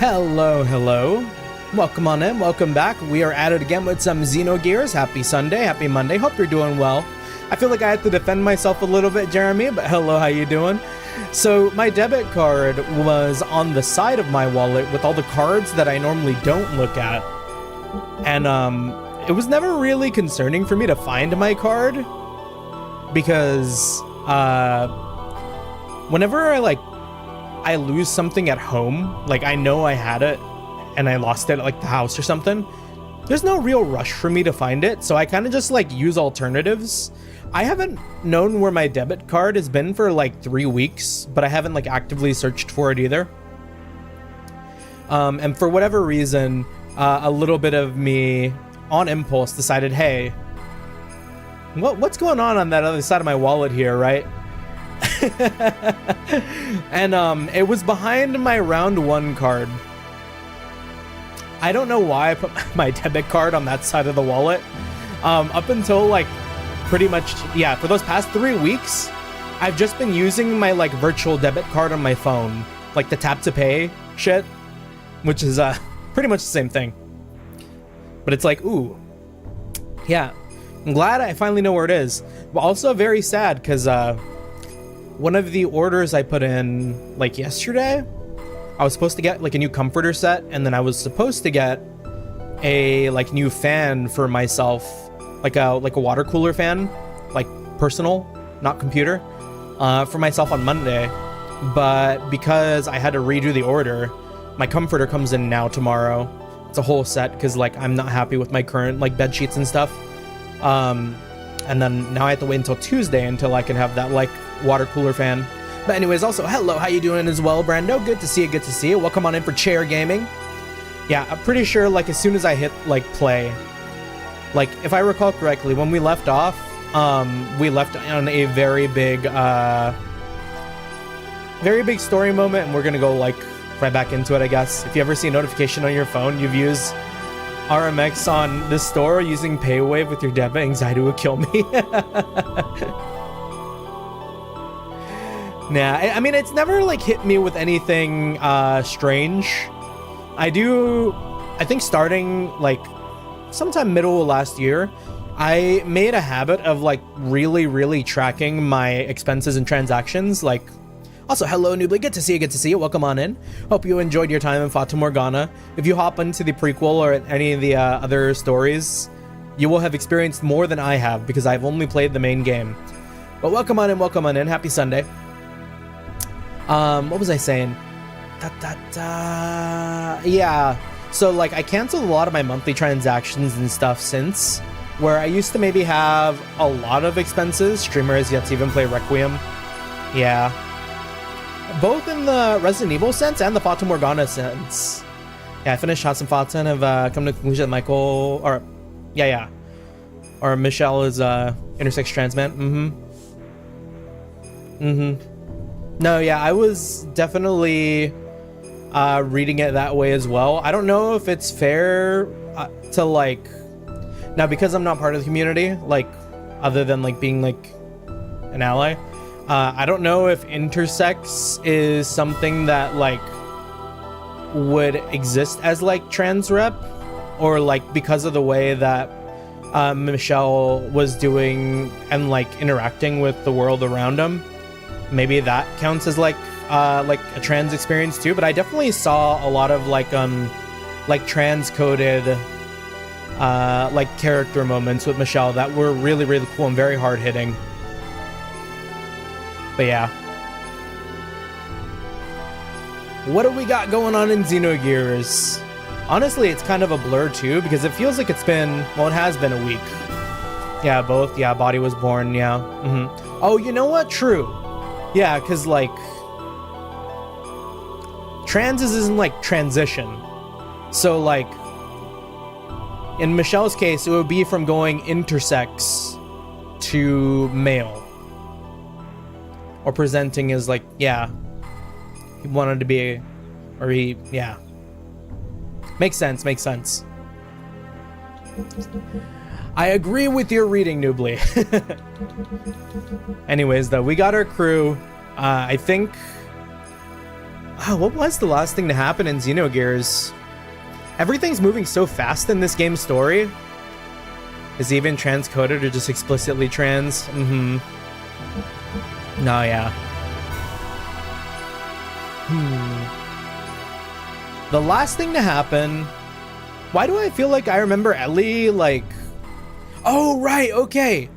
Hello, hello. Welcome on in, welcome back. We are at it again with some Xenogears. Happy Sunday, happy Monday. Hope you're doing well. I feel like I have to defend myself a little bit, Jeremy, but hello, how you doing? So my debit card was on the side of my wallet with all the cards that I normally don't look at. And it was never really concerning for me to find my card because whenever I lose something at home, like I know I had it and I lost it at like the house or something, there's no real rush for me to find it, so I kind of just like use alternatives. I haven't known where my debit card has been for like 3 weeks, but I haven't like actively searched for it either. And for whatever reason, a little bit of me on impulse decided, hey, what's going on that other side of my wallet here, right? And it was behind my round 1 card. I don't know why I put my debit card on that side of the wallet. Up until like pretty much, yeah, for those past 3 weeks, I've just been using my like virtual debit card on my phone, like the tap to pay shit, which is pretty much the same thing. But it's like, ooh, yeah, I'm glad I finally know where it is. But also very sad because one of the orders I put in like yesterday, I was supposed to get like a new comforter set, and then I was supposed to get a like new fan for myself, like a water cooler fan, like personal, not computer, for myself on Monday. But because I had to redo the order, my comforter comes in now tomorrow. It's a whole set because like I'm not happy with my current like bed sheets and stuff. And then now I have to wait until Tuesday until I can have that like water cooler fan. But anyways, also hello, how you doing as well, Brando? Good to see you, good to see you. Welcome on in for chair gaming. Yeah, I'm pretty sure like as soon as I hit like play, like if I recall correctly, when we left off, we left on a very big story moment, and we're gonna go like right back into it, I guess. If you ever see a notification on your phone, you've used RMX on this store using PayWave with your debit, anxiety would kill me. Nah, I mean, it's never like hit me with anything strange. I think starting like sometime middle of last year, I made a habit of like really tracking my expenses and transactions. Like, also hello Noobly, good to see you, welcome on in. Hope you enjoyed your time in Fata Morgana. If you hop into the prequel or any of the other stories, you will have experienced more than I have because I've only played the main game. But welcome on in, happy Sunday. What was I saying? Yeah, so like I canceled a lot of my monthly transactions and stuff since, where I used to maybe have a lot of expenses. Streamer has yet to even play Requiem. Yeah, both in the Resident Evil sense and the Fata Morgana sense. Yeah, I finished Hots and Fata and have come to the conclusion that Michael, or or Michelle is intersex trans man. No, yeah, I was definitely reading it that way as well. I don't know if it's fair to like, now because I'm not part of the community, like other than like being like an ally, I don't know if intersex is something that like would exist as like trans rep, or like because of the way that Michelle was doing and like interacting with the world around him. Maybe that counts as like a trans experience too, but I definitely saw a lot of like trans-coded like character moments with Michelle that were really cool and very hard-hitting. But yeah. What do we got going on in Xenogears? Honestly, it's kind of a blur too, because it feels like it's been, well, it has been a week. Yeah, both. Yeah, Body was born, yeah. Oh, you know what? True. Yeah, because, like, trans isn't, like, transition. So, like, in Michelle's case, it would be from going intersex to male. Or presenting as, like, yeah, he wanted to be, or he, yeah. Makes sense. I agree with your reading, Noobly. Anyways, though, we got our crew. I think Oh, what was the last thing to happen in Xenogears? Everything's moving so fast in this game's story. Is it even transcoded or just explicitly trans? Mm-hmm. No, yeah. The last thing to happen... Why do I feel like I remember Ellie, like... Oh, right, okay.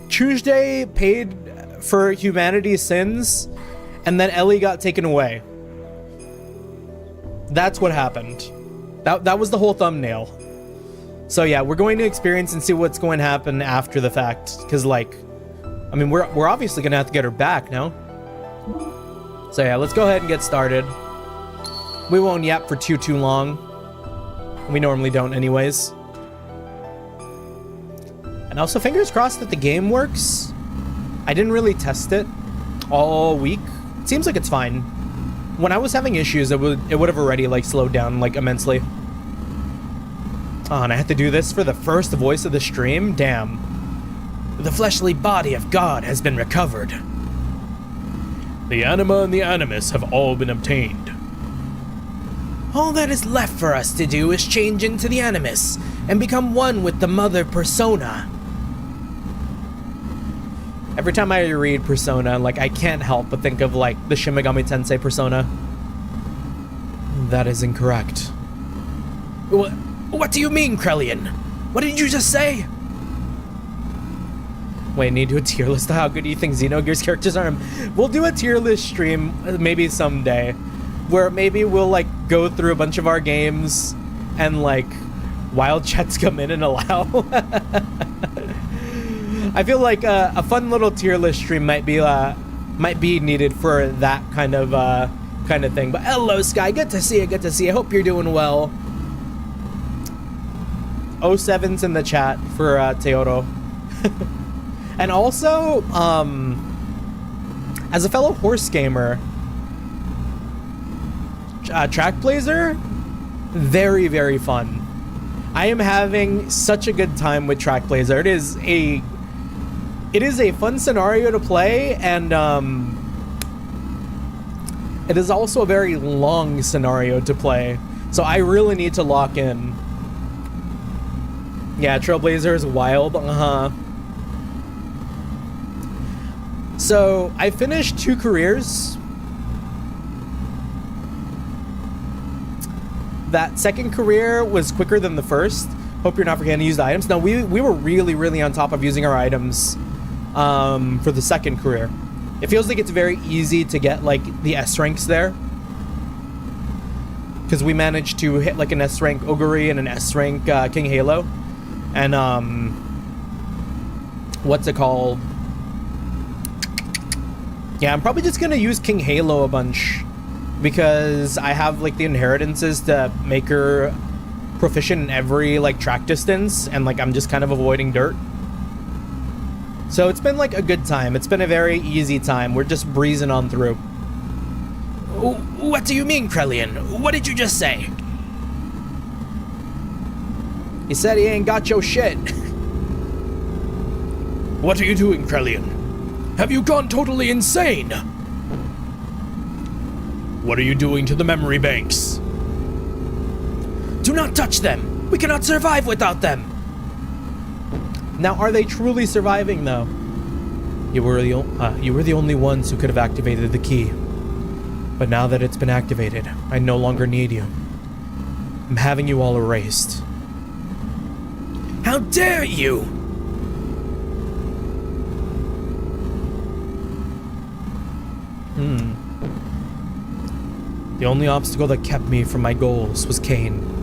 Chuu-sday paid for humanity's sins, and then Ellie got taken away. That's what happened. That was the whole thumbnail. So yeah, we're going to experience and see what's going to happen after the fact, because like, I mean, we're obviously gonna have to get her back, no? So yeah, let's go ahead and get started. We won't yap for too long. We normally don't anyways. And also, fingers crossed that the game works. I didn't really test it all week. It seems like it's fine. When I was having issues, it would have already like slowed down like immensely. Oh, and I had to do this for the first voice of the stream? Damn. The fleshly body of God has been recovered. The anima and the animus have all been obtained. All that is left for us to do is change into the animus and become one with the mother persona. Every time I read Persona, like, I can't help but think of, like, the Shin Megami Tensei Persona. That is incorrect. What do you mean, Krellian? What did you just say? Wait, need to do a tier list of how good you think Xenogears characters are? We'll do a tier list stream, maybe someday, where maybe we'll, like, go through a bunch of our games and, like, wild chats come in and allow. I feel like a fun little tier list stream might be needed for that kind of thing. But hello, Sky. Good to see you. Good to see you. Hope you're doing well. 07's in the chat for Teoro. And also, as a fellow horse gamer, Track Blazer, very, very fun. I am having such a good time with Track Blazer. It is a fun scenario to play, and it is also a very long scenario to play. So I really need to lock in. Yeah, Trailblazer is wild. So I finished 2 careers. That second career was quicker than the first. Hope you're not forgetting to use the items. No, we were really, really on top of using our items for the second career. It feels like it's very easy to get like the S ranks there, because we managed to hit like an S rank Ogre and an S rank King Halo, and what's it called? Yeah, I'm probably just gonna use King Halo a bunch, because I have like the inheritances to make her proficient in every like track distance, and like I'm just kind of avoiding dirt. So it's been like a good time. It's been a very easy time. We're just breezing on through. What do you mean, Krellian? What did you just say? He said he ain't got your shit. What are you doing, Krellian? Have you gone totally insane? What are you doing to the memory banks? Do not touch them! We cannot survive without them! Now, are they truly surviving, though? You were the only ones who could have activated the key. But now that it's been activated, I no longer need you. I'm having you all erased. How dare you! The only obstacle that kept me from my goals was Cain.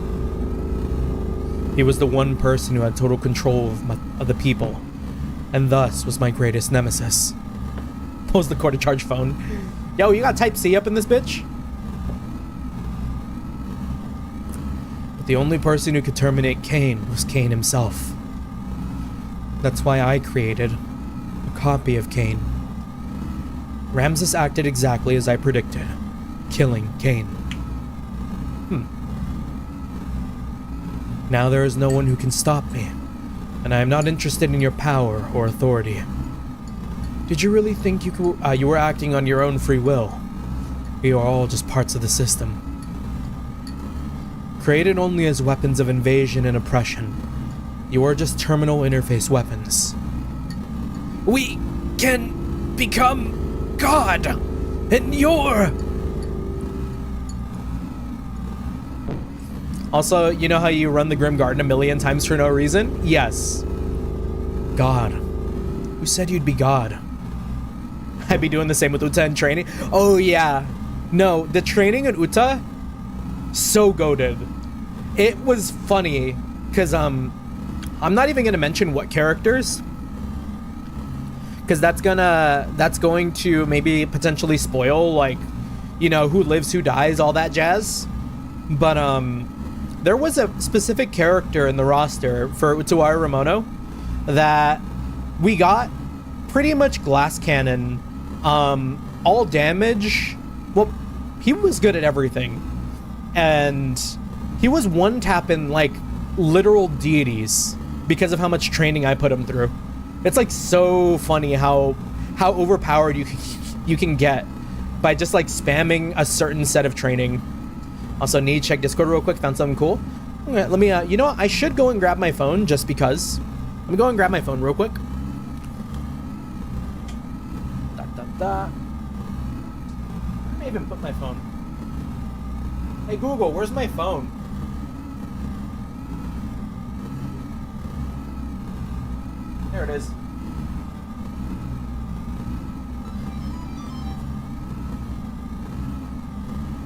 He was the one person who had total control of the people, and thus was my greatest nemesis. Pose the cord to charge phone. Yo, you got Type-C up in this bitch? But the only person who could terminate Cain was Cain himself. That's why I created a copy of Cain. Ramses acted exactly as I predicted, killing Cain. Now there is no one who can stop me, and I am not interested in your power or authority. Did you really think you were acting on your own free will? We are all just parts of the system. Created only as weapons of invasion and oppression, you are just terminal interface weapons. We can become God, and you're... Also, you know how you run the Grim Garden a million times for no reason? Yes. God. Who said you'd be God? I'd be doing the same with Uta in training. Oh yeah. No, the training in Uta, so goated. It was funny, because I'm not even gonna mention what characters, because that's going to maybe potentially spoil, like, you know, who lives, who dies, all that jazz. But there was a specific character in the roster for Utawara Ramono that we got pretty much glass cannon, all damage. Well, he was good at everything, and he was one-tapping like literal deities because of how much training I put him through. It's like so funny how overpowered you can get by just like spamming a certain set of training. Also, need to check Discord real quick. Found something cool. Okay, let me. You know what? I should go and grab my phone just because. Let me go and grab my phone real quick. Where did I even put my phone? Hey Google, where's my phone? There it is.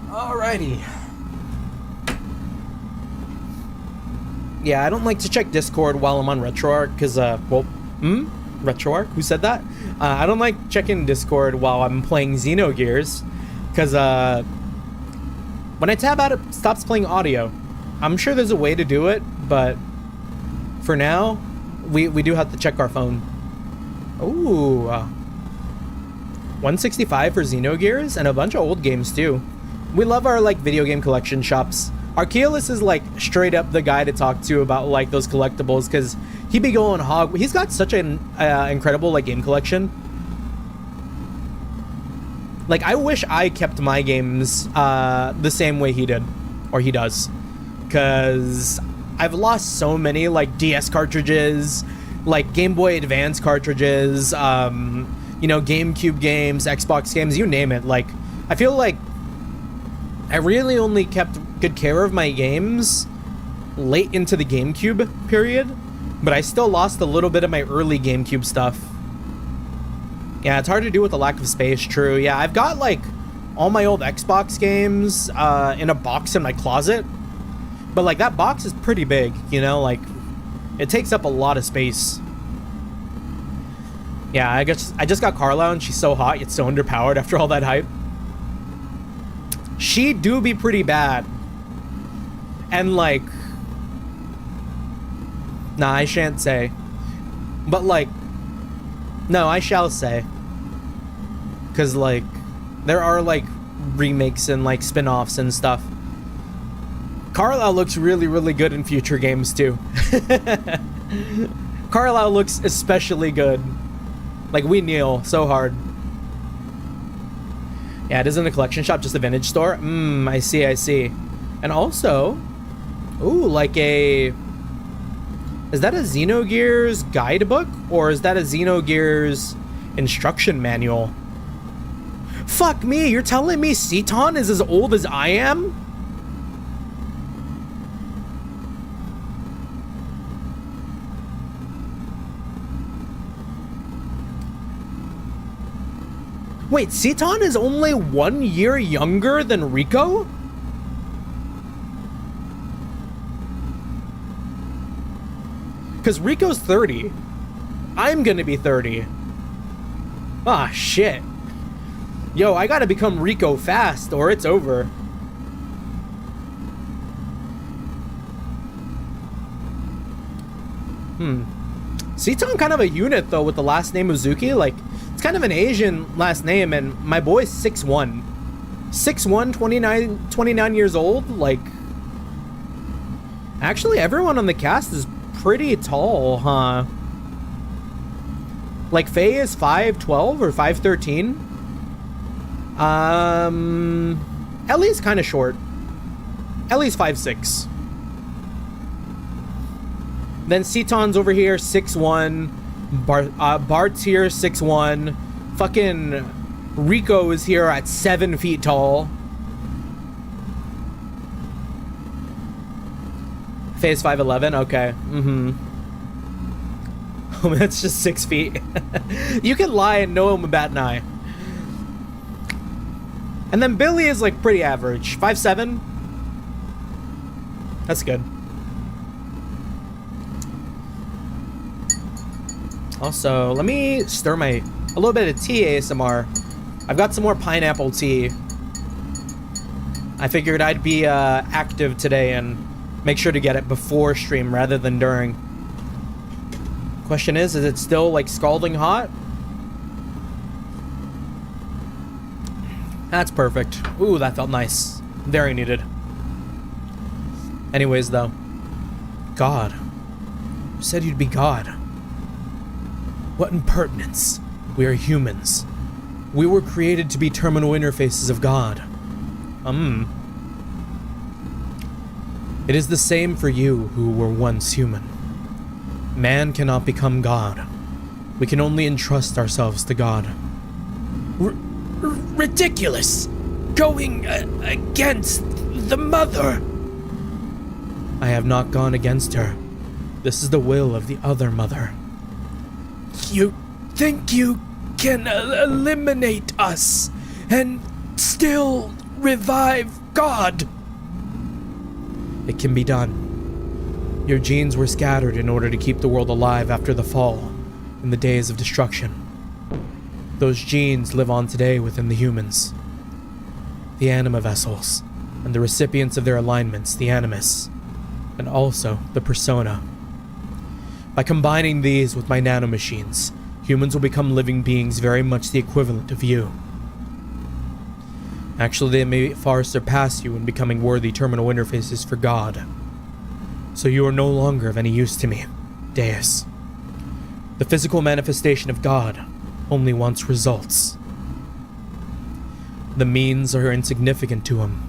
Alrighty. Yeah, I don't like to check Discord while I'm on RetroArch because, RetroArch? Who said that? I don't like checking Discord while I'm playing Xenogears because, when I tab out, it stops playing audio. I'm sure there's a way to do it, but for now, we do have to check our phone. Ooh. 165 for Xenogears and a bunch of old games, too. We love our, like, video game collection shops. Archeolus is, like, straight up the guy to talk to about, like, those collectibles, because he be going hog. He's got such an incredible, like, game collection. Like, I wish I kept my games the same way he did, or he does, because I've lost so many, like, DS cartridges, like, Game Boy Advance cartridges, you know, GameCube games, Xbox games, you name it. Like, I feel like I really only kept good care of my games late into the GameCube period, but I still lost a little bit of my early GameCube stuff. Yeah, it's hard to do with the lack of space, true. Yeah, I've got, like, all my old Xbox games in a box in my closet, but, like, that box is pretty big, you know? Like, it takes up a lot of space. Yeah, I just got Carlisle, and she's so hot, yet so underpowered after all that hype. She do be pretty bad. And, like, nah, I shan't say. But, like, no, I shall say. Because, like, there are, like, remakes and, like, spin-offs and stuff. Carlisle looks really, really good in future games, too. Carlisle looks especially good. Like, we kneel so hard. Yeah, it isn't a collection shop, just a vintage store. I see, I see. And also, ooh, like a... Is that a Xenogears guidebook? Or is that a Xenogears instruction manual? Fuck me, you're telling me Seton is as old as I am? Wait, Seton is only 1 year younger than Rico? Because Rico's 30. I'm gonna be 30. Ah, shit. Yo, I gotta become Rico fast or it's over. Seton kind of a unit, though, with the last name Uzuki. Like, it's kind of an Asian last name, and my boy's 6'1". 6'1", 29 years old. Like, actually, everyone on the cast is pretty tall, huh? Like, Fei is 5'12 or 5'13. Ellie's kind of short. Ellie's 5'6. Then Seaton's over here, 6'1". Bart's here, 6'1". Fucking Rico is here at 7 feet tall. Fei's 5'11", okay. Oh, that's just 6 feet. You can lie and no one would bat an eye. And then Billy is like pretty average, 5'7". That's good. Also, let me stir a little bit of tea ASMR. I've got some more pineapple tea. I figured I'd be active today and make sure to get it before stream rather than during. Question is it still like scalding hot? That's perfect. Ooh, that felt nice. Very needed. Anyways, though. God. You said you'd be God. What impertinence. We are humans. We were created to be terminal interfaces of God. It is the same for you who were once human. Man cannot become God. We can only entrust ourselves to God. Ridiculous! Going against the mother! I have not gone against her. This is the will of the other mother. You think you can eliminate us and still revive God? It can be done. Your genes were scattered in order to keep the world alive after the fall, in the days of destruction. Those genes live on today within the humans. The anima vessels, and the recipients of their alignments, the animus, and also the persona. By combining these with my nanomachines, humans will become living beings very much the equivalent of you. Actually, they may far surpass you in becoming worthy terminal interfaces for God. So you are no longer of any use to me, Deus. The physical manifestation of God only wants results. The means are insignificant to him.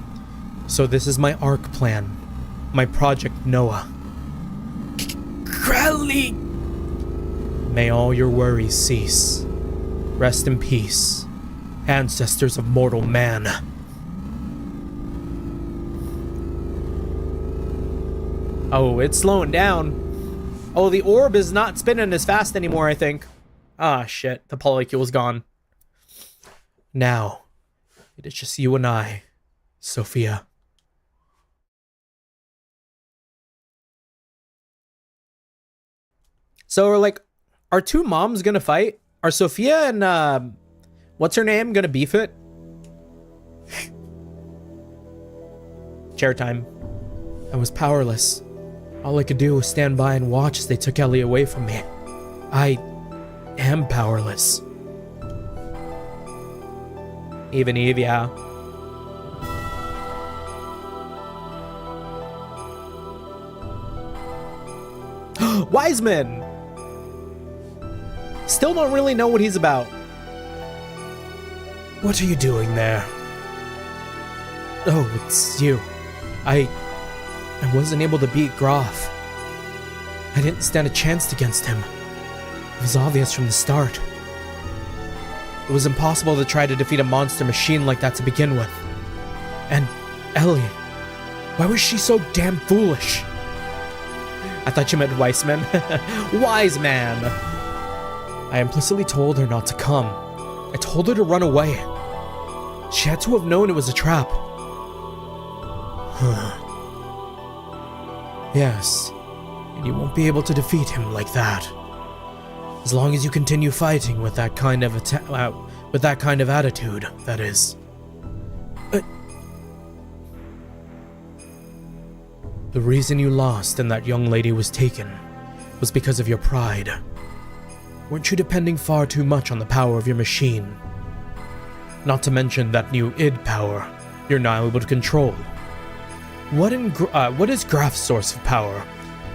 So this is my ARC plan, my Project Noah. Crowley! May all your worries cease. Rest in peace, ancestors of mortal man. Oh, it's slowing down. Oh, the orb is not spinning as fast anymore, I think. Ah, shit. The polycule's gone. Now, it is just you and I, Sophia. So, are two moms gonna fight? Are Sophia and, what's her name gonna beef it? Chair time. I was powerless. All I could do was stand by and watch as they took Ellie away from me. I am powerless. Even Eve, yeah. Wiseman! Still don't really know what he's about. What are you doing there? Oh, it's you. I wasn't able to beat Groff. I didn't stand a chance against him. It was obvious from the start. It was impossible to try to defeat a monster machine like that to begin with. And Ellie, why was she so damn foolish? I thought you meant Weissman. Wise man. I implicitly told her not to come. I told her to run away. She had to have known it was a trap. Yes, and you won't be able to defeat him like that. As long as you continue fighting with that kind of attitude, that is. The reason you lost and that young lady was taken was because of your pride. Weren't you depending far too much on the power of your machine? Not to mention that new id power you're now able to control. What is Graf's source of power?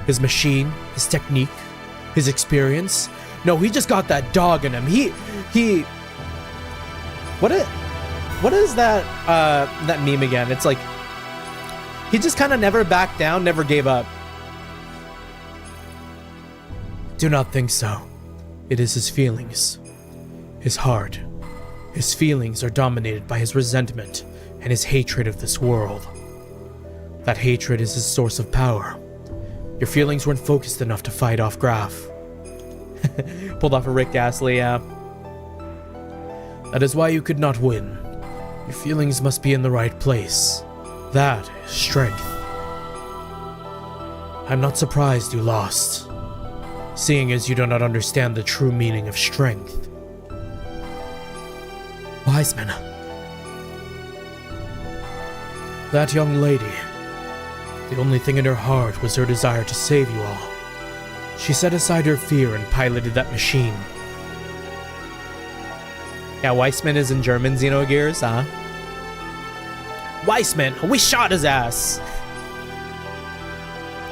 His machine? His technique? His experience? No, he just got that dog in him. What is that that meme again? It's like he just kind of never backed down, never gave up. Do not think so. It is his feelings. His heart. His feelings are dominated by his resentment and his hatred of this world. That hatred is his source of power. Your feelings weren't focused enough to fight off Graf. Pulled off a Rick Astley, yeah. That is why you could not win. Your feelings must be in the right place. That is strength. I'm not surprised you lost, seeing as you do not understand the true meaning of strength. Wiseman. That young lady, the only thing in her heart was her desire to save you all. She set aside her fear and piloted that machine. Yeah, Weissman is in German Xenogears, huh? Weissman, we shot his ass!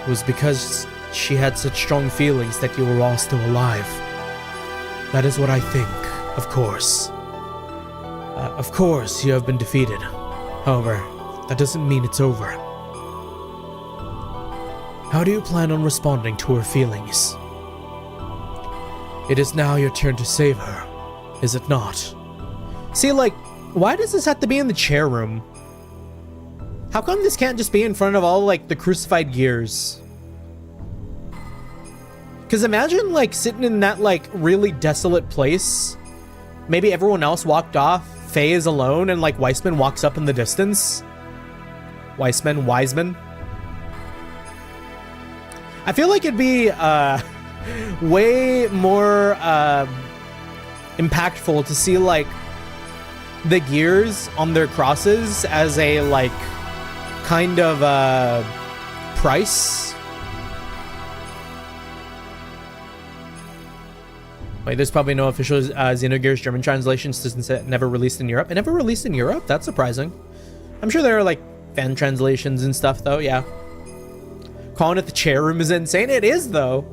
It was because she had such strong feelings that you were all still alive. That is what I think, of course. Of course, you have been defeated. However, that doesn't mean it's over. How do you plan on responding to her feelings? It is now your turn to save her, is it not? See, like, why does this have to be in the chair room? How come this can't just be in front of all, like, the crucified gears? Because imagine, like, sitting in that, like, really desolate place. Maybe everyone else walked off. Fei is alone, and, like, Weissman walks up in the distance. Wiseman. I feel like it'd be, way more, impactful to see, like, the gears on their crosses as a, like, kind of, price. Wait, there's probably no official Xenogears German translation since it never released in Europe. It never released in Europe? That's surprising. I'm sure there are, like, fan translations and stuff, though, yeah. Calling it the chair room is insane. It is, though.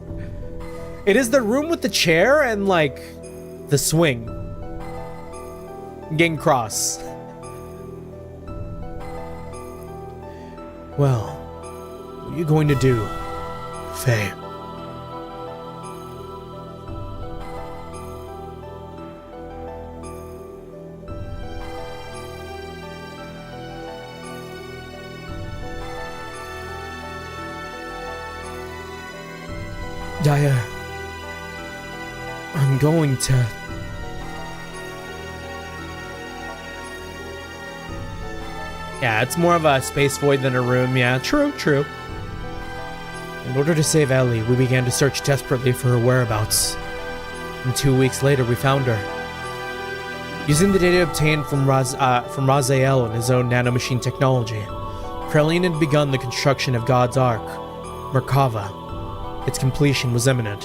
It is the room with the chair and, like, the swing. Getting cross. Well, what are you going to do, Fei? I'm going to... Yeah, it's more of a space void than a room. Yeah, true. In order to save Ellie, we began to search desperately for her whereabouts. And 2 weeks later, we found her. Using the data obtained from Raziel and his own nanomachine technology, Krelian had begun the construction of God's Ark, Merkava. Its completion was imminent.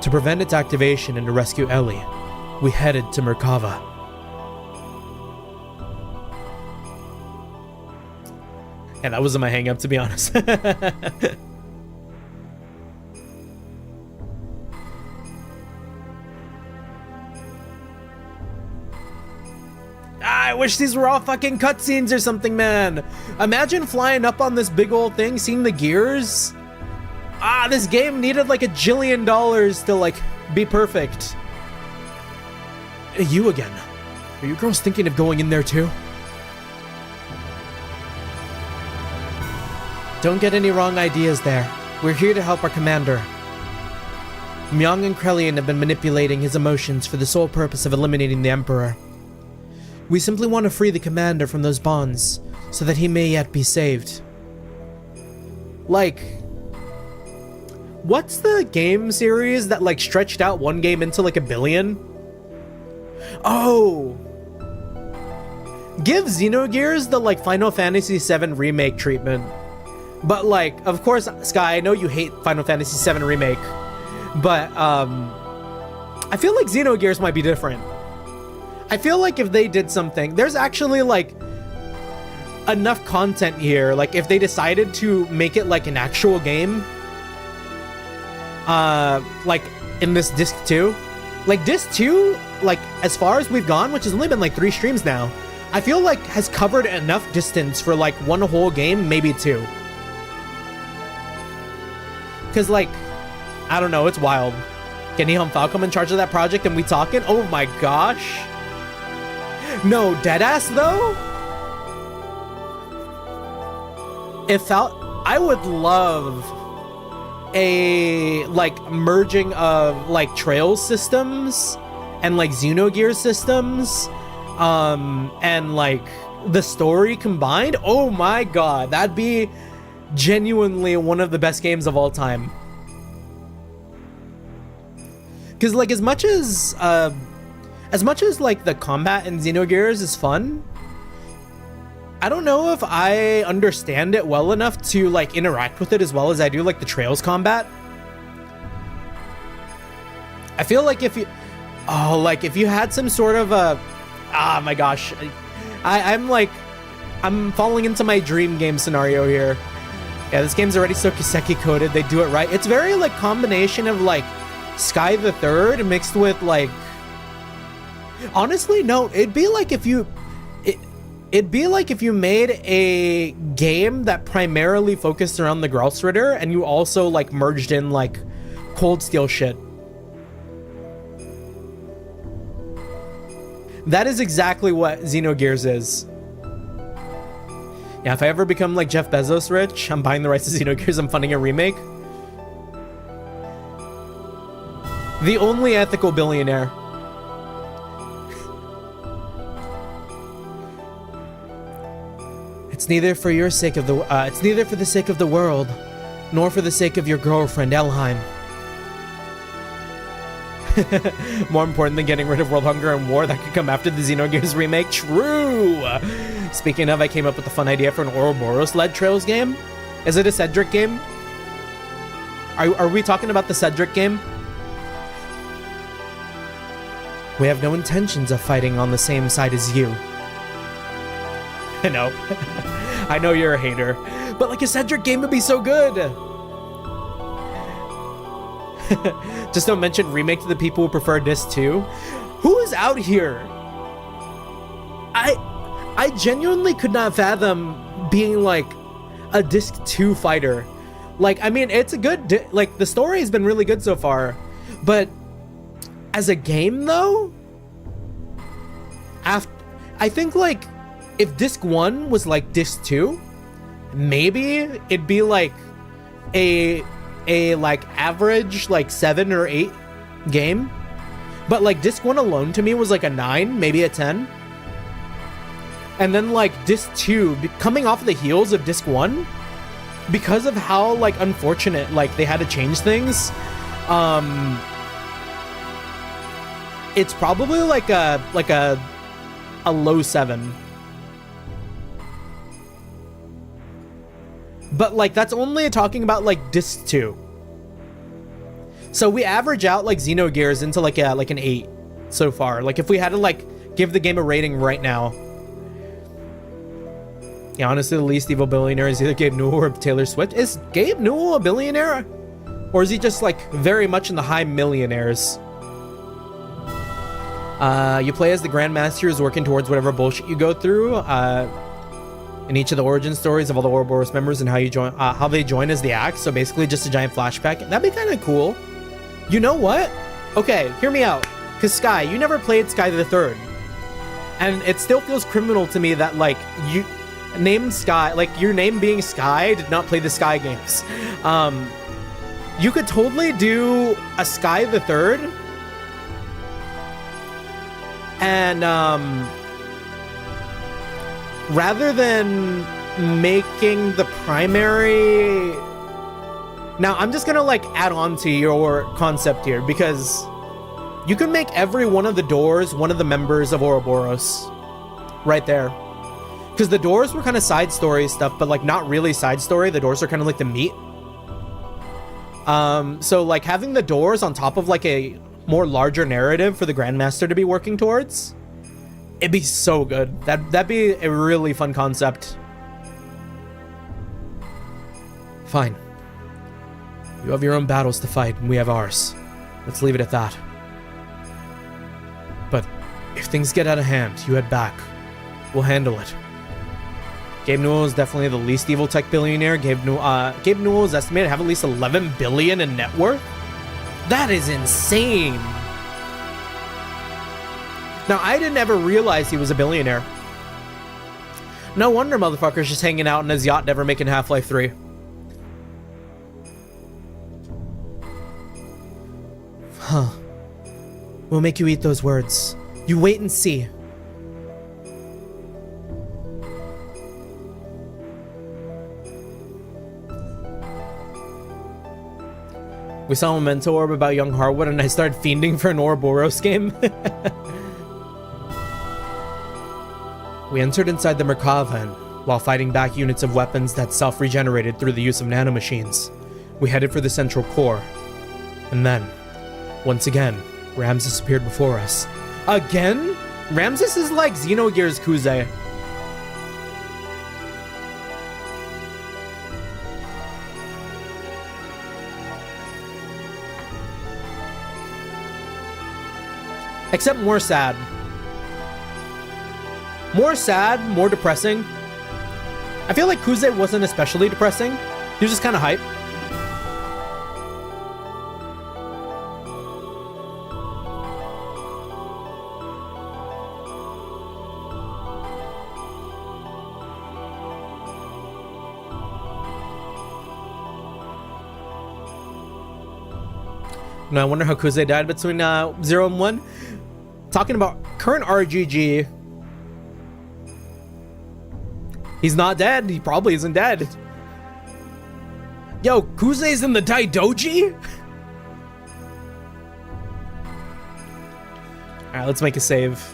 To prevent its activation and to rescue Ellie, we headed to Merkava. Yeah, that wasn't my hang-up, to be honest. I wish these were all fucking cutscenes or something, man. Imagine flying up on this big old thing, seeing the gears. This game needed like $1 jillion to like be perfect. You again. Are you girls thinking of going in there too? Don't get any wrong ideas there. We're here to help our commander. Myung and Krelian have been manipulating his emotions for the sole purpose of eliminating the Emperor. We simply want to free the commander from those bonds, so that he may yet be saved. Like... what's the game series that like stretched out one game into like 1 billion? Oh! Give Xenogears the like Final Fantasy VII Remake treatment. But like, of course, Sky, I know you hate Final Fantasy VII Remake, but I feel like Xenogears might be different. I feel like if they did something, there's actually like enough content here, like if they decided to make it like an actual game, like in this disc 2. Like disc 2, like as far as we've gone, which has only been like 3 streams now, I feel like has covered enough distance for like one whole game, maybe 2. Cause like, I don't know, it's wild. Can Nihon Falcom in charge of that project and we talking? Oh my gosh. No, deadass though? I would love a like merging of like Trails systems and like Xenogears systems and like the story combined. Oh my god, that'd be genuinely one of the best games of all time. Because like as much as like the combat in Xenogears is fun, I don't know if I understand it well enough to like interact with it as well as I do like the Trails combat. I feel like if you had some sort of a, my gosh, I'm falling into my dream game scenario here. Yeah, this game's already so Kiseki coded, they do it right. It's very like combination of like Sky the Third mixed with like, honestly, no, it'd be like if you made a game that primarily focused around the Gralsritter and you also like merged in like Cold Steel shit. That is exactly what Xenogears is. Yeah, if I ever become like Jeff Bezos rich, I'm buying the rights to Xenogears, I'm funding a remake. The only ethical billionaire. It's neither for your sake of the it's neither for the sake of the world, nor for the sake of your girlfriend Elheim. More important than getting rid of world hunger and war that could come after the Xenogears remake. True. Speaking of, I came up with a fun idea for an Ouroboros-led Trails game. Is it a Cedric game? Are we talking about the Cedric game? We have no intentions of fighting on the same side as you. I know. I know you're a hater. But like a Cedric game would be so good. Just don't mention remake to the people who prefer Disc 2. Who is out here? I genuinely could not fathom being like a Disc 2 fighter. Like, I mean, it's a good, like the story has been really good so far. But as a game though, I think like if Disc 1 was like Disc 2, maybe it'd be like a like average like 7 or 8 game. But like Disc 1 alone to me was like a 9, maybe a 10. And then like Disc 2 coming off the heels of Disc 1, because of how like unfortunate like they had to change things, it's probably like a low 7. But like that's only talking about like Disc 2. So we average out like Xenogears into like an 8 so far. Like if we had to like give the game a rating right now. Yeah, honestly, the least evil billionaire is either Gabe Newell or Taylor Swift. Is Gabe Newell a billionaire? Or is he just like very much in the high millionaires? You play as the Grandmaster who's working towards whatever bullshit you go through. In each of the origin stories of all the Ouroboros members and how you join, how they join as the Axe. So basically just a giant flashback. That'd be kind of cool. You know what? Okay, hear me out. Cause Sky, you never played Sky the Third. And it still feels criminal to me that like you named Sky, like your name being Sky, did not play the Sky games. You could totally do a Sky the Third. And rather than making the primary, now I'm just gonna like add on to your concept here, because you can make every one of the doors one of the members of Ouroboros right there, because the doors were kind of side story stuff, but like not really side story. The doors are kind of like the meat. So like having the doors on top of like a more larger narrative for the Grandmaster to be working towards, it'd be so good. That'd be a really fun concept. Fine. You have your own battles to fight, and we have ours. Let's leave it at that. But if things get out of hand, you head back. We'll handle it. Gabe Newell is definitely the least evil tech billionaire. Gabe Newell is estimated to have at least 11 billion in net worth. That is insane. Now, I didn't ever realize he was a billionaire. No wonder motherfucker's just hanging out in his yacht, never making Half-Life 3. Huh. We'll make you eat those words. You wait and see. We saw a memento orb about young Harwood, and I started fiending for an Ouroboros game. We entered inside the Merkava, while fighting back units of weapons that self-regenerated through the use of nanomachines. We headed for the central core. And then, once again, Ramses appeared before us. Again? Ramses is like Xenogears Chuu-sday. Except more sad. More sad, more depressing. I feel like Chuu-sday wasn't especially depressing. He was just kind of hype. Now I wonder how Chuu-sday died between 0 and 1. Talking about current RGG. He's not dead. He probably isn't dead. Yo, Chuu-sday's in the Daidoji? Alright, let's make a save.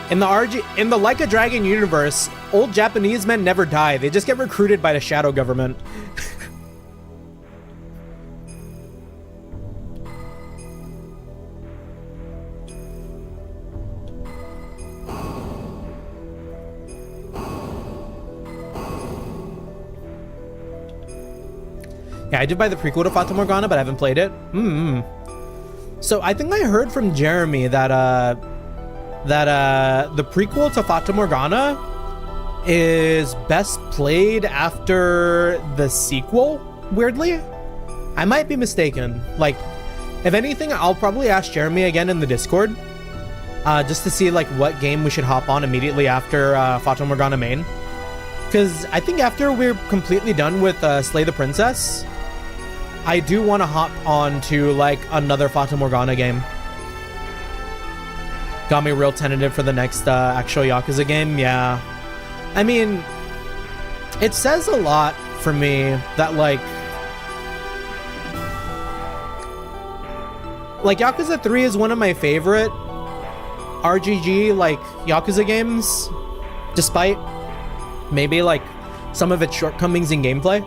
In the Like a Dragon universe, old Japanese men never die. They just get recruited by the shadow government. Yeah, I did buy the prequel to Fata Morgana, but I haven't played it. So I think I heard from Jeremy that the prequel to Fata Morgana is best played after the sequel, weirdly. I might be mistaken. Like, if anything, I'll probably ask Jeremy again in the Discord, just to see like what game we should hop on immediately after Fata Morgana main. Because I think after we're completely done with Slay the Princess, I do want to hop on to like another Fata Morgana game. Got me real tentative for the next actual Yakuza game. Yeah, I mean, it says a lot for me that like Yakuza 3 is one of my favorite RGG like Yakuza games, despite maybe like some of its shortcomings in gameplay.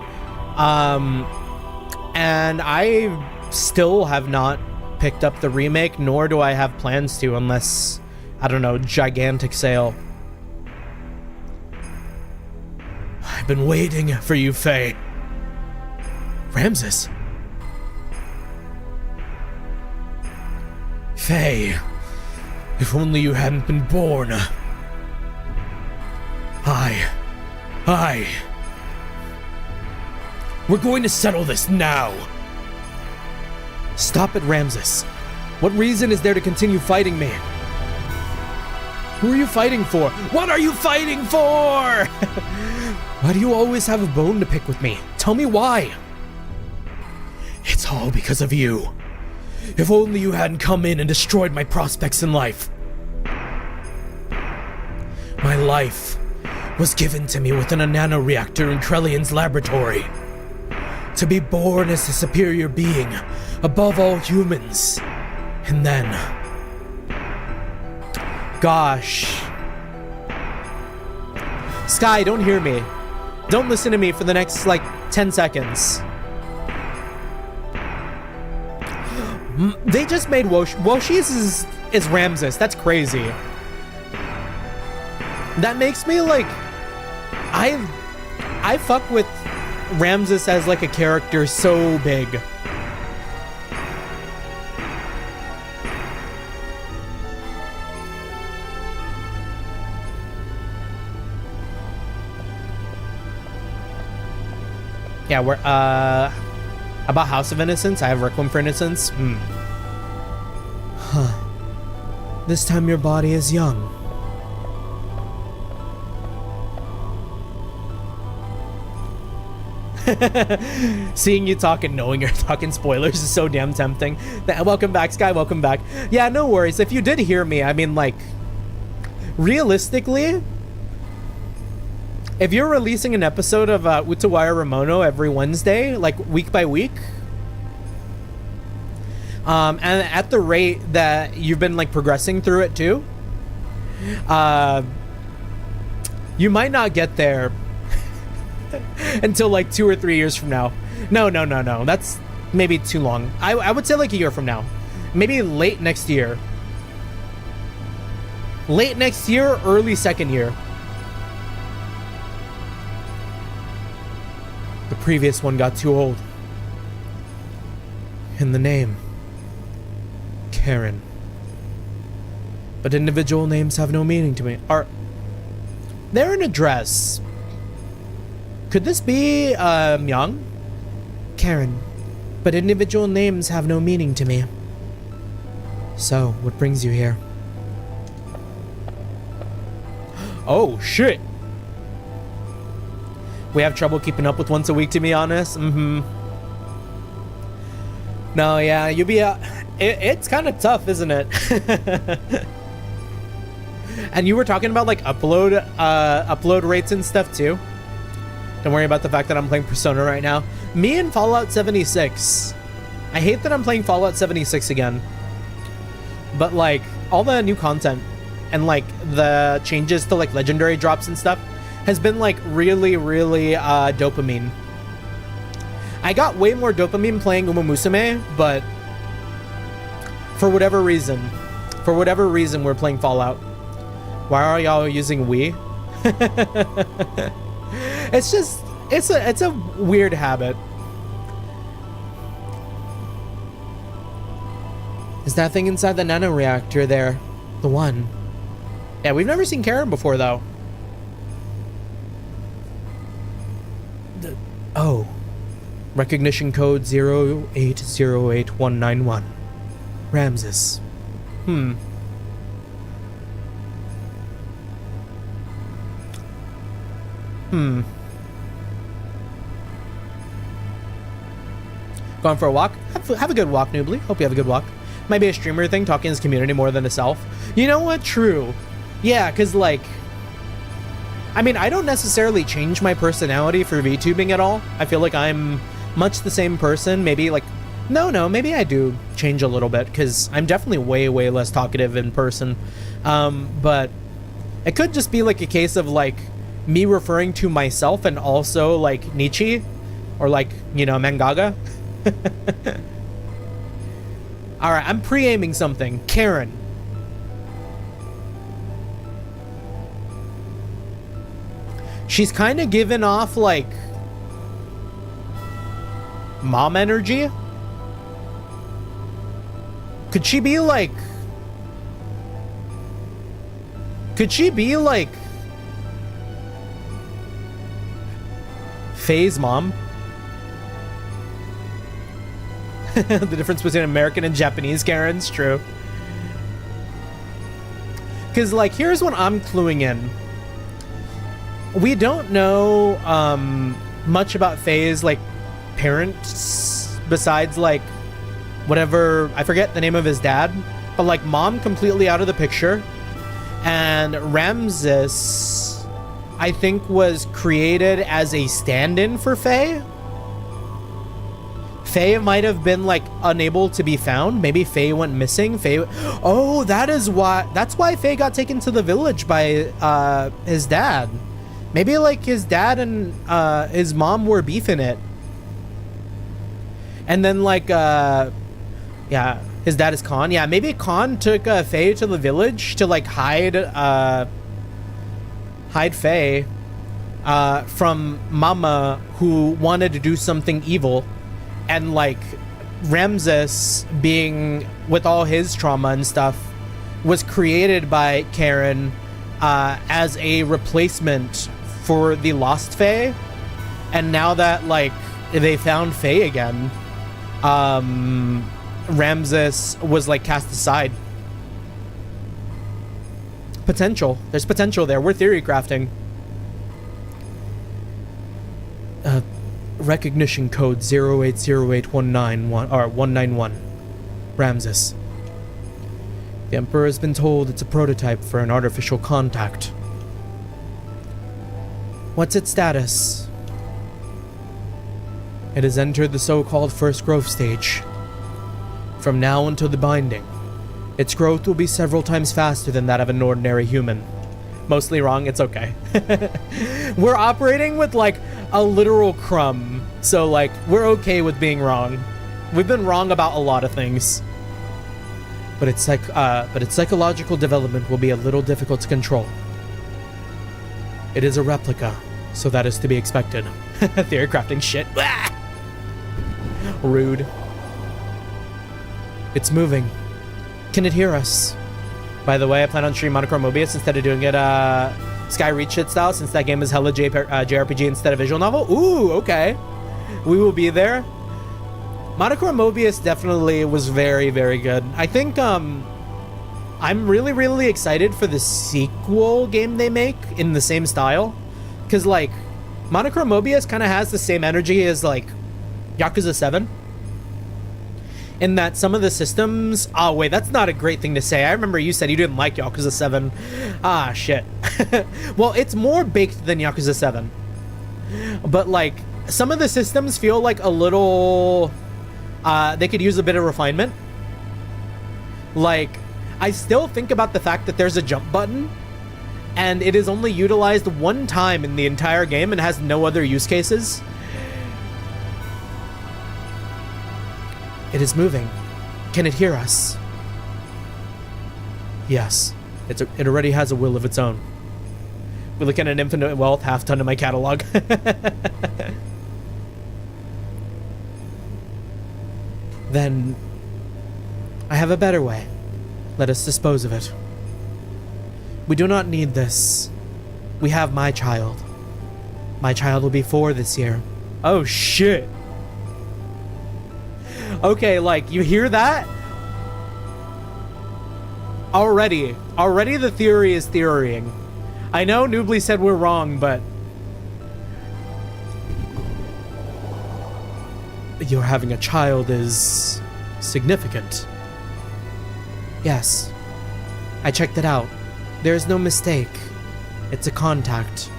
And I still have not picked up the remake, nor do I have plans to, unless, I don't know, gigantic sale. I've been waiting for you, Fei. Ramses? Fei, if only you hadn't been born. We're going to settle this now. Stop it, Ramses. What reason is there to continue fighting me? Who are you fighting for? What are you fighting for? Why do you always have a bone to pick with me? Tell me why. It's all because of you. If only you hadn't come in and destroyed my prospects in life. My life was given to me within a nanoreactor in Krellian's laboratory. To be born as a superior being, above all humans. And then... Gosh. Sky, don't hear me. Don't listen to me for the next, like, 10 seconds. They just made Woshi's is Ramses. That's crazy. That makes me like, I fuck with Ramses as like a character so big. Yeah, we're about House of Innocence. I have Requiem for Innocence. Huh. This time your body is young. Seeing you talk and knowing you're talking spoilers is so damn tempting. Welcome back, Sky. Welcome back. Yeah, no worries. If you did hear me, I mean, like, realistically, if you're releasing an episode of Utawaya Ramono every Wednesday, like week by week, and at the rate that you've been like progressing through it too, you might not get there until like 2 or 3 years from now. No. That's maybe too long. I would say like a year from now. Maybe late next year. Late next year, early second year. The previous one got too old. And the name. Karen. But individual names have no meaning to me. They're an address. Could this be, Young? Karen. But individual names have no meaning to me. So, what brings you here? Oh, shit. We have trouble keeping up with once a week, to be honest. No, yeah, you'll be it's kind of tough, isn't it? And you were talking about like upload rates and stuff too. Don't worry about the fact that I'm playing Persona right now. Me and Fallout 76. I hate that I'm playing Fallout 76 again. But like all the new content and like the changes to like legendary drops and stuff has been like really dopamine. I got way more dopamine playing Uma Musume, but for whatever reason we're playing Fallout. Why are y'all using Wii? It's a weird habit. Is that thing inside the nanoreactor there the one? Yeah, we've never seen Karen before though. Oh. Recognition code 0808191. Ramses. Going for a walk? Have a good walk, Noobly. Hope you have a good walk. Might be a streamer thing, talking to his community more than himself. You know what? True. Yeah, because, like, I mean, I don't necessarily change my personality for VTubing at all. I feel like I'm much the same person. Maybe, like, no, maybe I do change a little bit, because I'm definitely way less talkative in person. But it could just be, like, a case of, like, me referring to myself and also, like, Nietzsche, or, like, you know, Mangaga. Alright, I'm pre-aiming something. Karen. She's kind of giving off, like, mom energy. Could she be, like... Fei's mom? The difference between American and Japanese Karen's true. Because, like, here's what I'm cluing in. We don't know much about Fei's, like, parents besides, like, whatever, I forget the name of his dad, but, like, mom completely out of the picture. And Ramses, I think, was created as a stand-in for Fei. Fei might have been, like, unable to be found. Maybe Fei went missing. Oh, that's why Fei got taken to the village by his dad. Maybe, like, his dad and his mom were beefing it. And then, like, Yeah, his dad is Khan. Yeah, maybe Khan took Fei to the village to like hide Fei from Mama, who wanted to do something evil, and like Ramses, being with all his trauma and stuff, was created by Karen as a replacement for the lost Fei. And now that like they found Fei again, Ramses was like cast aside. Potential. There's potential there. We're theory crafting. Recognition code 0808191 or 191. Ramses. The Emperor has been told it's a prototype for an artificial contact. What's its status? It has entered the so-called first growth stage. From now until the binding, its growth will be several times faster than that of an ordinary human. Mostly wrong, it's okay. We're operating with like a literal crumb, so like we're okay with being wrong. We've been wrong about a lot of things. But its psychological development will be a little difficult to control. It is a replica, so that is to be expected. Theory crafting shit. Rude. It's moving. Can it hear us? By the way, I plan on streaming Monochrome Mobius instead of doing it Sky Reach shit style, since that game is hella JRPG instead of visual novel. Ooh, okay. We will be there. Monochrome Mobius definitely was very, very good. I think I'm really, really excited for the sequel game they make in the same style. Because, like, Monochrome Mobius kind of has the same energy as, like, Yakuza 7. In that some of the systems... Oh, wait, that's not a great thing to say. I remember you said you didn't like Yakuza 7. Ah, shit. Well, it's more baked than Yakuza 7. But, like, some of the systems feel like a little... they could use a bit of refinement. Like, I still think about the fact that there's a jump button, and it is only utilized one time in the entire game and has no other use cases. It is moving. Can it hear us? Yes. It already has a will of its own. We look at an infinite wealth, half ton in my catalog. Then, I have a better way. Let us dispose of it. We do not need this. We have my child. My child will be 4 this year. Oh shit. Okay, like, you hear that? Already the theory is theorying. I know Noobly said we're wrong, but... Your having a child is... significant. Yes. I checked it out. There's no mistake. It's a contact.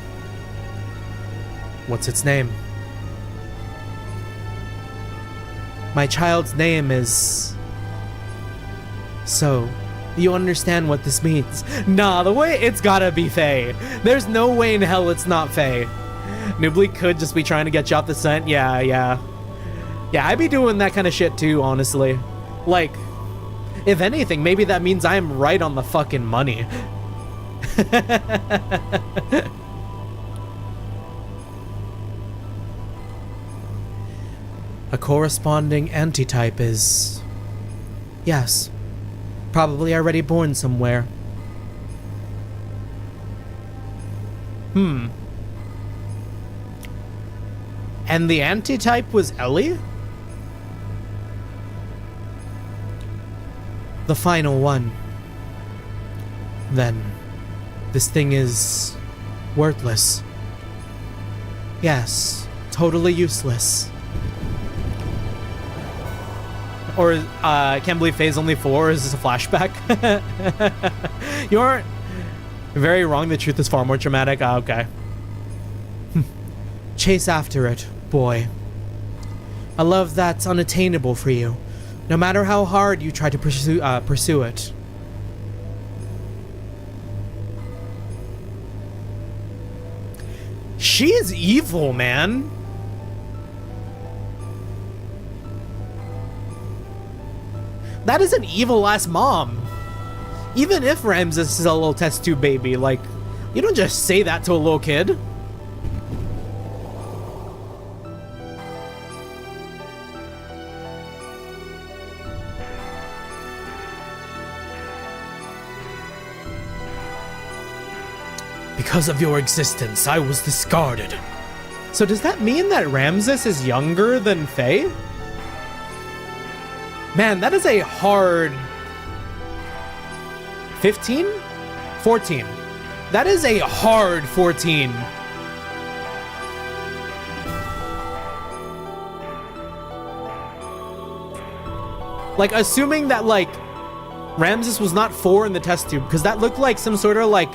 What's its name? My child's name is... So, you understand what this means? Nah, the way it's gotta be Fei. There's no way in hell it's not Fei. Noobly could just be trying to get you off the scent. Yeah. Yeah, I'd be doing that kind of shit too, honestly. Like, if anything, maybe that means I'm right on the fucking money. A corresponding antitype is... Yes. Probably already born somewhere. And the antitype was Ellie? The final one. Then, this thing is... worthless. Yes, totally useless. Or, I can't believe Faye's only 4. Is this a flashback? You aren't very wrong. The truth is far more traumatic. Ah, okay. Chase after it, boy. A love that's unattainable for you, no matter how hard you try to pursue it. She is evil, man. That is an evil-ass mom. Even if Ramses is a little test tube baby, like, you don't just say that to a little kid. Because of your existence, I was discarded. So does that mean that Ramses is younger than Fei? Man, that is a hard... 15? 14. That is a hard 14. Like, assuming that, like, Ramses was not 4 in the test tube, because that looked like some sort of, like,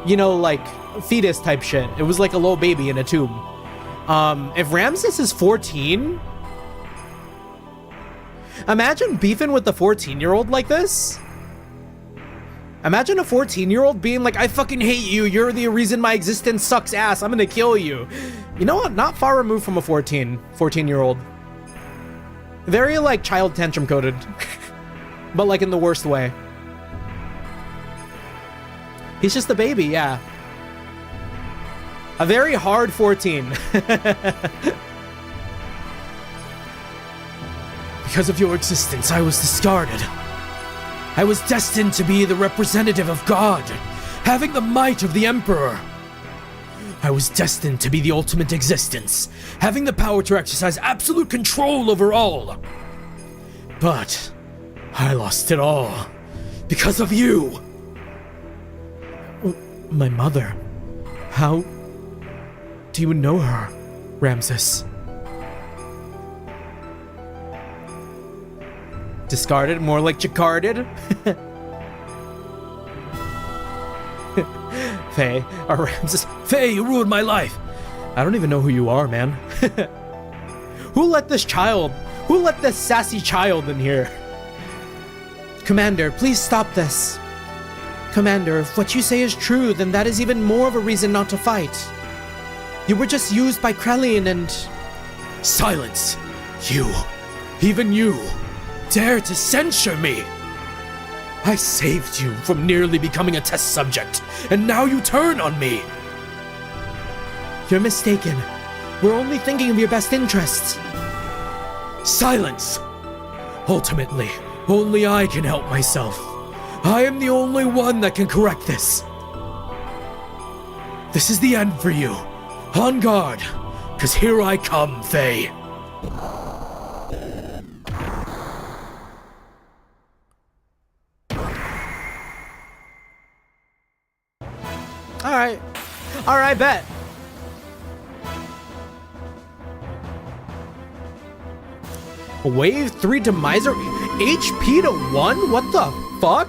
you know, like, fetus type shit. It was like a little baby in a tube. If Ramses is 14... Imagine beefing with the 14-year-old like this. Imagine a 14-year-old being like, I fucking hate you. You're the reason my existence sucks ass. I'm gonna kill you. You know what? Not far removed from a 14-year-old. Very, like, child tantrum coded. But, like, in the worst way. He's just a baby, yeah. A very hard 14. Because of your existence, I was discarded. I was destined to be the representative of God, having the might of the Emperor. I was destined to be the ultimate existence, having the power to exercise absolute control over all. But I lost it all because of you. My mother. How do you know her, Ramses? Discarded, more like jacarded. Fei, or Ramses. Fei, you ruined my life. I don't even know who you are, man. Who let this sassy child in here? Commander, please stop this. Commander, if what you say is true, then that is even more of a reason not to fight. You were just used by Krelian and... Silence! You, even you, dare to censure me! I saved you from nearly becoming a test subject, and now you turn on me! You're mistaken. We're only thinking of your best interests. Silence! Ultimately, only I can help myself. I am the only one that can correct this. This is the end for you. On guard, 'cause here I come, Fei. Alright, bet. Wave 3 to Miser? HP to 1? What the fuck?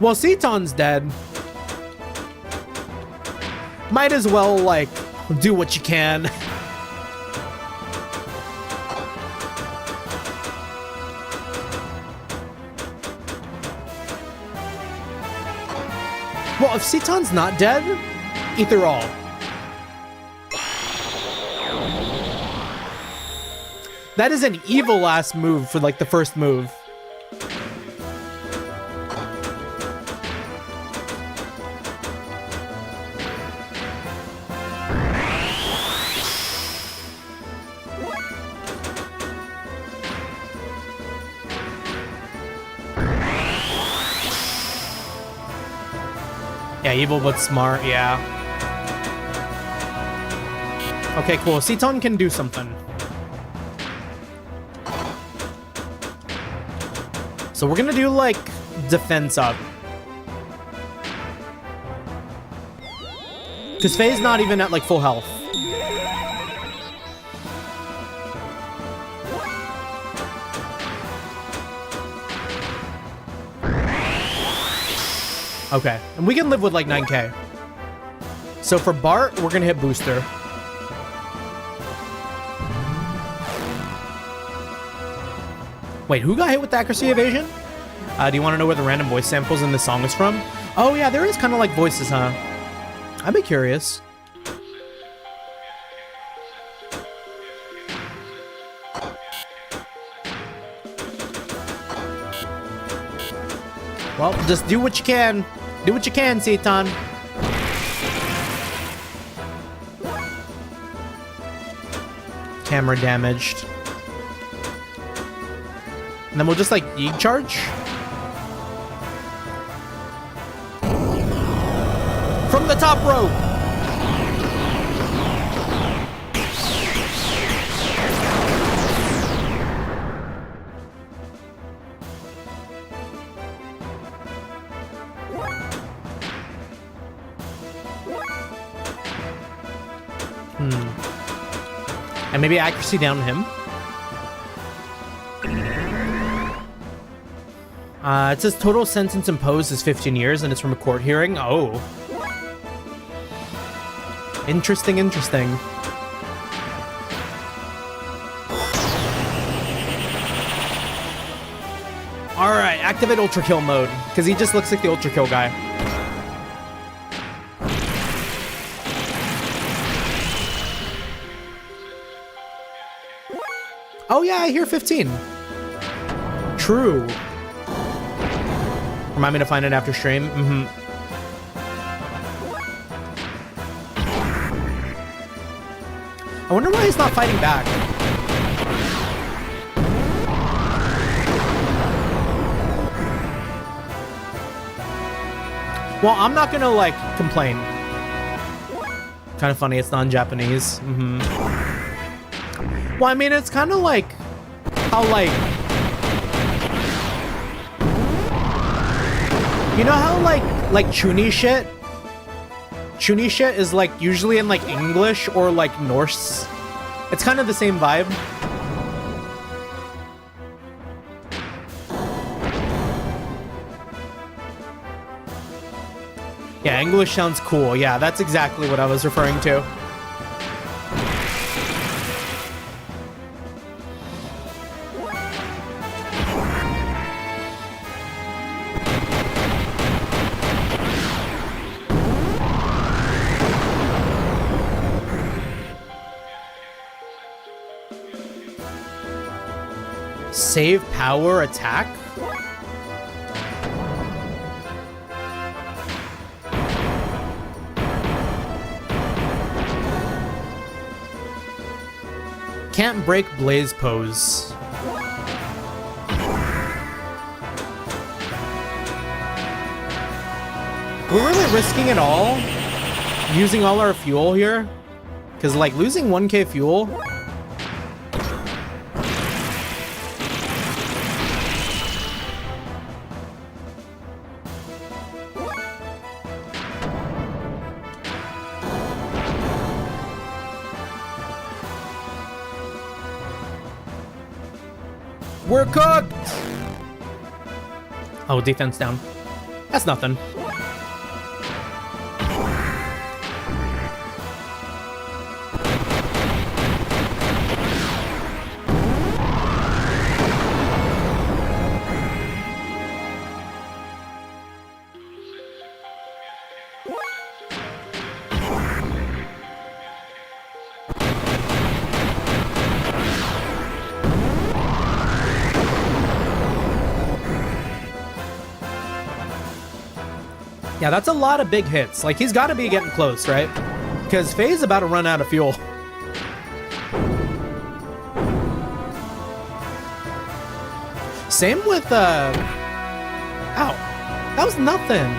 Well, Ceton's dead. Might as well, like, do what you can. Well, if Ceton's not dead, Ether all. That is an evil ass move for, like, the first move. Yeah, evil but smart, yeah. Okay, cool. Ceton can do something. So we're gonna do, like, defense up. Because Fei's not even at, like, full health. Okay, and we can live with like 9k. So for Bart, we're gonna hit booster. Wait, who got hit with the accuracy evasion? Do you want to know where the random voice samples in this song is from? Oh yeah, there is kind of like voices, huh? I'd be curious. Well, just do what you can. Do what you can, Seitan. Camera damaged. And then we'll just like Yeeg charge. From the top rope. And maybe accuracy down him. It says total sentence imposed is 15 years and it's from a court hearing. Oh. Interesting, interesting. Alright, activate Ultra Kill mode, because he just looks like the Ultra Kill guy. Oh yeah, I hear 15. True. Remind me to find it after stream. I wonder why he's not fighting back. Well, I'm not gonna, like, complain. Kind of funny, it's non-Japanese. Well, I mean, it's kind of like how, like... You know how, like Chuni shit? Chuni shit is, like, usually in, like, English or, like, Norse. It's kind of the same vibe. Yeah, English sounds cool. Yeah, that's exactly what I was referring to. Save power attack? Can't break blaze pose. We're really risking it all? Using all our fuel here? Because, like, losing 1k fuel... We're cooked! Oh, defense down. That's nothing. Yeah, that's a lot of big hits. Like, he's got to be getting close, right? Because Fei's about to run out of fuel. Same with, Ow. That was nothing.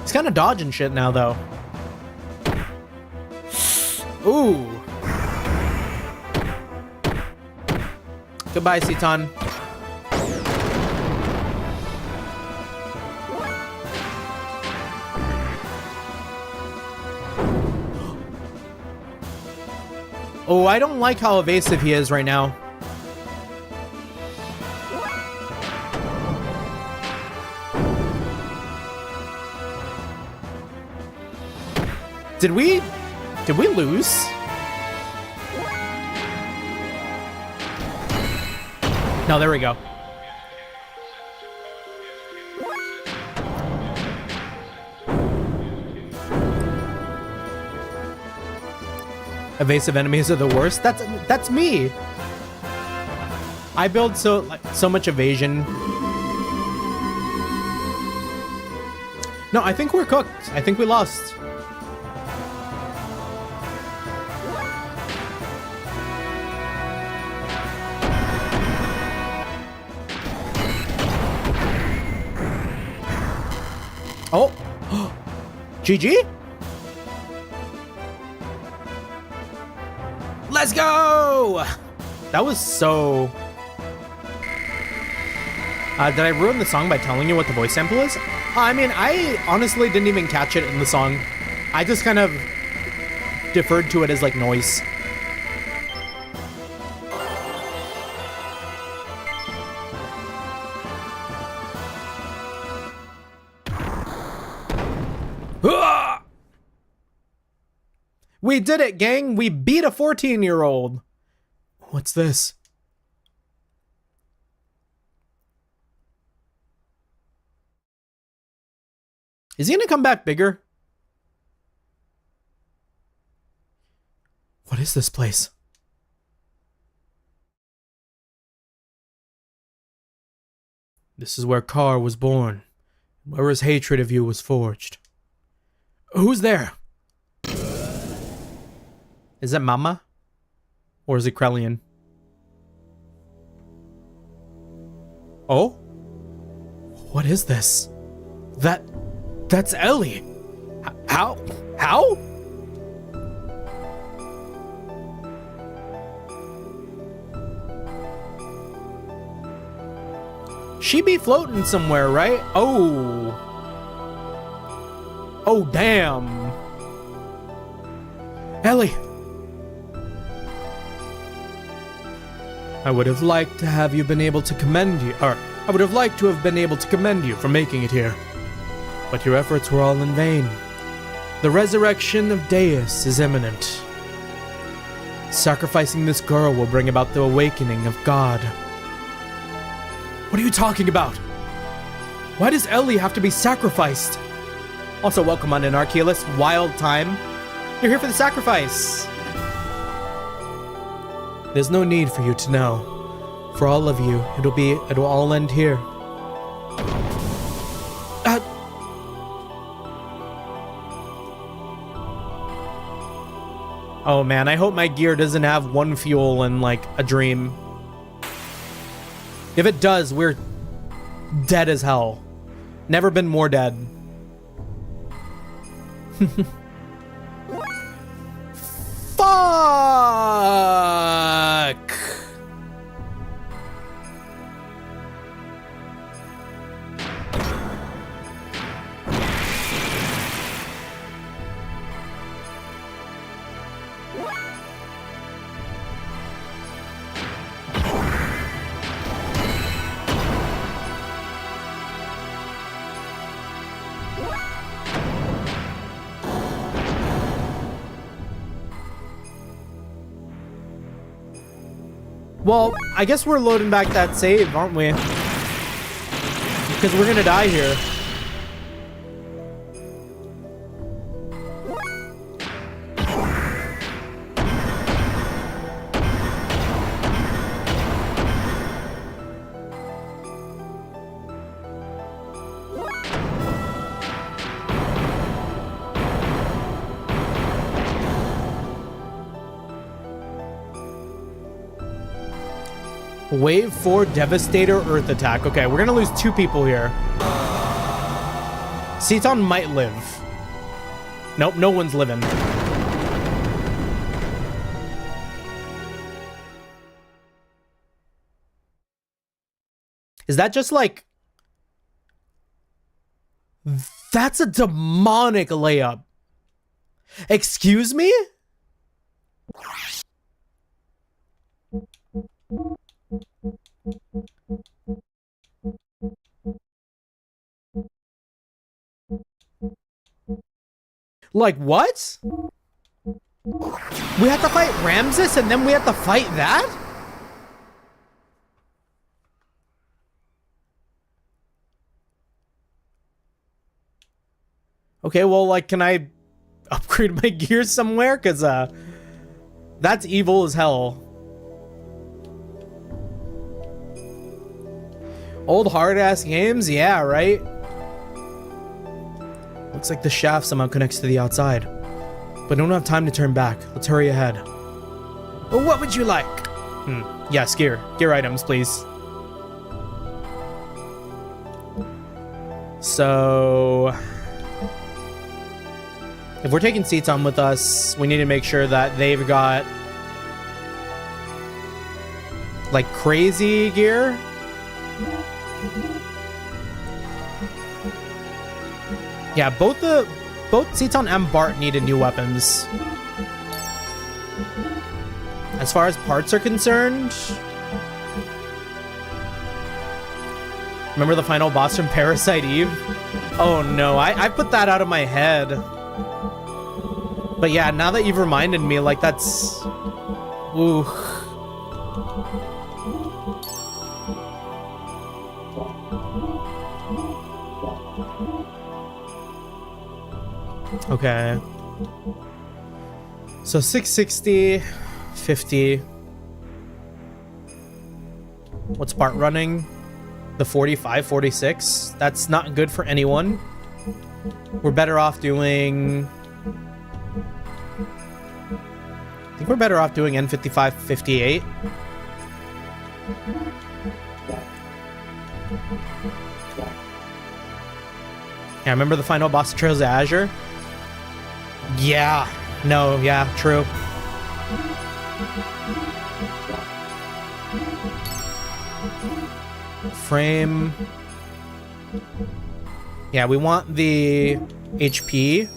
He's kind of dodging shit now, though. Ooh. Goodbye, Seitan. Oh, I don't like how evasive he is right now. Did we lose? No, there we go. Evasive enemies are the worst. That's me. I build so much evasion. No, I think we're cooked. I think we lost. Oh, GG. Let's go. That was so... did I ruin the song by telling you what the voice sample is? I mean, I honestly didn't even catch it in the song. I just kind of deferred to it as like noise. We did it, gang! We beat a 14-year-old! What's this? Is he gonna come back bigger? What is this place? This is where Carr was born, where his hatred of you was forged. Who's there? Is it Mama? Or is it Krellian? Oh? What is this? That's Ellie. How? She be floating somewhere, right? Oh. Oh, damn. Ellie. I would have liked to have been able to commend you for making it here. But your efforts were all in vain. The resurrection of Deus is imminent. Sacrificing this girl will bring about the awakening of God. What are you talking about? Why does Ellie have to be sacrificed? Also, welcome on in, Archeolus. Wild time. You're here for the sacrifice. There's no need for you to know. For all of you, it'll all end here. Oh man, I hope my gear doesn't have one fuel and like a dream. If it does, we're dead as hell. Never been more dead. Fuck! Well, I guess we're loading back that save, aren't we? Because we're gonna die here. Wave 4 Devastator Earth Attack. Okay, we're gonna lose 2 people here. Ceton might live. Nope, no one's living. Is that just like... That's a demonic layup. Excuse me? Like, what? We have to fight Ramses and then we have to fight that? Okay, well, like, can I upgrade my gear somewhere? Because, That's evil as hell. Old hard-ass games? Yeah, right? Looks like the shaft somehow connects to the outside. But I don't have time to turn back. Let's hurry ahead. Well, what would you like? Yes, gear. Gear items, please. So... if we're taking seats on with us, we need to make sure that they've got... like, crazy gear. Yeah, both Seaton and Bart needed new weapons. As far as parts are concerned... remember the final boss from Parasite Eve? Oh no, I put that out of my head. But yeah, now that you've reminded me, like, that's... ooh. Okay. So 660, 50. What's Bart running? The 45, 46? That's not good for anyone. We're better off doing... I think we're better off doing N55, 58. Yeah, remember the final boss of Trails of Azure? Yeah. No, yeah, true. Frame. Yeah, we want the HP.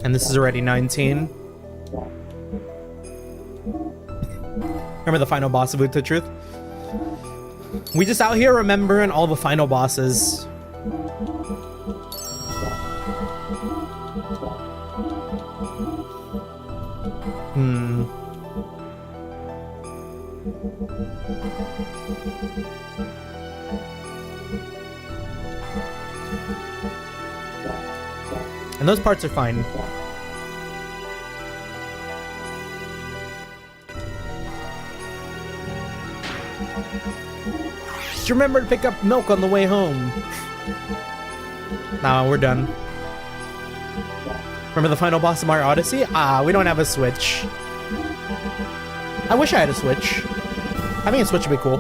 And this is already 19. Remember the final boss of Boot to Truth? We just out here remembering all the final bosses. And those parts are fine. Just remember to pick up milk on the way home. Nah, we're done. Remember the final boss of Mario Odyssey? Ah, we don't have a Switch. I wish I had a Switch. Having a Switch would be cool.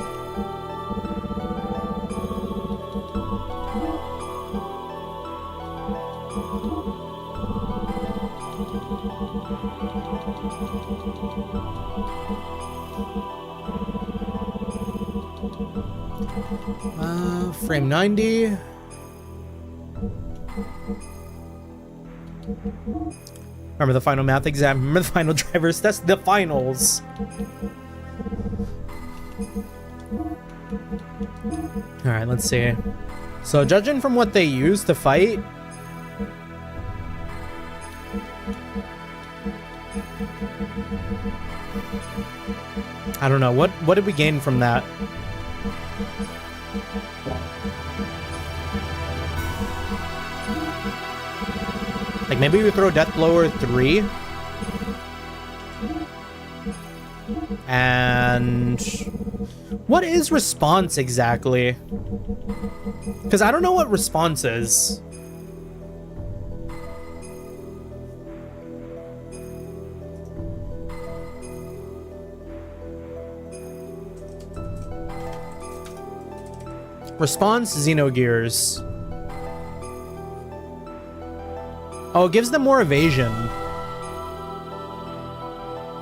Frame 90. Remember the final math exam. Remember the final driver's test. The finals. Alright, let's see. So judging from what they use to fight, I don't know. What did we gain from that? Like, maybe we throw Death Blower 3. And... what is response exactly? Because I don't know what response is. Response, Xenogears. Oh, it gives them more evasion.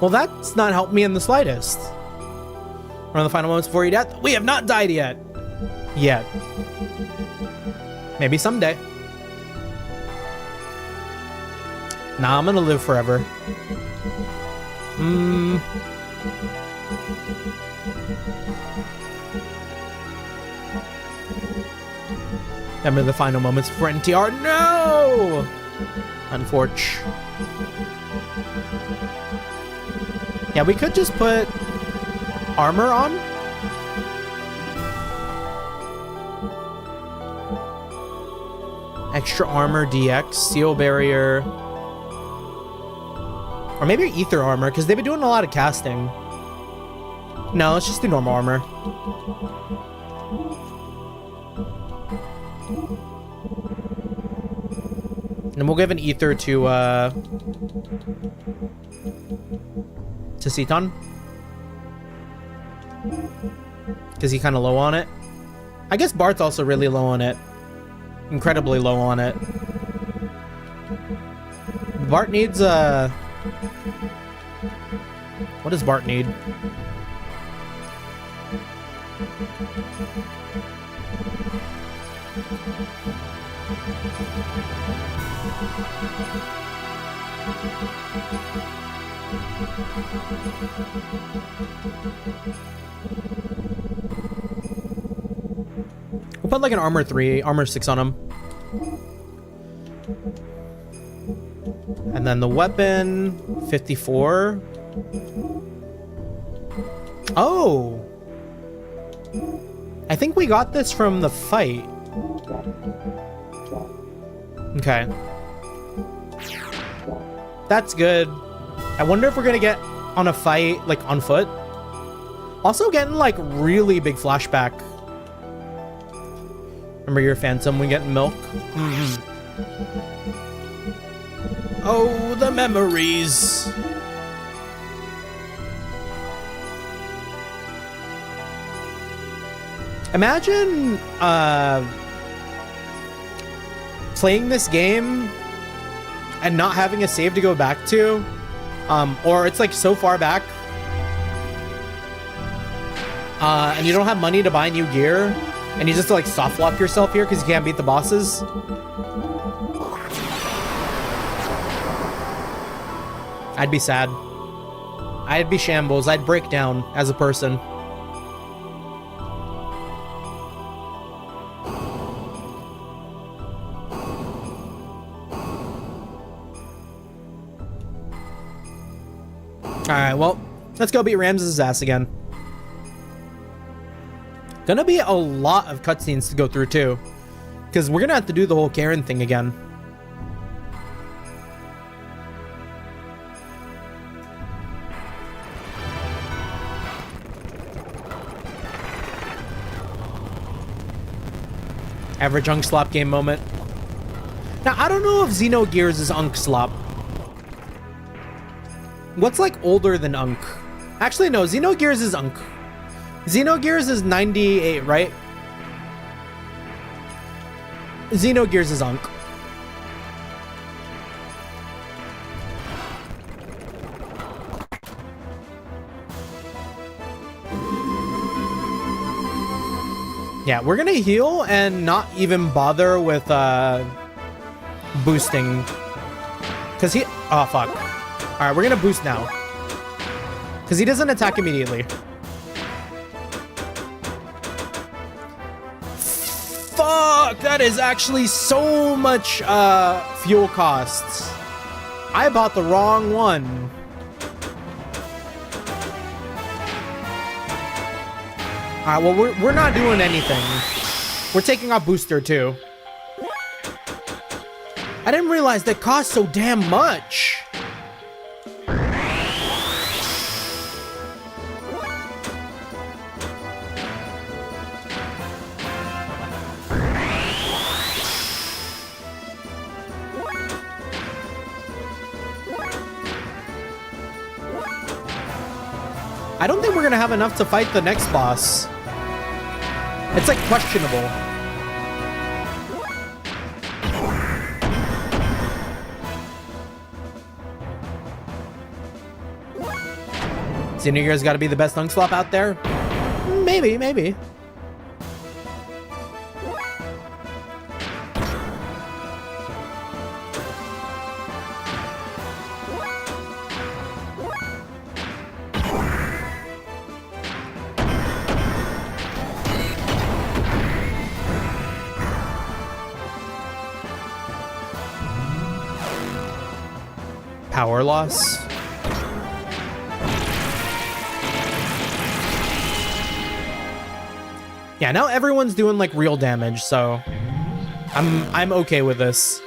Well, that's not helped me in the slightest. One of the final moments before your death. We have not died yet. Yet. Maybe someday. Nah, I'm gonna live forever. Remember the final moments for NTR? No! Unfortunate. Yeah, we could just put armor on. Extra armor DX, steel barrier. Or maybe ether armor, because they've been doing a lot of casting. No, let's just do normal armor. And we'll give an ether to Seton. Because he's kind of low on it. I guess Bart's also really low on it. Incredibly low on it. Bart needs what does Bart need? We'll put like an armor 3, armor 6 on him. And then the weapon, 54. Oh! I think we got this from the fight. Okay. That's good. I wonder if we're gonna get on a fight, like, on foot. Also getting, like, really big flashback. Remember your Phantom when getting milk? Mm-hmm. Oh, the memories. Imagine playing this game and not having a save to go back to, or it's like so far back, and you don't have money to buy new gear, and you just like soft lock yourself here because you can't beat the bosses. I'd be sad. I'd be shambles. I'd break down as a person. Alright, well, let's go beat Ramses' ass again. Gonna be a lot of cutscenes to go through, too. Because we're gonna have to do the whole Karen thing again. Average Unk Slop game moment. Now, I don't know if Xenogears is Unk Slop. What's like older than Unk? Actually, no, Xenogears is Unk. Xenogears is 98, right? Xenogears is Unk. Yeah, we're gonna heal and not even bother with boosting. Cause he, oh fuck. All right, we're gonna boost now. Cause he doesn't attack immediately. Fuck, that is actually so much fuel costs. I bought the wrong one. All right, well, we're not doing anything. We're taking off booster too. I didn't realize that cost so damn much. I don't think we're gonna have enough to fight the next boss. It's like questionable. Xenogears gotta be the best Unk Slop out there? Maybe, maybe. Power loss. Yeah, now everyone's doing like real damage, so I'm okay with this.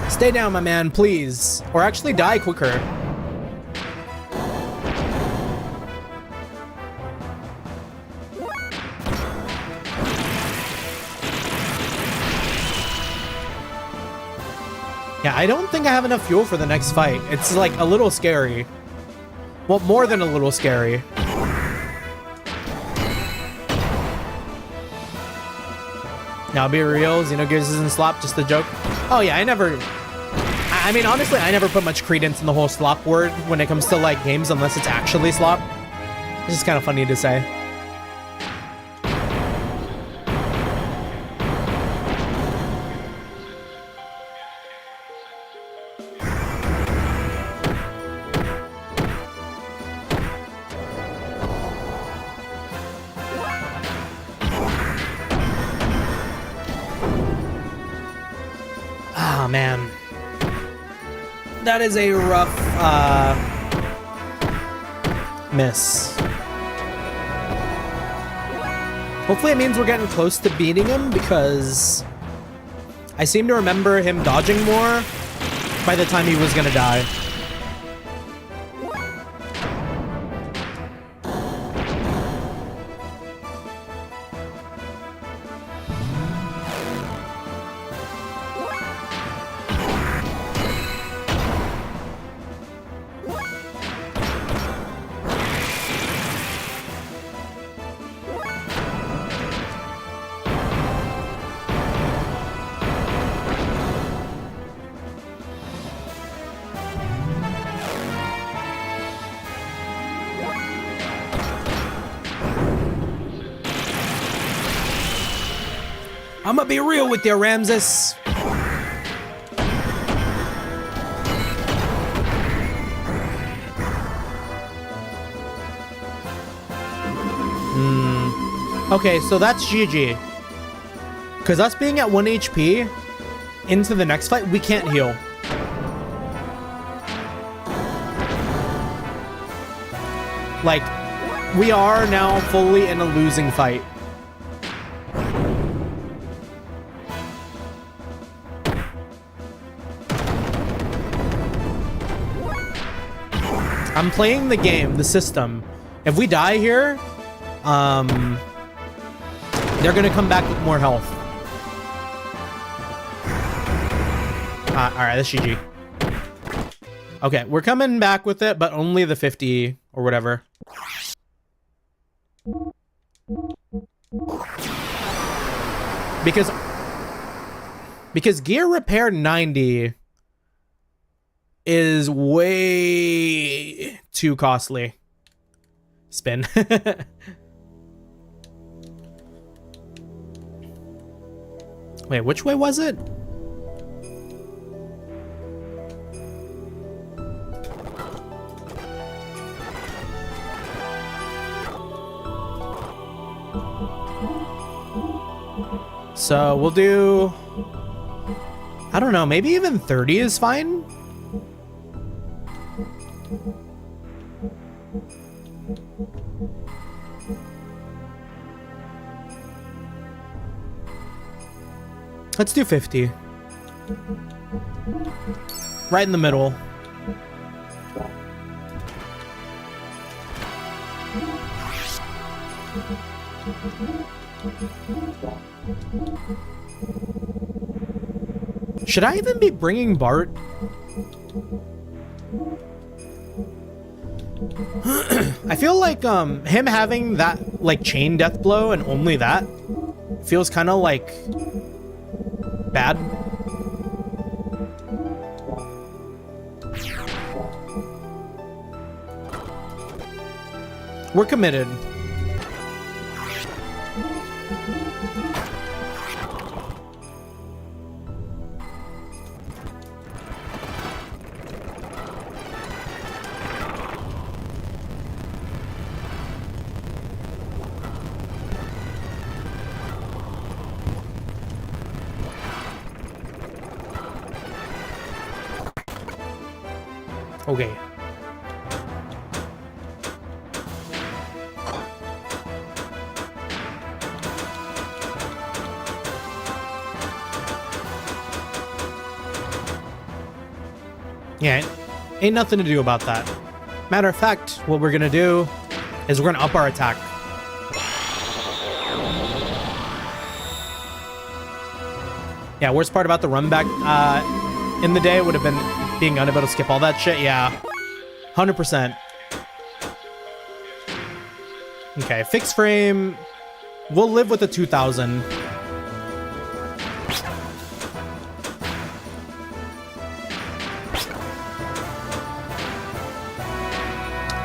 Stay down, my man, please. Or actually die quicker. Yeah, I don't think I have enough fuel for the next fight. It's like a little scary. Well, more than a little scary. Now, be real, Xenogears isn't slop, just a joke. Oh yeah, I mean, honestly, I never put much credence in the whole slop word when it comes to like games unless it's actually slop. It's just kind of funny to say. Ah, man. That is a rough, miss. Hopefully it means we're getting close to beating him, because I seem to remember him dodging more by the time he was gonna die. I'ma be real with you, Ramses. Okay, so that's GG. Because us being at 1 HP into the next fight, we can't heal. Like, we are now fully in a losing fight. I'm playing the game, the system. If we die here, they're gonna come back with more health. Alright, that's GG. Okay, we're coming back with it, but only the 50 or whatever. Because gear repair 90 is way too costly. Spin. Wait, which way was it? So we'll do, I don't know, maybe even 30 is fine. Let's do 50. Right in the middle. Should I even be bringing Bart? I feel like him having that like chain death blow and only that feels kind of like bad. We're committed. Okay. Yeah, ain't nothing to do about that. Matter of fact, what we're gonna do is we're gonna up our attack. Yeah, worst part about the run back in the day would have been being unable to skip all that shit. Yeah, 100%. Okay, fixed frame. We'll live with the 2000.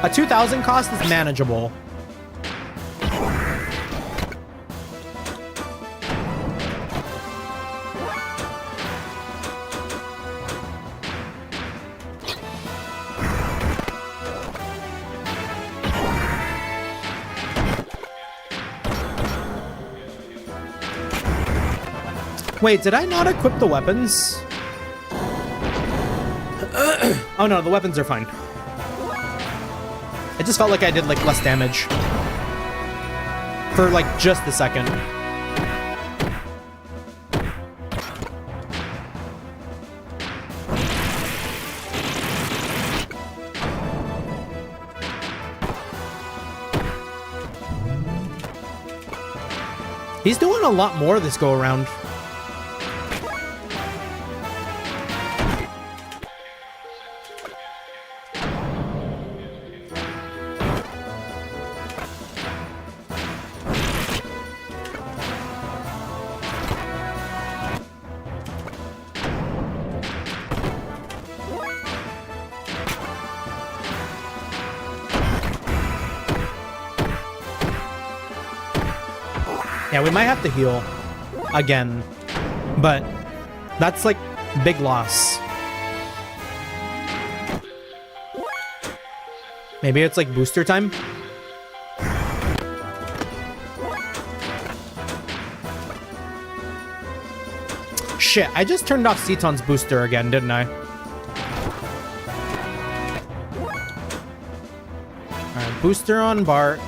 A 2000 cost is manageable. Wait, did I not equip the weapons? Oh no, the weapons are fine. It just felt like I did like less damage for like just a second. He's doing a lot more this go around. Yeah, we might have to heal again, but that's like big loss. Maybe it's like booster time. Shit, I just turned off Ceton's booster again, didn't I? Alright, booster on Bart.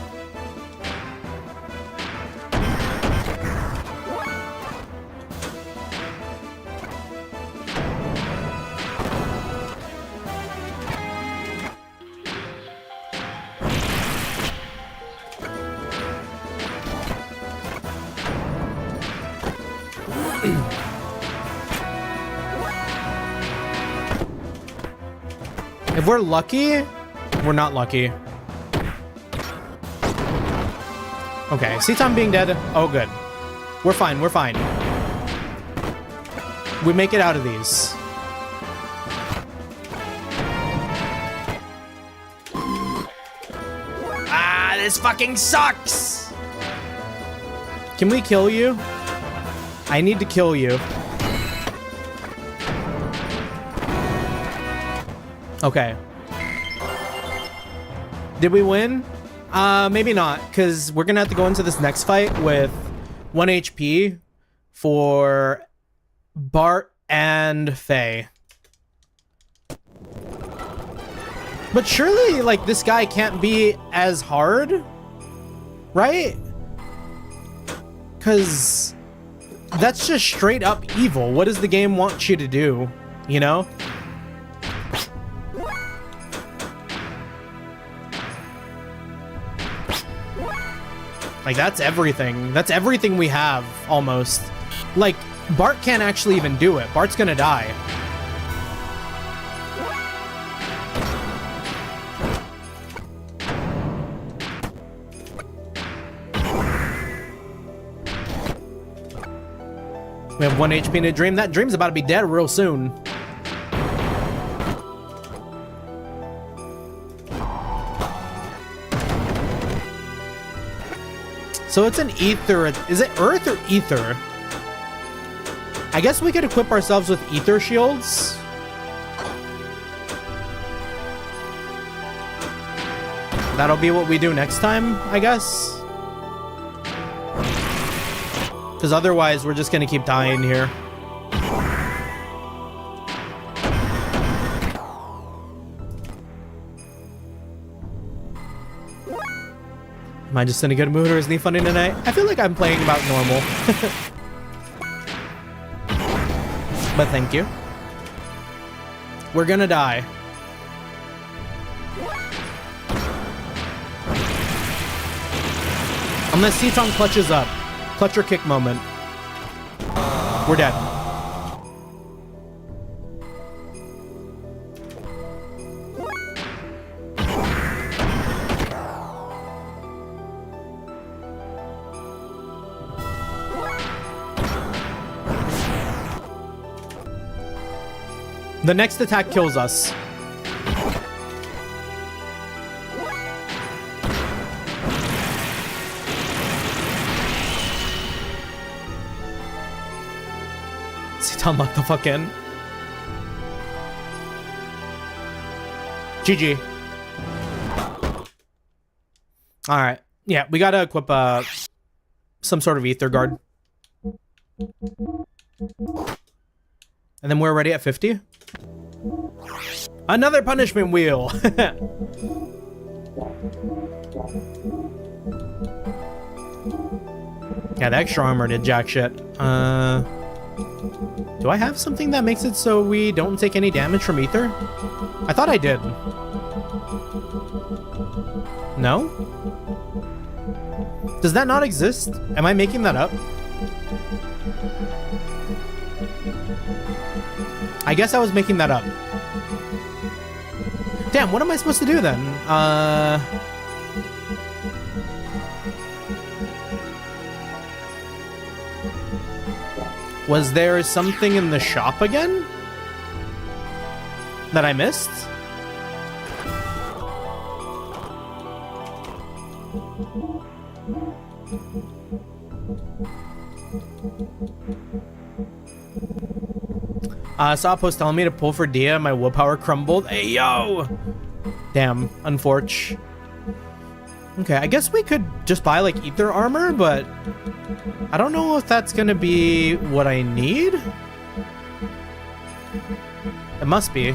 If we're lucky, we're not lucky. Okay, Ceton being dead. Oh, good. We're fine, we're fine. We make it out of these. Ah, this fucking sucks! Can we kill you? I need to kill you. Okay. Did we win? Maybe not, because we're gonna have to go into this next fight with 1 HP for Bart and Fei. But surely, like, this guy can't be as hard, right? Because that's just straight up evil. What does the game want you to do, you know? Like, that's everything. That's everything we have, almost. Like, Bart can't actually even do it. Bart's gonna die. We have 1 HP in a dream. That dream's about to be dead real soon. So it's an ether. Is it earth or ether? I guess we could equip ourselves with ether shields. That'll be what we do next time, I guess. Because otherwise, we're just going to keep dying here. Am I just in a good mood or is he funny tonight? I feel like I'm playing about normal. But thank you. We're gonna die. Unless Seton clutches up. Clutch or kick moment. We're dead. The next attack kills us. Seton lock the fuck in. GG. Alright. Yeah, we gotta equip some sort of ether guard. And then we're ready at 50. Another punishment wheel. Yeah, the extra armor did jack shit. Do I have something that makes it so we don't take any damage from ether? I thought I did. No? Does that not exist? Am I making that up? I guess I was making that up. Damn, what am I supposed to do then? Was there something in the shop again that I missed? Saw a post telling me to pull for Dia. My willpower crumbled. Hey, yo! Damn, unfortunate. Okay, I guess we could just buy, like, ether armor, but I don't know if that's gonna be what I need. It must be.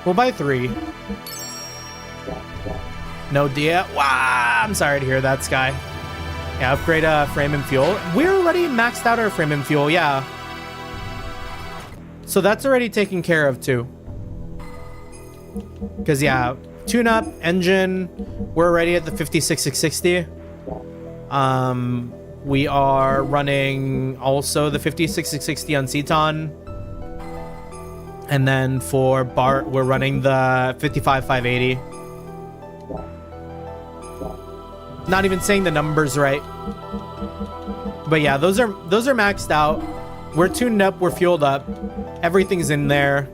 We'll buy 3. No Dia. Wow, I'm sorry to hear that, Sky. Yeah, upgrade frame and fuel. We're already maxed out our frame and fuel, yeah. So that's already taken care of too. Because yeah, tune-up, engine, we're already at the 56660. We are running also the 56660 on Seton. And then for Bart, we're running the 55580. Not even saying the numbers right. But yeah, those are maxed out. We're tuned up, we're fueled up. Everything's in there.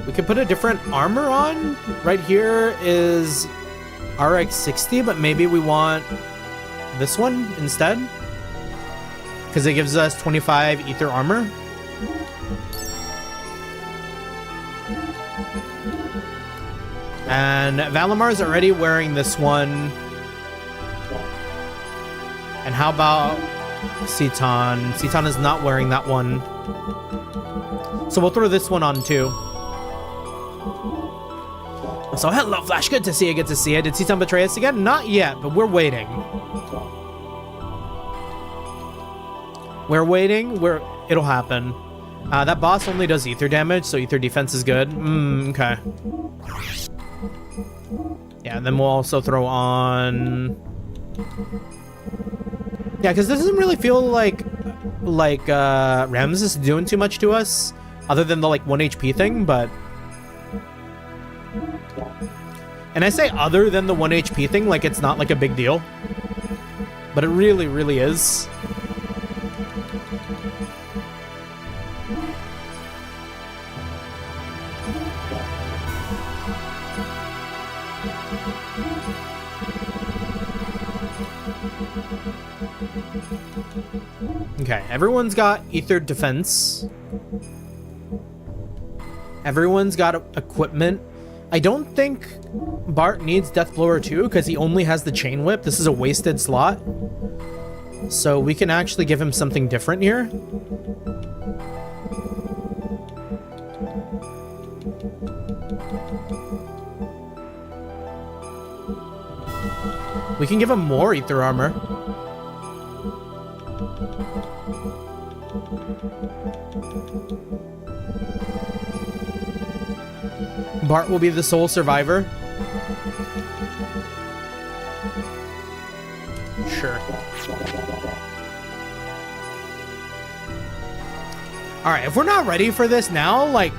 We could put a different armor on. Right here is RX60, but maybe we want this one instead. Because it gives us 25 ether armor. And Valamar's already wearing this one. And how about Seton? Seton is not wearing that one. So we'll throw this one on too. So hello, Flash. Good to see you. Good to see you. Did Seton betray us again? Not yet, but we're waiting. We're waiting. It'll happen. That boss only does ether damage, so ether defense is good. Okay. Yeah, and then we'll also throw on... Yeah, because this doesn't really feel like Ramses is doing too much to us, other than the like 1 HP thing, but... And I say other than the 1 HP thing, like it's not like a big deal. But it really, really is. Okay, everyone's got ether defense. Everyone's got equipment. I don't think Bart needs Death Blower 2 because he only has the Chain Whip. This is a wasted slot. So we can actually give him something different here. We can give him more ether armor. Bart will be the sole survivor. Sure. Alright, if we're not ready for this now, like...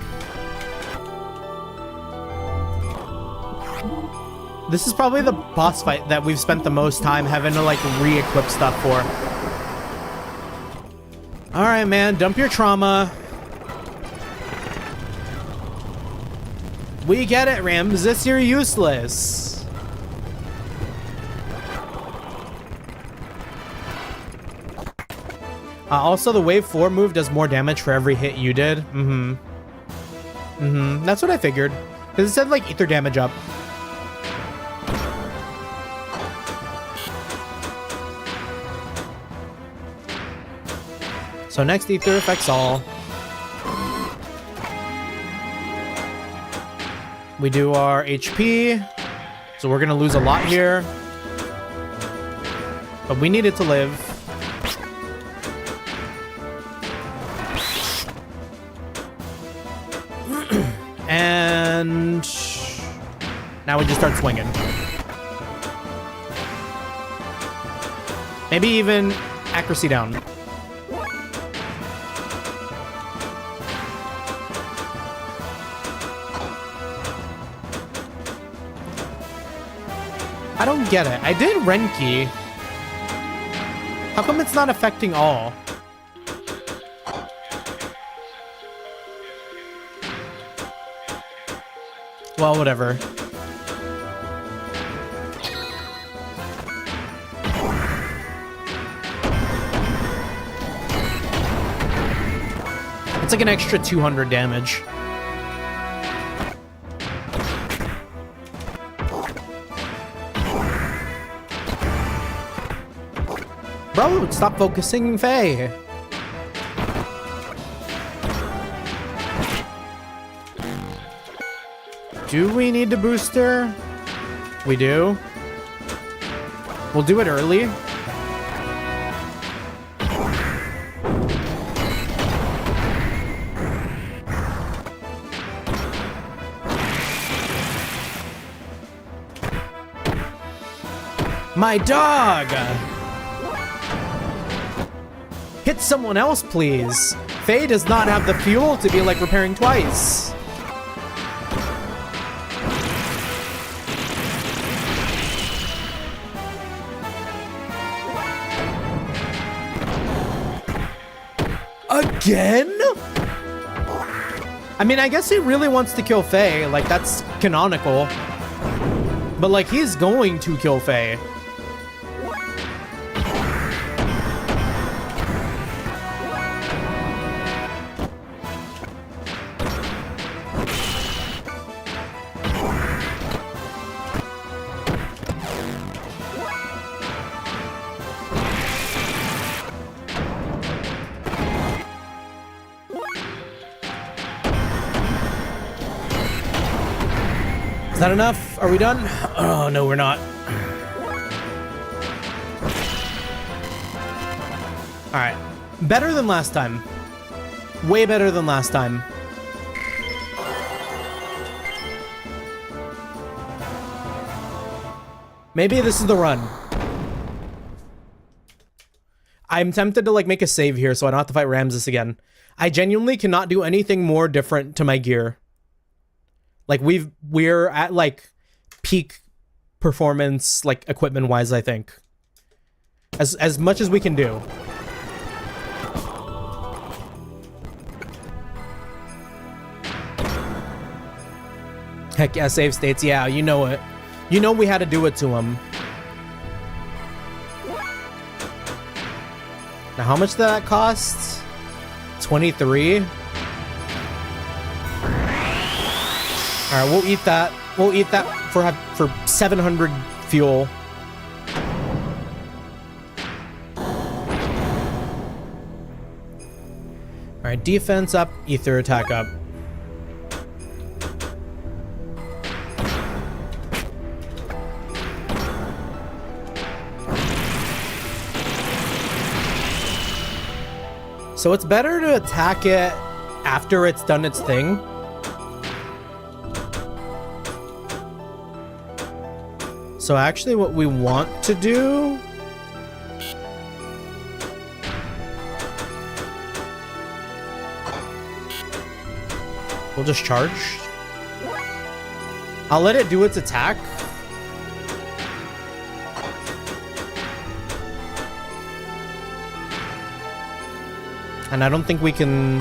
This is probably the boss fight that we've spent the most time having to, like, re-equip stuff for. Alright, man, dump your trauma. We get it, Ramses, you're useless. Also, the wave 4 move does more damage for every hit you did. That's what I figured. Because it said, like, ether damage up. So next ether affects all. We do our HP. So we're gonna lose a lot here. But we need it to live. And now we just start swinging. Maybe even accuracy down. I don't get it. I did Renki. How come it's not affecting all? Well, whatever. It's like an extra 200 damage. Bro, stop focusing Fei. Do we need to booster? We do. We'll do it early. My dog! Hit someone else, please. Fei does not have the fuel to be like repairing twice. Again? I mean, I guess he really wants to kill Fei. Like, that's canonical. But, like, he's going to kill Fei. Is that enough? Are we done? Oh, no, we're not. All right. Better than last time. Way better than last time. Maybe this is the run. I'm tempted to, like, make a save here so I don't have to fight Ramses again. I genuinely cannot do anything more different to my gear. Like, we're at, like, peak performance, like, equipment-wise, I think. As much as we can do. Heck yeah, save states. Yeah, you know it. You know we had to do it to him. Now, how much did that cost? 23? All right, we'll eat that. We'll eat that for 700 fuel. All right, defense up, ether attack up. So it's better to attack it after it's done its thing. So actually what we want to do... We'll just charge. I'll let it do its attack. And I don't think we can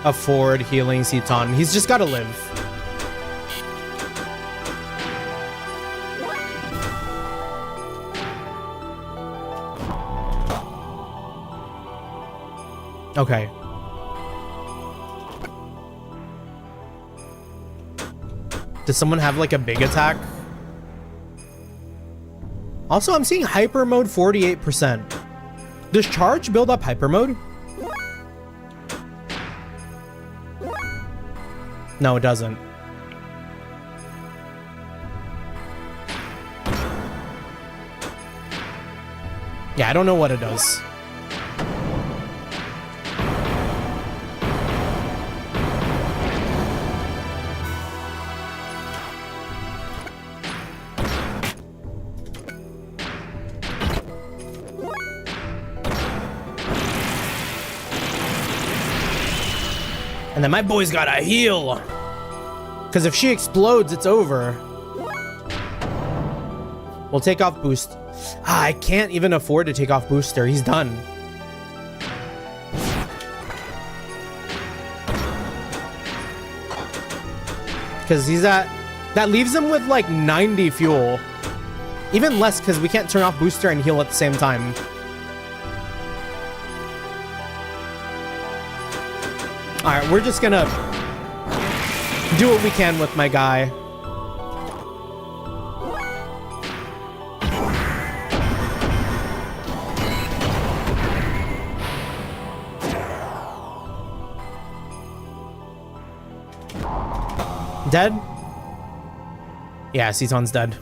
afford healing Citan. He's just gotta live. Okay. Does someone have like a big attack? Also, I'm seeing hyper mode 48%. Does charge build up hyper mode? No, it doesn't. Yeah, I don't know what it does. And then my boy's gotta heal. Because if she explodes, it's over. We'll take off boost. Ah, I can't even afford to take off booster. He's done. Because he's at... That leaves him with like 90 fuel. Even less because we can't turn off booster and heal at the same time. Alright, we're just gonna do what we can with my guy. Dead? Yeah, Citan's dead.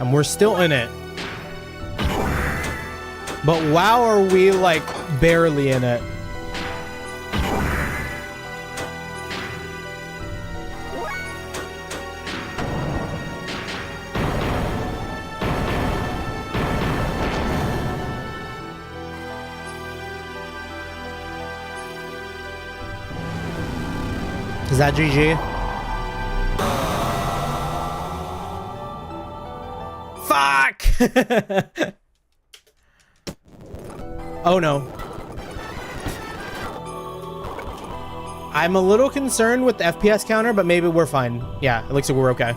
And we're still in it. But wow, are we like barely in it. Is that GG? Fuck! Oh no. I'm a little concerned with the FPS counter, but maybe we're fine. Yeah, it looks like we're okay.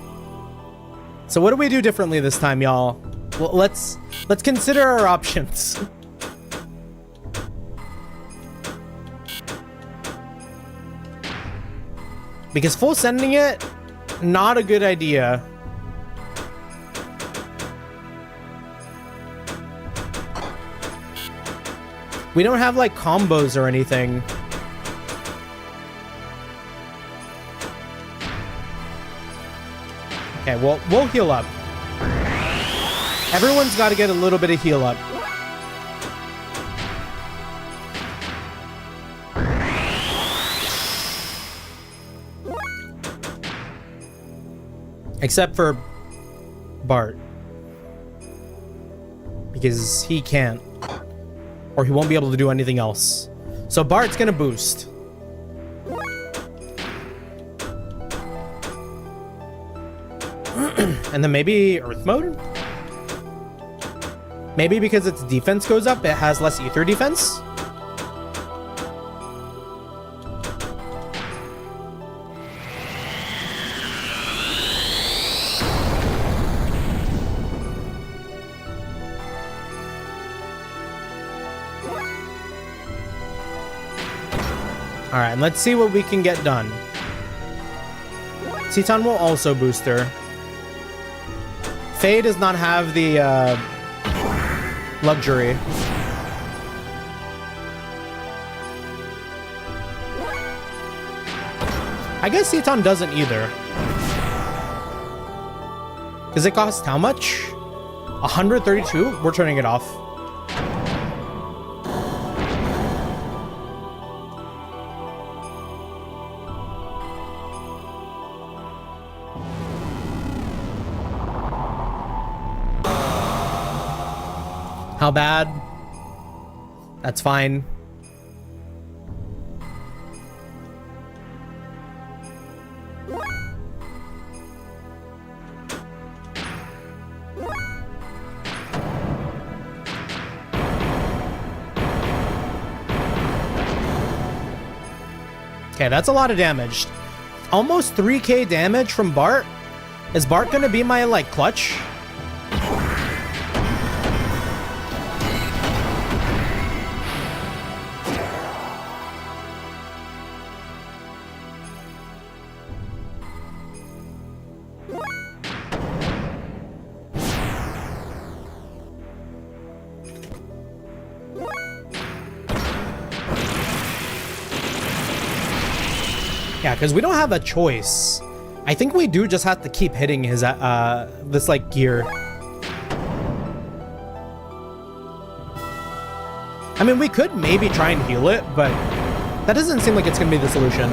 So what do we do differently this time, y'all? Well, let's consider our options. Because full sending it, not a good idea. We don't have like combos or anything. Okay, well, we'll heal up. Everyone's got to get a little bit of heal up. Except for Bart. Because he can't. Or he won't be able to do anything else. So Bart's gonna boost. And then maybe Earth mode? Maybe because its defense goes up, it has less ether defense? Alright, let's see what we can get done. Citan will also boost her. Fei does not have the luxury. I guess Seton doesn't either. Because it costs how much? 132? We're turning it off. How bad? That's fine. Okay, that's a lot of damage. Almost 3k damage from Bart. Is Bart gonna be my, like, clutch? Yeah, because we don't have a choice. I think we do just have to keep hitting his, this, like, gear. I mean, we could maybe try and heal it, but that doesn't seem like it's gonna be the solution.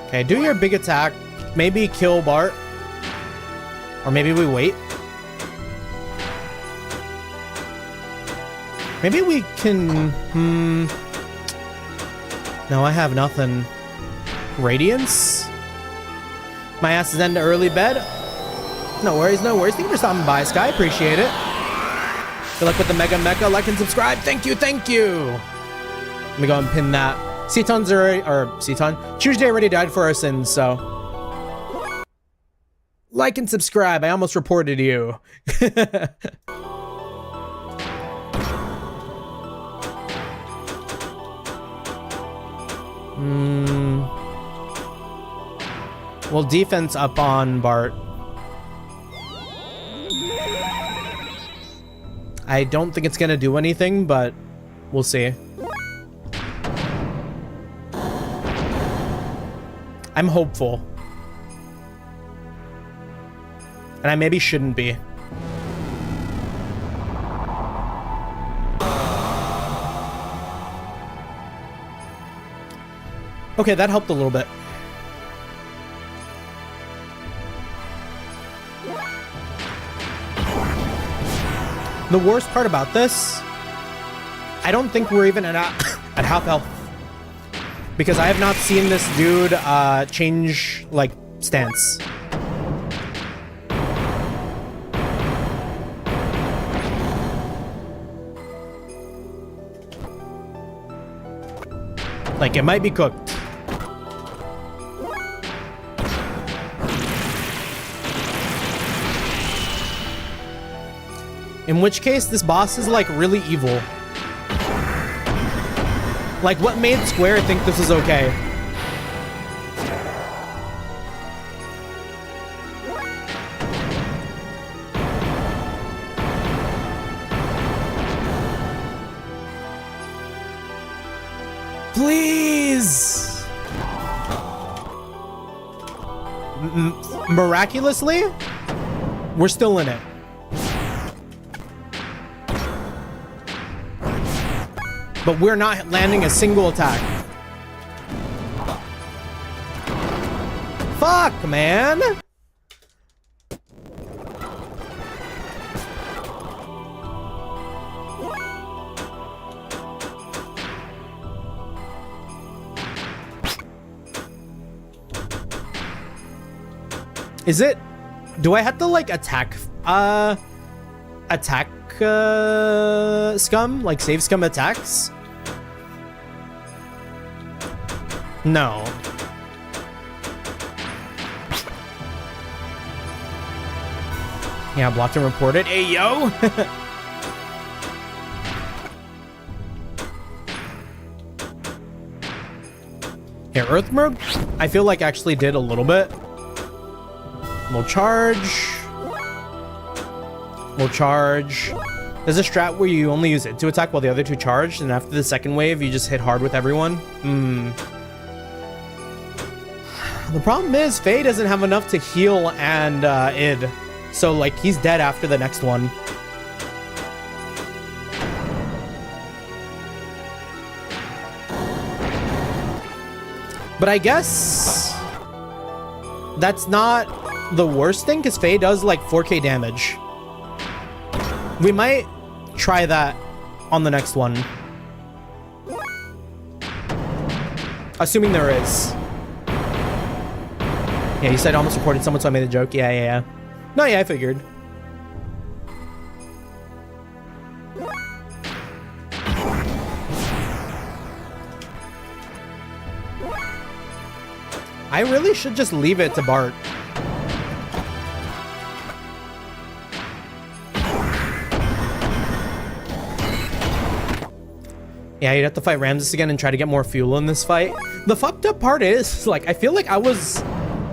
Okay, do your big attack. Maybe kill Bart. Or maybe we wait. Maybe we can, No, I have nothing. Radiance? My ass is into early bed. No worries, no worries. Thank you for stopping by, Sky. Appreciate it. Good luck with the Mega Mecha. Like and subscribe. Thank you, thank you. Let me go and pin that. Seton's already, or Seton. Chuu-sday already died for our sins, so. Like and subscribe. I almost reported you. Well, defense up on Bart. I don't think it's gonna do anything, but we'll see. I'm hopeful. And I maybe shouldn't be. Okay, that helped a little bit. The worst part about this, I don't think we're even at half health. Because I have not seen this dude change, like, stance. Like, it might be cooked. In which case, this boss is, like, really evil. Like, what made Square think this is okay? Please! Miraculously, we're still in it. But we're not landing a single attack. Fuck, man! Is it... Do I have to, like, attack scum? Like, save scum attacks? No. Yeah, blocked and reported. Hey, yo! Here, Earthmerg, I feel like actually did a little bit. We'll charge. We'll charge. There's a strat where you only use it to attack while the other two charged, and after the second wave, you just hit hard with everyone. The problem is, Fei doesn't have enough to heal and id. So, like, he's dead after the next one. But I guess that's not the worst thing, because Fei does, like, 4k damage. We might try that on the next one. Assuming there is. Yeah, you said I almost reported someone, so I made a joke. Yeah. No, yeah, I figured. I really should just leave it to Bart. Yeah, you'd have to fight Ramses again and try to get more fuel in this fight. The fucked up part is, like, I feel like I was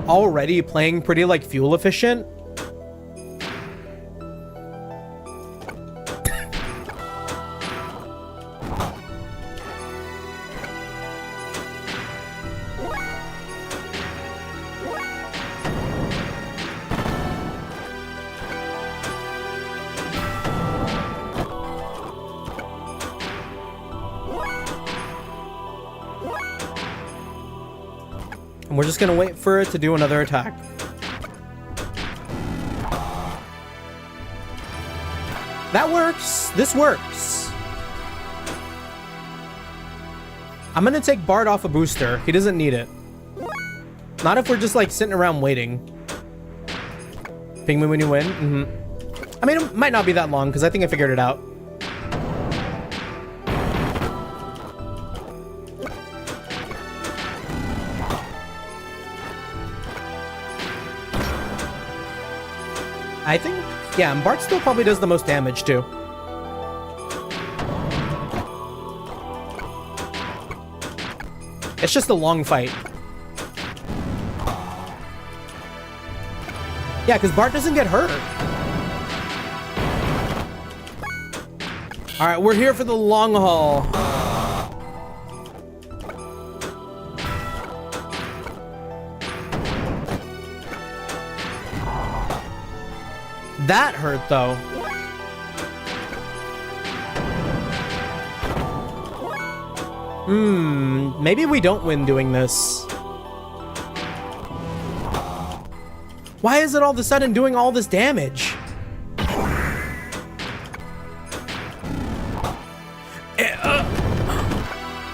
already playing pretty, like, fuel efficient. And we're just gonna wait for it to do another attack. That works. This works. I'm gonna take Bart off a booster. He doesn't need it. Not if we're just like sitting around waiting. Ping me when you win. I mean, it might not be that long because I think I figured it out. I think, yeah, and Bart still probably does the most damage too. It's just a long fight. Yeah, because Bart doesn't get hurt. All right, we're here for the long haul. That hurt, though. Maybe we don't win doing this. Why is it all of a sudden doing all this damage?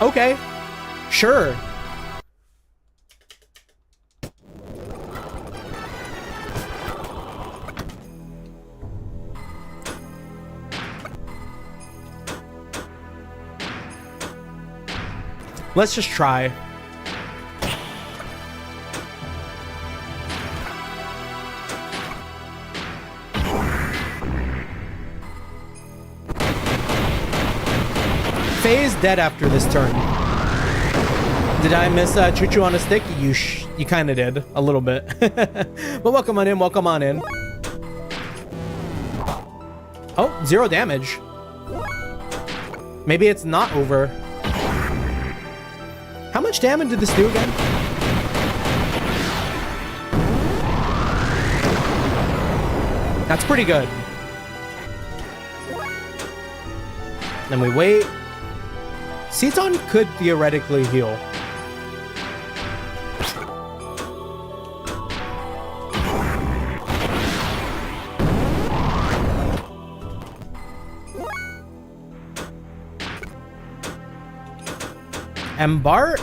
Okay. Sure. Let's just try. Fei's dead after this turn. Did I miss Choo-Choo on a stick? You kind of did. A little bit. But welcome on in, welcome on in. Oh, 0 damage. Maybe it's not over. How much damage did this do again? That's pretty good. Then we wait. Ceton could theoretically heal. And Bart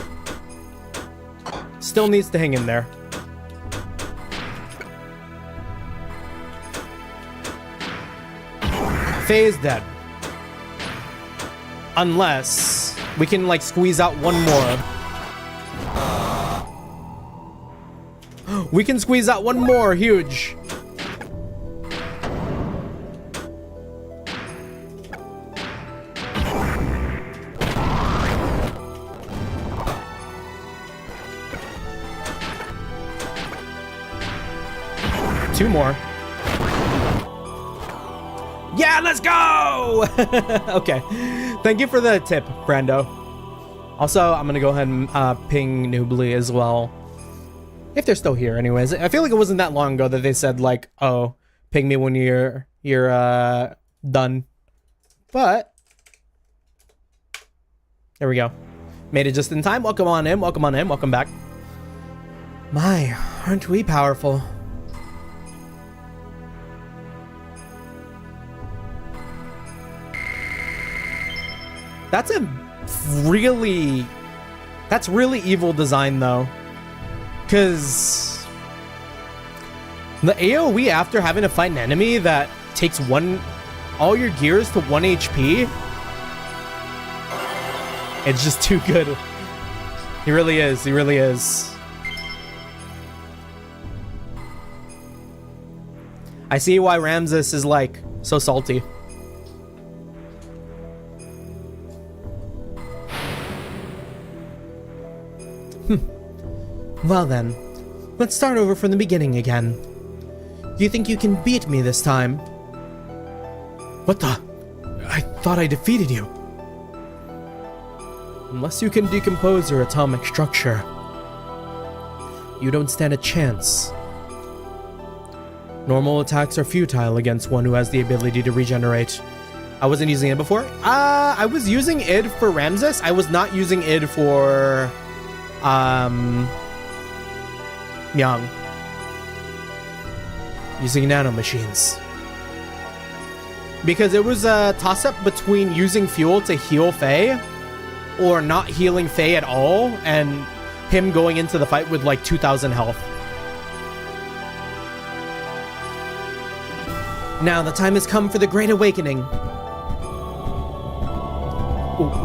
still needs to hang in there. Fei is dead. Unless we can like squeeze out one more. We can squeeze out one more. Huge. 2 more. Yeah, let's go! Okay. Thank you for the tip, Brando. Also, I'm gonna go ahead and ping Noobly as well. If they're still here anyways. I feel like it wasn't that long ago that they said like, oh, ping me when you're done. But there we go. Made it just in time. Welcome on in, welcome on in, welcome back. My, aren't we powerful? That's really evil design though. Cause the AoE after having to fight an enemy that takes all your gears to 1 HP. It's just too good. He really is, he really is. I see why Ramses is like so salty. Well then, let's start over from the beginning again. You think you can beat me this time? What the? I thought I defeated you. Unless you can decompose your atomic structure, you don't stand a chance. Normal attacks are futile against one who has the ability to regenerate. I wasn't using it before. I was using id for Ramses. I was not using id for Young. Using nanomachines. Because it was a toss-up between using fuel to heal Fei or not healing Fei at all and him going into the fight with like 2,000 health. Now the time has come for the Great Awakening.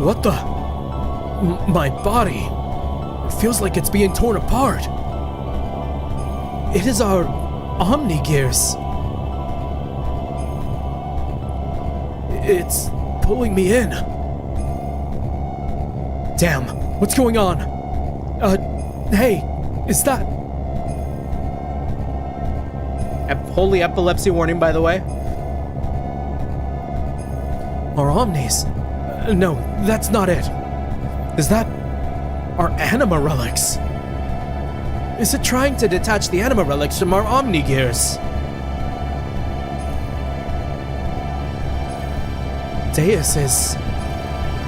What the? My body. It feels like it's being torn apart. It is our Omnigears. It's pulling me in. Damn, what's going on? Hey, is that... Holy epilepsy warning, by the way. Our Omnis? No, that's not it. Is that our anima relics? Is it trying to detach the anima relics from our Omnigears? Deus is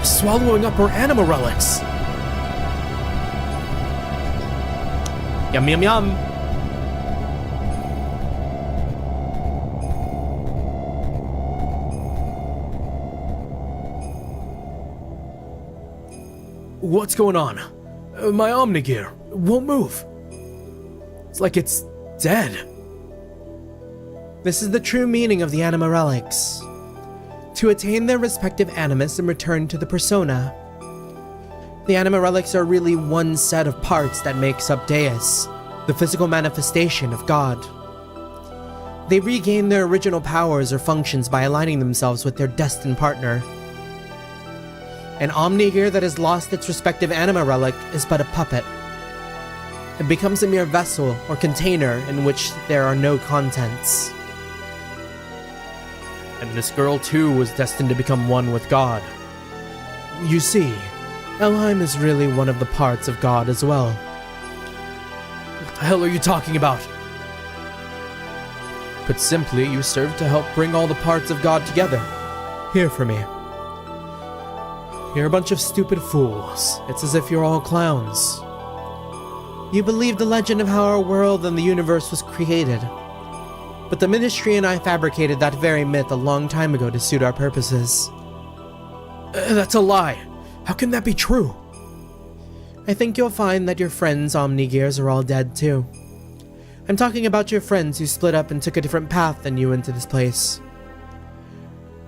swallowing up our anima relics. Yum yum yum. What's going on? My Omnigear won't move. It's like it's dead. This is the true meaning of the anima relics. To attain their respective animus and return to the persona. The anima relics are really one set of parts that makes up Deus, the physical manifestation of God. They regain their original powers or functions by aligning themselves with their destined partner. An Omnigear that has lost its respective anima relic is but a puppet. It becomes a mere vessel or container in which there are no contents. And this girl too was destined to become one with God. You see, Elheim is really one of the parts of God as well. What the hell are you talking about? Put simply, you serve to help bring all the parts of God together. Hear from me. You're a bunch of stupid fools. It's as if you're all clowns. You believe the legend of how our world and the universe was created. But the Ministry and I fabricated that very myth a long time ago to suit our purposes. That's a lie. How can that be true? I think you'll find that your friends' Omnigears are all dead too. I'm talking about your friends who split up and took a different path than you into this place.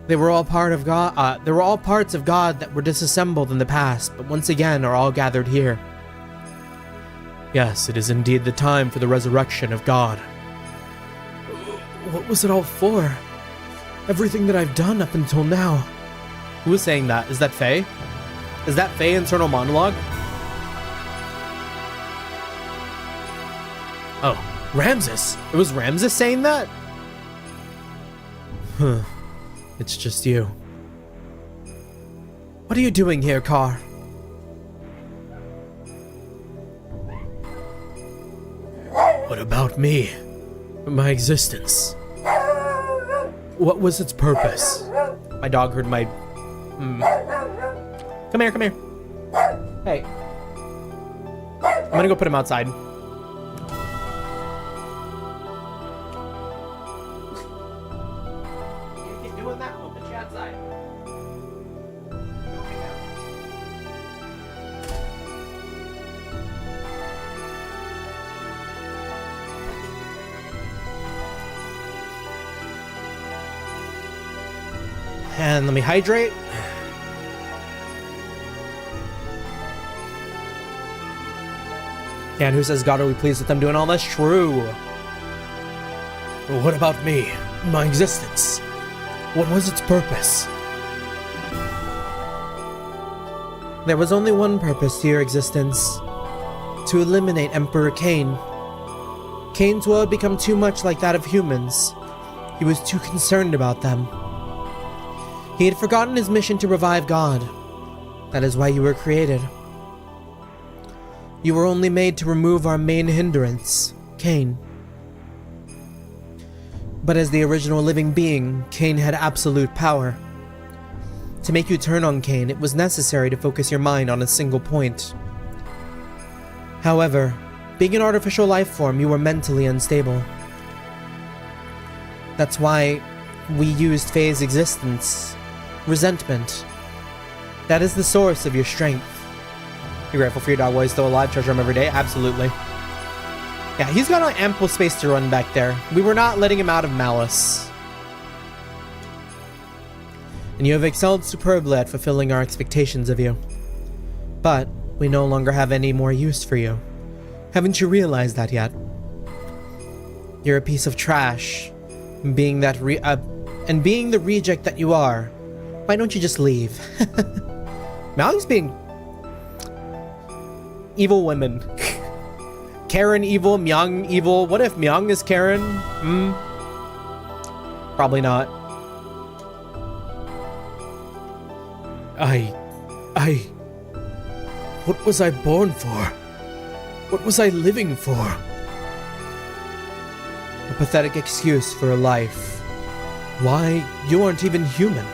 They were all part of God. They were all parts of God that were disassembled in the past, but once again are all gathered here. Yes, it is indeed the time for the resurrection of God. What was it all for? Everything that I've done up until now. Who is saying that? Is that Fei? Is that Fei internal monologue? Oh. Ramses? It was Ramses saying that? Huh. It's just you. What are you doing here, Car? What about me? My existence? What was its purpose? My dog heard my... Come here, come here. Hey. I'm gonna go put him outside. You keep doing that, we'll put you outside. And let me hydrate. And who says, God, are we pleased with them doing all this? True. What about me? My existence? What was its purpose? There was only one purpose to your existence. To eliminate Emperor Cain. Cain's will had become too much like that of humans. He was too concerned about them. He had forgotten his mission to revive God. That is why you were created. You were only made to remove our main hindrance, Cain. But as the original living being, Cain had absolute power. To make you turn on Cain, it was necessary to focus your mind on a single point. However, being an artificial life form, you were mentally unstable. That's why we used Fei's existence. Resentment. That is the source of your strength. You're grateful for your dog while he's still alive, treasure him every day? Absolutely. Yeah, he's got an ample space to run back there. We were not letting him out of malice. And you have excelled superbly at fulfilling our expectations of you. But we no longer have any more use for you. Haven't you realized that yet? You're a piece of trash. Being that being the reject that you are, why don't you just leave? Myung's being evil women. Karen evil, Myung evil. What if Myung is Karen? Probably not. What was I born for? What was I living for? A pathetic excuse for a life. Why, you aren't even human.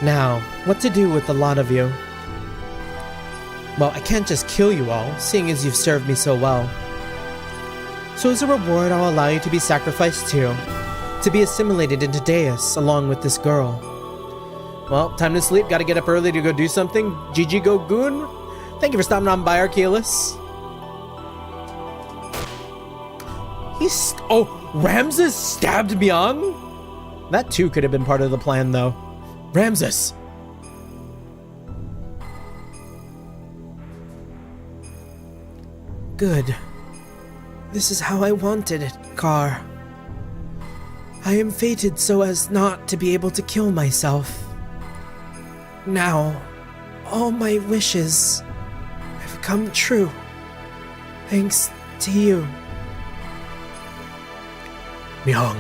Now, what to do with the lot of you? Well, I can't just kill you all, seeing as you've served me so well. So as a reward, I'll allow you to be sacrificed to be assimilated into Deus, along with this girl. Well, time to sleep, gotta get up early to go do something. GG Go Goon, thank you for stopping on by, Archeolus. Oh, Ramses stabbed Myung? That too could have been part of the plan, though. Ramses! Good. This is how I wanted it, Car. I am fated so as not to be able to kill myself. Now, all my wishes have come true, thanks to you. Myung.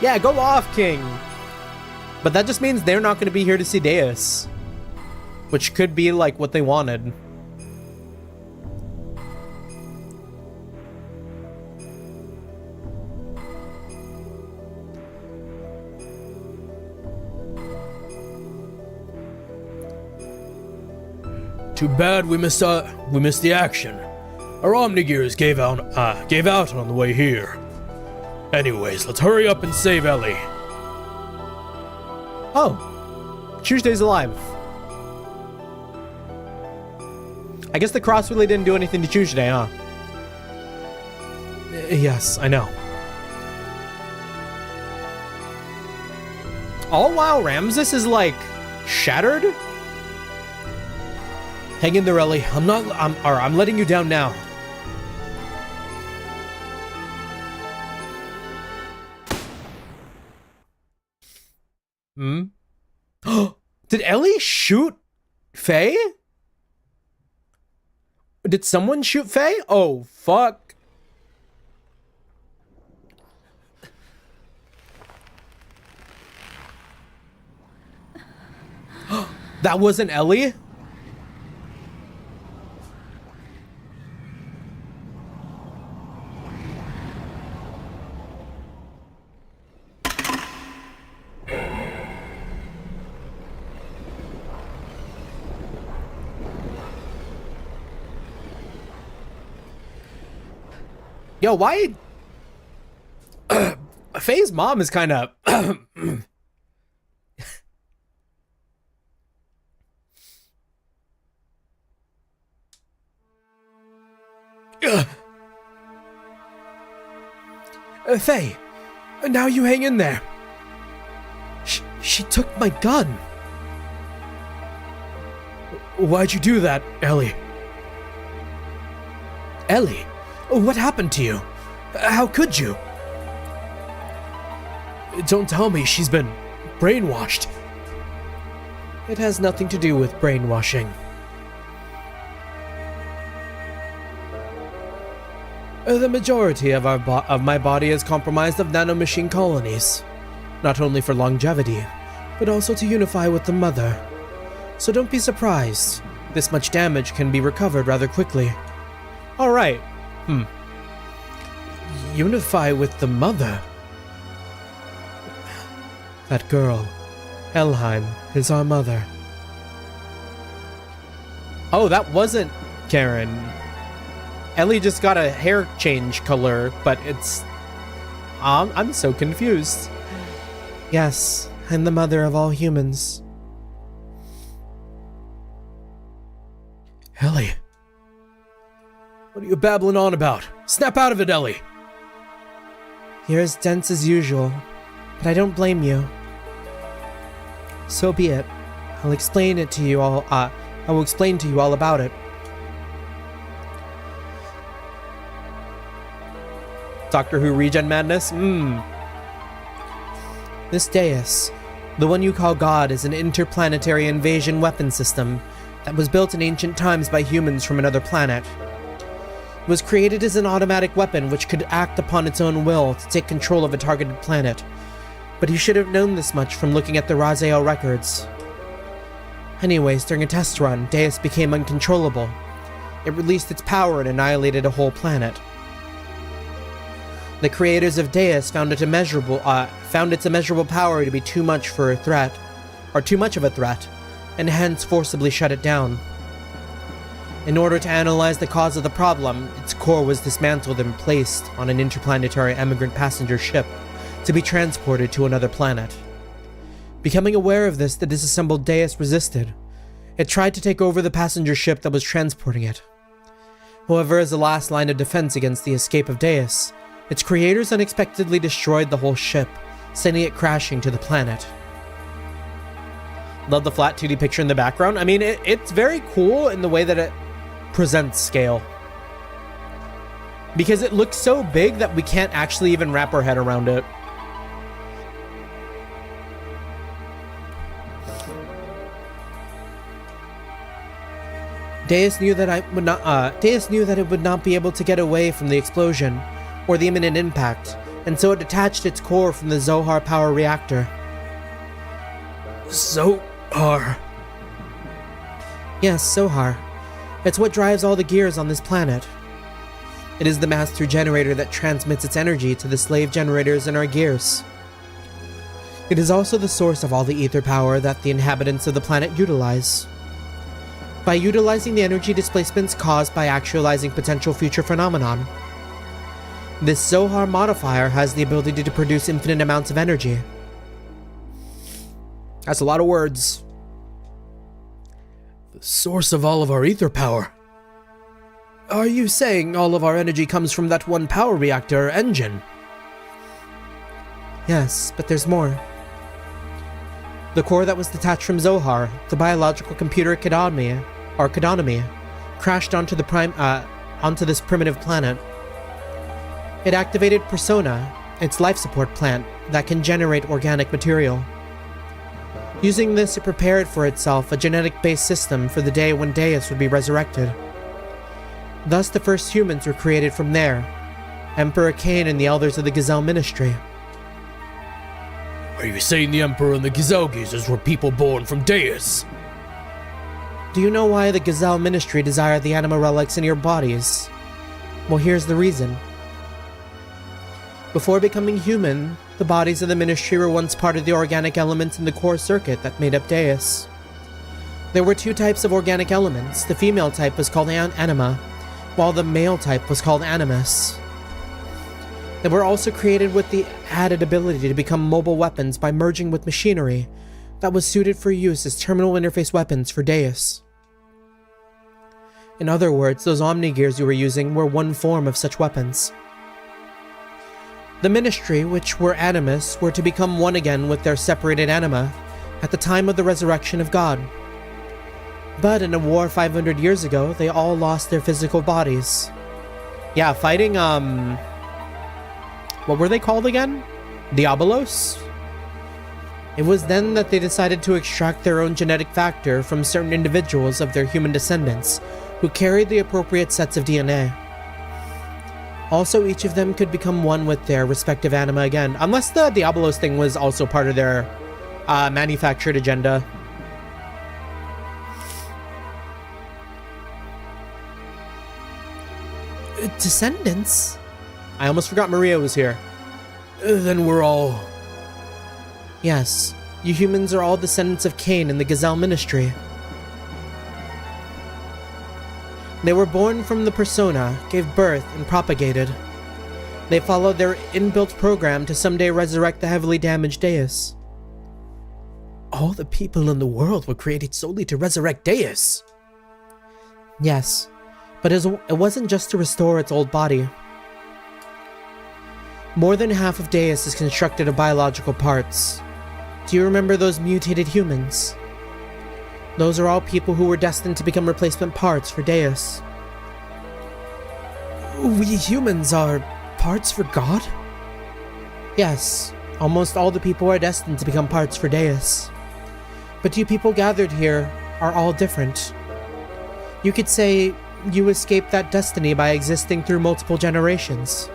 Yeah, go off, King. But that just means they're not going to be here to see Deus, which could be like what they wanted. Too bad we missed the action. Our Omnigears gave out on the way here. Anyways, let's hurry up and save Ellie. Oh, Chuu-sday's alive. I guess the cross really didn't do anything to Chuu-sday, huh? Yes, I know. All while Ramses is like shattered. Hang in there, Ellie. I'm letting you down now. Hmm? Did Ellie shoot Fei? Did someone shoot Fei? Oh, fuck. That wasn't Ellie? Yo, why? Faye's mom is kind of... Faye, now you hang in there. She took my gun. Why'd you do that, Ellie? Ellie? What happened to you? How could you? Don't tell me she's been brainwashed. It has nothing to do with brainwashing. The majority of my body is comprised of nanomachine colonies, not only for longevity, but also to unify with the mother. So don't be surprised. This much damage can be recovered rather quickly. All right. Unify with the mother? That girl, Elheim, is our mother. Oh, that wasn't Karen. Ellie just got a hair change color, but it's... I'm so confused. Yes, I'm the mother of all humans. Ellie. What are you babbling on about? Snap out of it, Ellie! You're as dense as usual, but I don't blame you. So be it. I'll explain it to you all, I will explain to you all about it. Doctor Who Regen Madness? This Deus, the one you call God, is an interplanetary invasion weapon system that was built in ancient times by humans from another planet. It was created as an automatic weapon which could act upon its own will to take control of a targeted planet. But you should have known this much from looking at the Raziel records. Anyways, during a test run, Deus became uncontrollable. It released its power and annihilated a whole planet. The creators of Deus found its immeasurable power to be too much of a threat, and hence forcibly shut it down. In order to analyze the cause of the problem, its core was dismantled and placed on an interplanetary emigrant passenger ship to be transported to another planet. Becoming aware of this, the disassembled Deus resisted. It tried to take over the passenger ship that was transporting it. However, as a last line of defense against the escape of Deus, its creators unexpectedly destroyed the whole ship, sending it crashing to the planet. Love the flat 2D picture in the background. I mean, it's very cool in the way that it presents scale. Because it looks so big that we can't actually even wrap our head around it. Deus knew that it would not be able to get away from the explosion or the imminent impact, and so it detached its core from the Zohar power reactor. Zohar. Yes, Zohar. It's what drives all the gears on this planet. It is the master generator that transmits its energy to the slave generators in our gears. It is also the source of all the ether power that the inhabitants of the planet utilize. By utilizing the energy displacements caused by actualizing potential future phenomenon, this Zohar modifier has the ability to produce infinite amounts of energy. That's a lot of words. The source of all of our ether power. Are you saying all of our energy comes from that one power reactor or engine? Yes, but there's more. The core that was detached from Zohar, the biological computer Kedonomy, crashed onto this primitive planet. It activated Persona, its life support plant that can generate organic material. Using this, it prepared for itself a genetic-based system for the day when Deus would be resurrected. Thus, the first humans were created from there, Emperor Cain and the elders of the Gazelle Ministry. Are you saying the Emperor and the Xenogears were people born from Deus? Do you know why the Gazelle Ministry desire the anima relics in your bodies? Well, here's the reason. Before becoming human, the bodies of the Ministry were once part of the organic elements in the core circuit that made up Deus. There were two types of organic elements. The female type was called anima, while the male type was called animus. They were also created with the added ability to become mobile weapons by merging with machinery that was suited for use as terminal interface weapons for Deus. In other words, those Omni-Gears you were using were one form of such weapons. The Ministry, which were animus, were to become one again with their separated anima at the time of the resurrection of God. But in a war 500 years ago, they all lost their physical bodies. Yeah, fighting, what were they called again? Diabolos? It was then that they decided to extract their own genetic factor from certain individuals of their human descendants who carried the appropriate sets of DNA. Also, each of them could become one with their respective anima again, unless the Diabolos thing was also part of their manufactured agenda. Descendants? I almost forgot Maria was here. Then we're all... Yes, you humans are all descendants of Cain and the Gazelle Ministry. They were born from the persona, gave birth, and propagated. They followed their inbuilt program to someday resurrect the heavily damaged Deus. All the people in the world were created solely to resurrect Deus. Yes, but it wasn't just to restore its old body. More than half of Deus is constructed of biological parts. Do you remember those mutated humans? Those are all people who were destined to become replacement parts for Deus. We humans are parts for God? Yes, almost all the people are destined to become parts for Deus. But you people gathered here are all different. You could say you escaped that destiny by existing through multiple generations.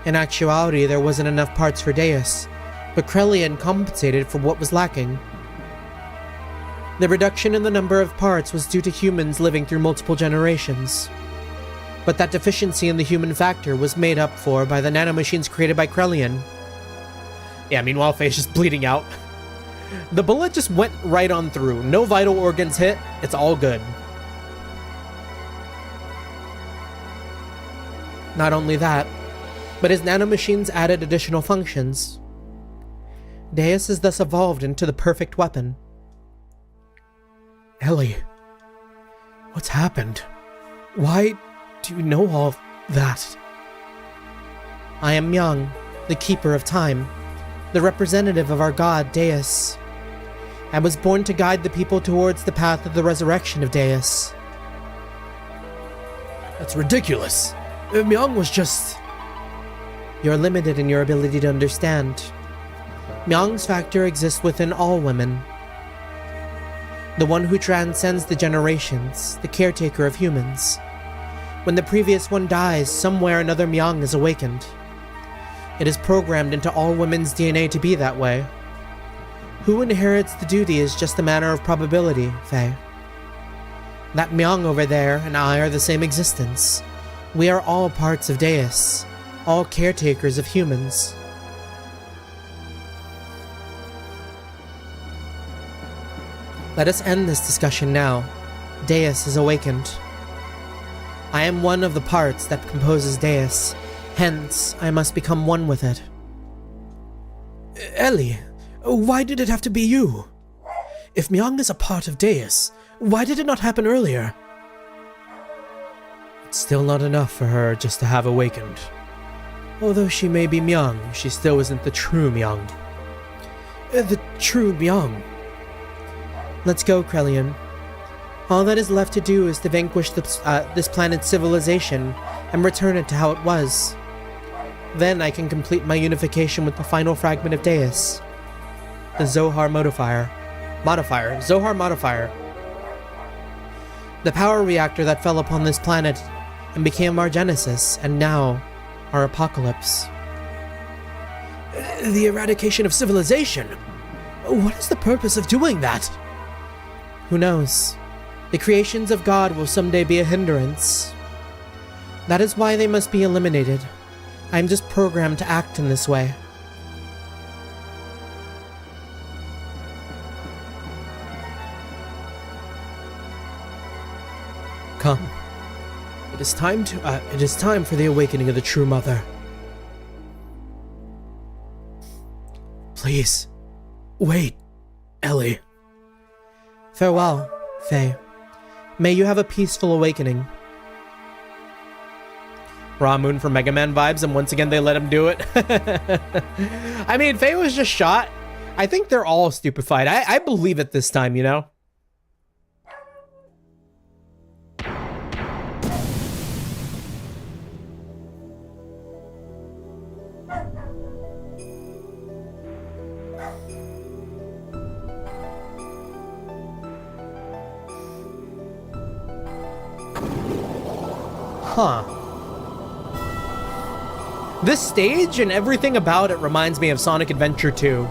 In actuality, there wasn't enough parts for Deus, but Krelian compensated for what was lacking. The reduction in the number of parts was due to humans living through multiple generations. But that deficiency in the human factor was made up for by the nanomachines created by Krelian. Yeah, meanwhile, Fei's just bleeding out. The bullet just went right on through. No vital organs hit. It's all good. Not only that, but his nanomachines added additional functions. Deus is thus evolved into the perfect weapon. Ellie, what's happened? Why do you know all that? I am Myung, the keeper of time, the representative of our god, Deus. I was born to guide the people towards the path of the resurrection of Deus. That's ridiculous. Myung was just... You're limited in your ability to understand. Myung's factor exists within all women. The one who transcends the generations, the caretaker of humans. When the previous one dies, somewhere another Myung is awakened. It is programmed into all women's DNA to be that way. Who inherits the duty is just a matter of probability, Fei. That Myung over there and I are the same existence. We are all parts of Deus, all caretakers of humans. Let us end this discussion now. Deus is awakened. I am one of the parts that composes Deus, hence I must become one with it. Ellie, why did it have to be you? If Myung is a part of Deus, why did it not happen earlier? It's still not enough for her just to have awakened. Although she may be Myung, she still isn't the true Myung. The true Myung? Let's go, Krelian. All that is left to do is to vanquish this planet's civilization and return it to how it was. Then I can complete my unification with the final fragment of Deus, the Zohar modifier. Modifier. Zohar modifier. The power reactor that fell upon this planet and became our genesis, and now our apocalypse. The eradication of civilization? What is the purpose of doing that? Who knows? The creations of God will someday be a hindrance. That is why they must be eliminated. I am just programmed to act in this way. Come. It is time for the awakening of the true mother. Please, wait, Ellie. Farewell, Fei. May you have a peaceful awakening. Raw Moon for Mega Man vibes, and once again they let him do it. I mean, Fei was just shot. I think they're all stupefied. I believe it this time, you know? Huh. This stage and everything about it reminds me of Sonic Adventure 2.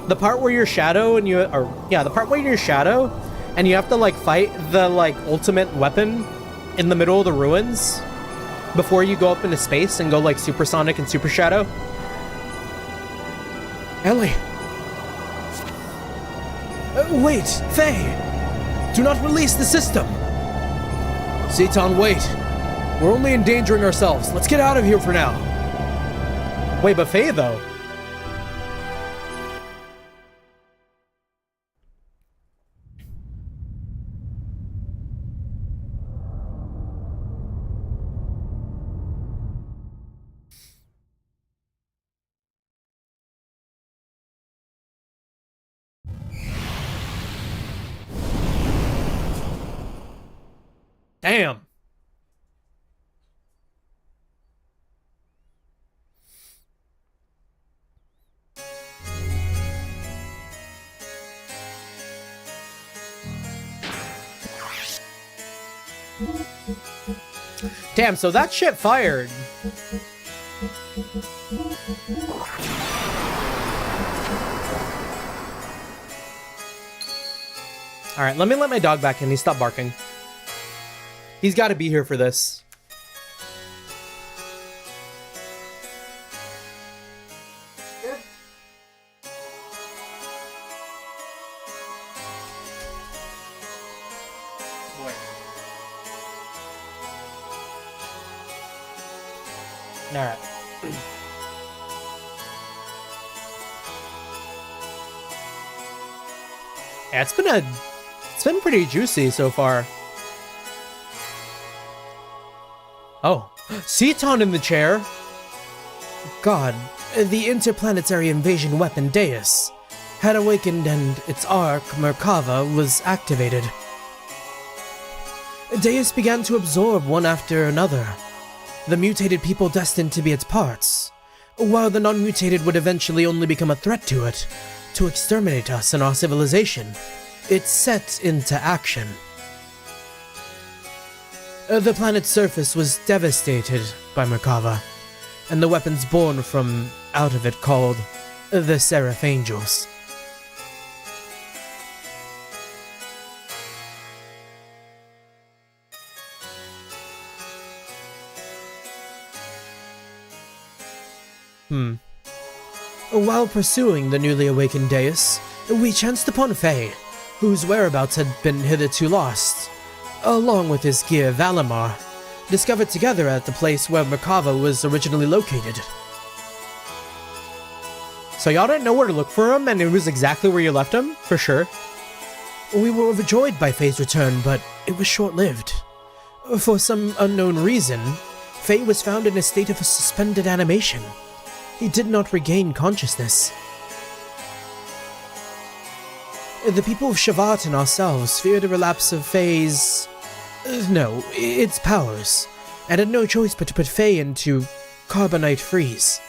The part where you're Shadow and the part where you're Shadow and you have to like fight the like ultimate weapon in the middle of the ruins before you go up into space and go like Super Sonic and Super Shadow. Ellie. Wait, Fei. Do not release the system. Zeton, wait. We're only endangering ourselves. Let's get out of here for now. Wait, but Fei, though? Damn. Damn, so that shit fired. Alright, let me let my dog back in. He stopped barking. He's got to be here for this. Alright. Yeah, it's been pretty juicy so far. Oh, Zeton in the chair. God, the interplanetary invasion weapon Deus had awakened and its arc, Merkava, was activated. Deus began to absorb one after another, the mutated people destined to be its parts, while the non-mutated would eventually only become a threat to it, to exterminate us and our civilization. It set into action. The planet's surface was devastated by Merkava, and the weapons born from out of it called the Seraph Angels. While pursuing the newly awakened Deus, we chanced upon Fei, whose whereabouts had been hitherto lost, along with his gear Valimar, discovered together at the place where Merkava was originally located. So y'all didn't know where to look for him, and it was exactly where you left him? For sure. We were overjoyed by Fei's return, but it was short-lived. For some unknown reason, Fei was found in a state of suspended animation. He did not regain consciousness. The people of Shavat and ourselves feared a relapse of Fei's... its powers, and had no choice but to put Fei into carbonite freeze.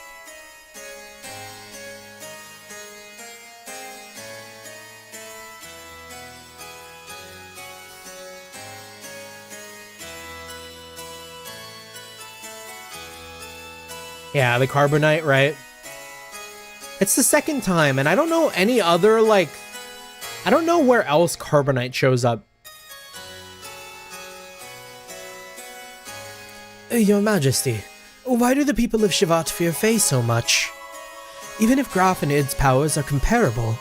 Yeah, the carbonite, right? It's the second time, and I don't know any other, like... I don't know where else carbonite shows up. Your Majesty, why do the people of Shevat fear Fei so much? Even if Graf and Id's powers are comparable.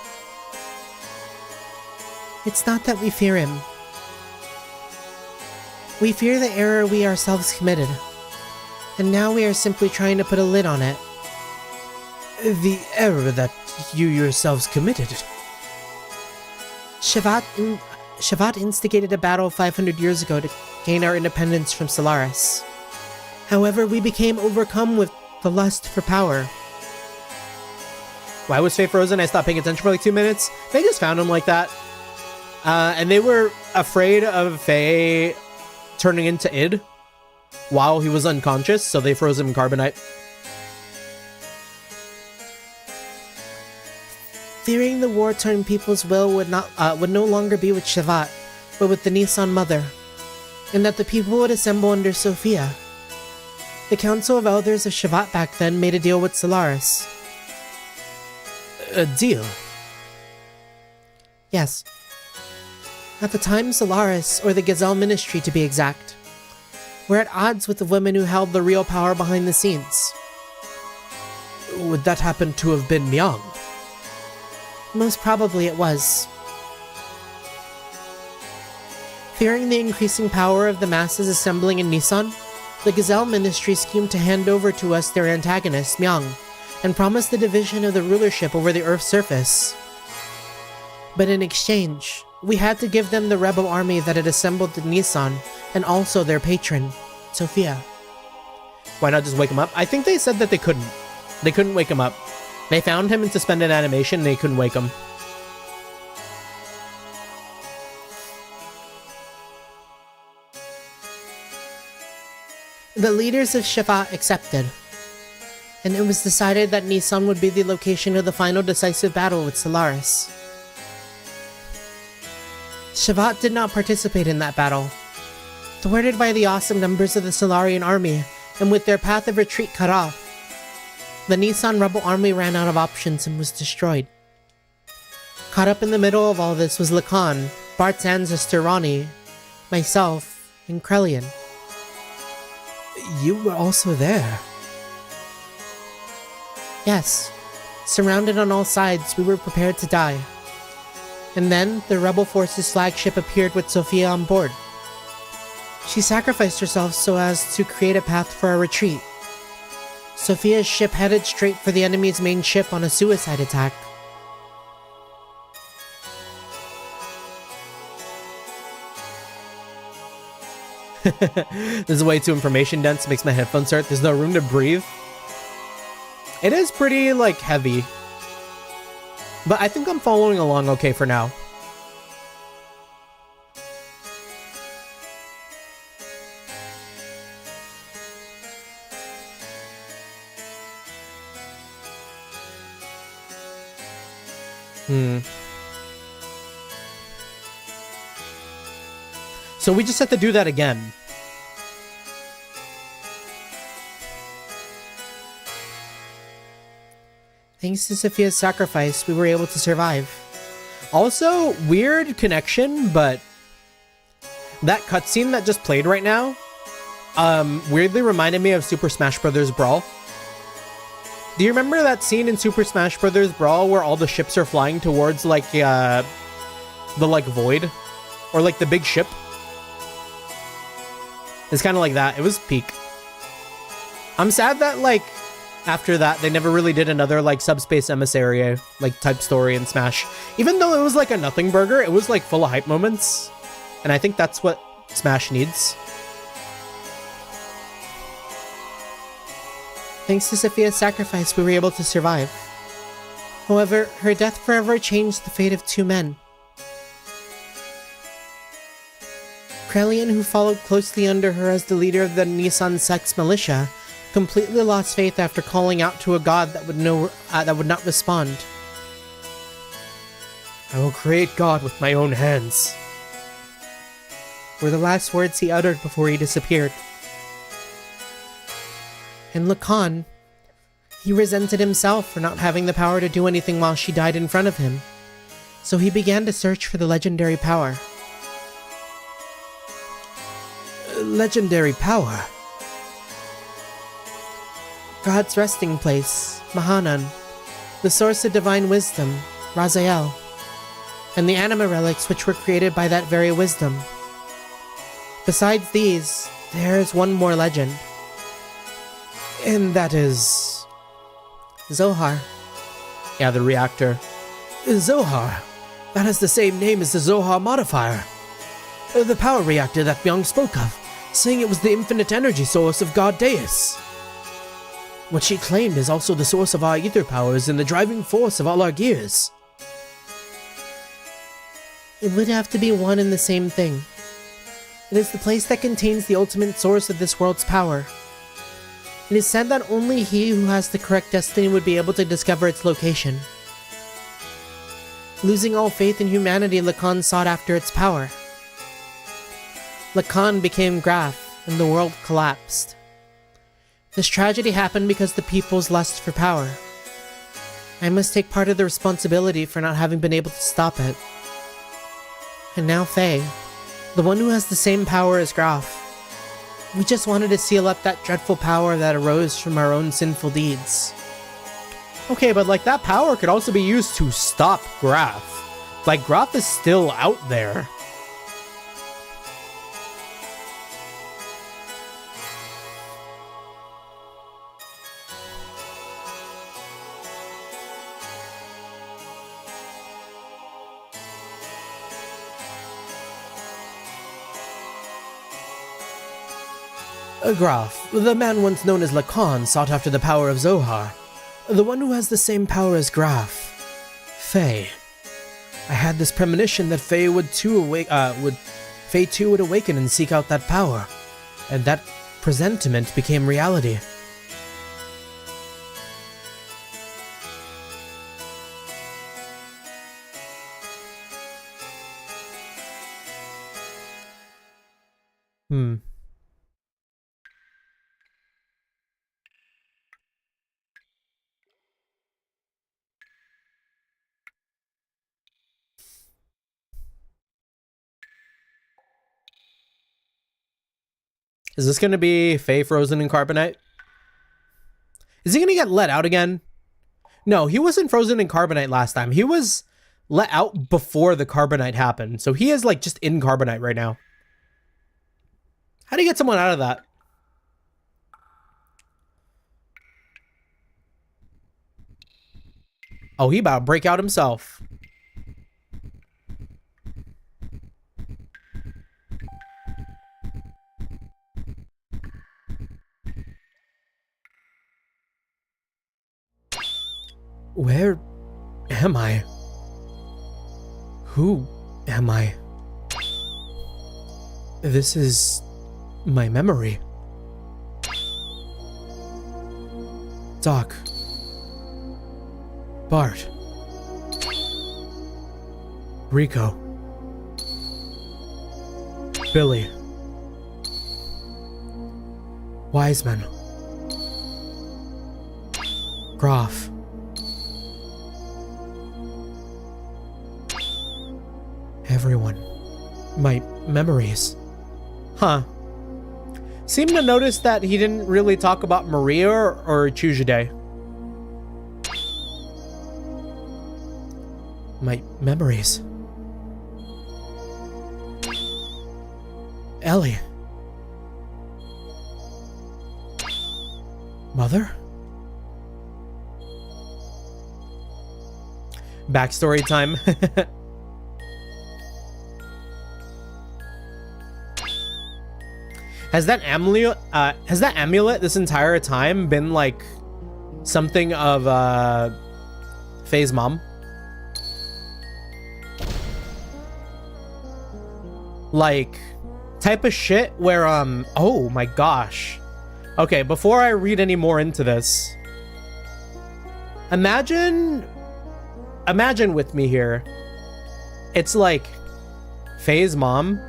It's not that we fear him. We fear the error we ourselves committed. And now we are simply trying to put a lid on it. The error that you yourselves committed? Shevat instigated a battle 500 years ago to gain our independence from Solaris. However, we became overcome with the lust for power. Why was Fei frozen? I stopped paying attention for like 2 minutes. They just found him like that. And they were afraid of Fei turning into Id while he was unconscious, so they froze him in carbonite. Fearing the war-torn people's will would no longer be with Shevat, but with the Nissan Mother, and that the people would assemble under Sophia. The Council of Elders of Shevat back then made a deal with Solaris. A deal? Yes. At the time, Solaris, or the Gazelle Ministry to be exact, were at odds with the women who held the real power behind the scenes. Would that happen to have been Myung? Most probably it was. Fearing the increasing power of the masses assembling in Nissan, the Gazelle Ministry schemed to hand over to us their antagonist, Myung, and promised the division of the rulership over the Earth's surface. But in exchange, we had to give them the rebel army that had assembled in Nissan, and also their patron, Sophia. Why not just wake him up? I think they said that they couldn't. They couldn't wake him up. They found him in suspended animation and they couldn't wake him. The leaders of Shevat accepted, and it was decided that Nissan would be the location of the final decisive battle with Solaris. Shevat did not participate in that battle. Thwarted by the awesome numbers of the Solarian army, and with their path of retreat cut off, the Nissan rebel army ran out of options and was destroyed. Caught up in the middle of all this was Lacan, Bart's ancestor Ronnie, myself, and Krelian. You were also there. Yes. Surrounded on all sides, we were prepared to die. And then, the rebel forces' flagship appeared with Sophia on board. She sacrificed herself so as to create a path for our retreat. Sophia's ship headed straight for the enemy's main ship on a suicide attack. This is way too information dense, makes my headphones hurt. There's no room to breathe. It is pretty, like, heavy. But I think I'm following along okay for now. So we just have to do that again. Thanks to Sophia's sacrifice, we were able to survive. Also, weird connection, but that cutscene that just played right now weirdly reminded me of Super Smash Bros. Brawl. Do you remember that scene in Super Smash Bros. Brawl where all the ships are flying towards, like, the, like, void? Or, like, the big ship? It's kind of like that. It was peak. I'm sad that, like, after that, they never really did another, like, subspace emissary, like, type story in Smash. Even though it was, like, a nothing burger, it was, like, full of hype moments. And I think that's what Smash needs. Thanks to Sophia's sacrifice, we were able to survive. However, her death forever changed the fate of two men. Krelian, who followed closely under her as the leader of the Nissan Sex militia, completely lost faith after calling out to a god that would not respond. I will create God with my own hands, were the last words he uttered before he disappeared. And Lacan, He resented himself for not having the power to do anything while she died in front of him. So he began to search for the legendary power. Legendary power? God's resting place, Mahanan, the source of divine wisdom, Raziel, and the anima relics which were created by that very wisdom. Besides these, there is one more legend. And that is... Zohar. Yeah, the reactor. Zohar. That has the same name as the Zohar modifier. The power reactor that Byung spoke of, saying it was the infinite energy source of God Deus. What she claimed is also the source of our ether powers and the driving force of all our gears. It would have to be one and the same thing. It is the place that contains the ultimate source of this world's power. It is said that only he who has the correct destiny would be able to discover its location. Losing all faith in humanity, Lacan sought after its power. Lacan became Graf, and the world collapsed. This tragedy happened because the people's lust for power. I must take part of the responsibility for not having been able to stop it. And now Fei, the one who has the same power as Graf. We just wanted to seal up that dreadful power that arose from our own sinful deeds. Okay, but like that power could also be used to stop Graf. Like Graf is still out there. Graf, the man once known as Lacan, sought after the power of Zohar. The one who has the same power as Graf. Fei. I had this premonition that Fei too would awaken and seek out that power, and that presentiment became reality. Is this going to be Fei frozen in carbonite? Is he going to get let out again? No, he wasn't frozen in carbonite last time. He was let out before the carbonite happened. So he is like just in carbonite right now. How do you get someone out of that? Oh, he about to break out himself. Where am I? Who am I? This is my memory. Doc. Bart. Rico. Billy. Wiseman. Graf. Everyone. My memories. Huh. Seem to notice that he didn't really talk about Maria or Chuu-sday. My memories. Ellie. Mother? Backstory time. Has that amulet this entire time been like something of Fei's mom? Like type of shit where oh my gosh. Okay, before I read any more into this, imagine with me here. It's like Fei's mom.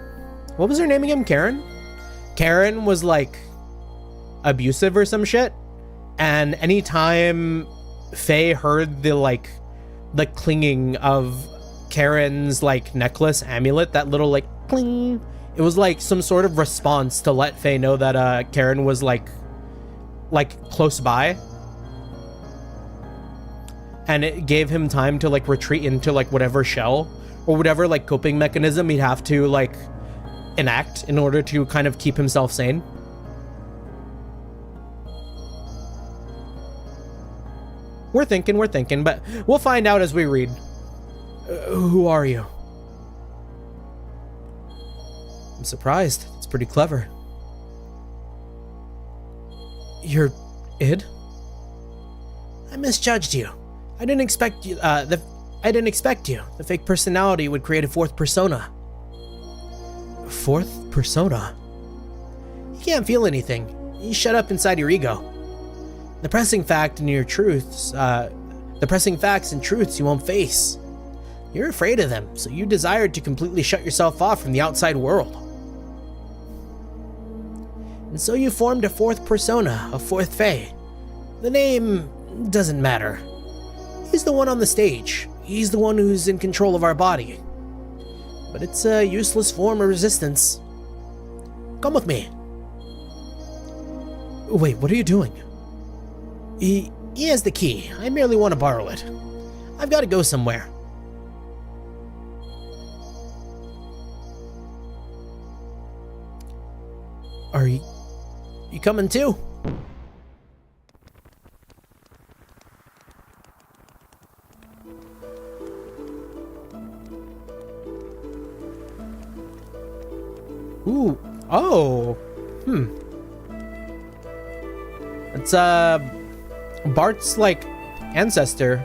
What was her name again? Karen was like abusive or some shit, And anytime Fei heard the clinging of Karen's like necklace amulet, that little like cling, it was like some sort of response to let Fei know that Karen was like close by. And it gave him time to like retreat into like whatever shell or whatever like coping mechanism he'd have to like enact in order to kind of keep himself sane. We're thinking, but we'll find out as we read. Who are you? I'm surprised. It's pretty clever. You're id? I misjudged you. I didn't expect you. I didn't expect you. The fake personality would create a fourth persona. Fourth persona? You can't feel anything. You shut up inside your ego. The pressing facts and truths you won't face. You're afraid of them, so you desired to completely shut yourself off from the outside world. And so you formed a fourth persona, a fourth Fei. The name doesn't matter. He's the one on the stage. He's the one who's in control of our body. But it's a useless form of resistance. Come with me. Wait, what are you doing? He has the key. I merely want to borrow it. I've got to go somewhere. Are you coming too? Ooh. Oh. It's Bart's like ancestor.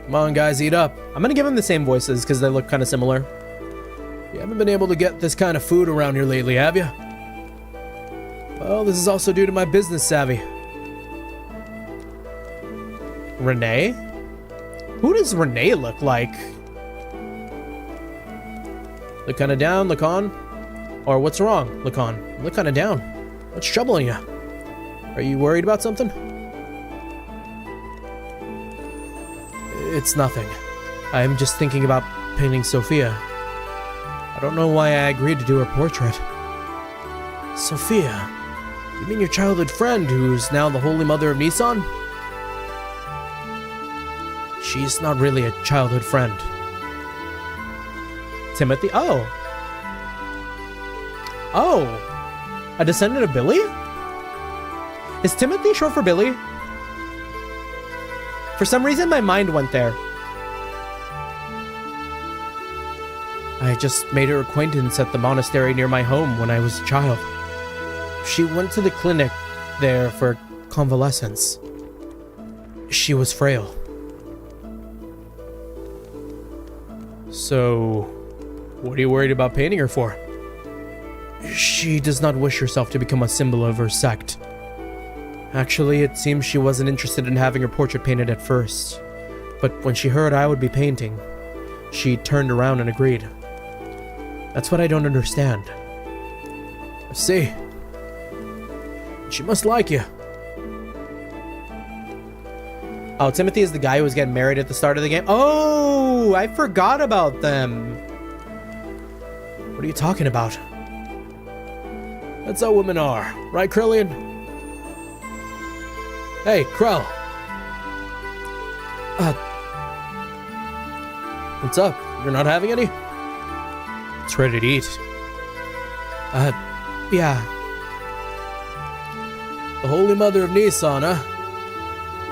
Come on guys, eat up. I'm gonna give him the same voices because they look kind of similar. You haven't been able to get this kind of food around here lately, have you? Well, this is also due to my business savvy. Renee? Who does Renee look like? Look kind of down, look on. Or what's wrong, look on? Look kind of down. What's troubling you? Are you worried about something? It's nothing. I'm just thinking about painting Sophia. I don't know why I agreed to do her portrait. Sophia? You mean your childhood friend who's now the Holy Mother of Nissan? She's not really a childhood friend. Timothy? Oh, a descendant of Billy? Is Timothy short for Billy? For some reason, my mind went there. I just made her acquaintance at the monastery near my home when I was a child. She went to the clinic there for convalescence. She was frail. So, what are you worried about painting her for? She does not wish herself to become a symbol of her sect. Actually, it seems she wasn't interested in having her portrait painted at first. But when she heard I would be painting, she turned around and agreed. That's what I don't understand. I see. She must like you. Oh, Timothy is the guy who was getting married at the start of the game? Oh, I forgot about them. What are you talking about? That's how women are. Right, Krillian? Hey, Krell. What's up? You're not having any? It's ready to eat. Yeah. The Holy Mother of Nissan, huh?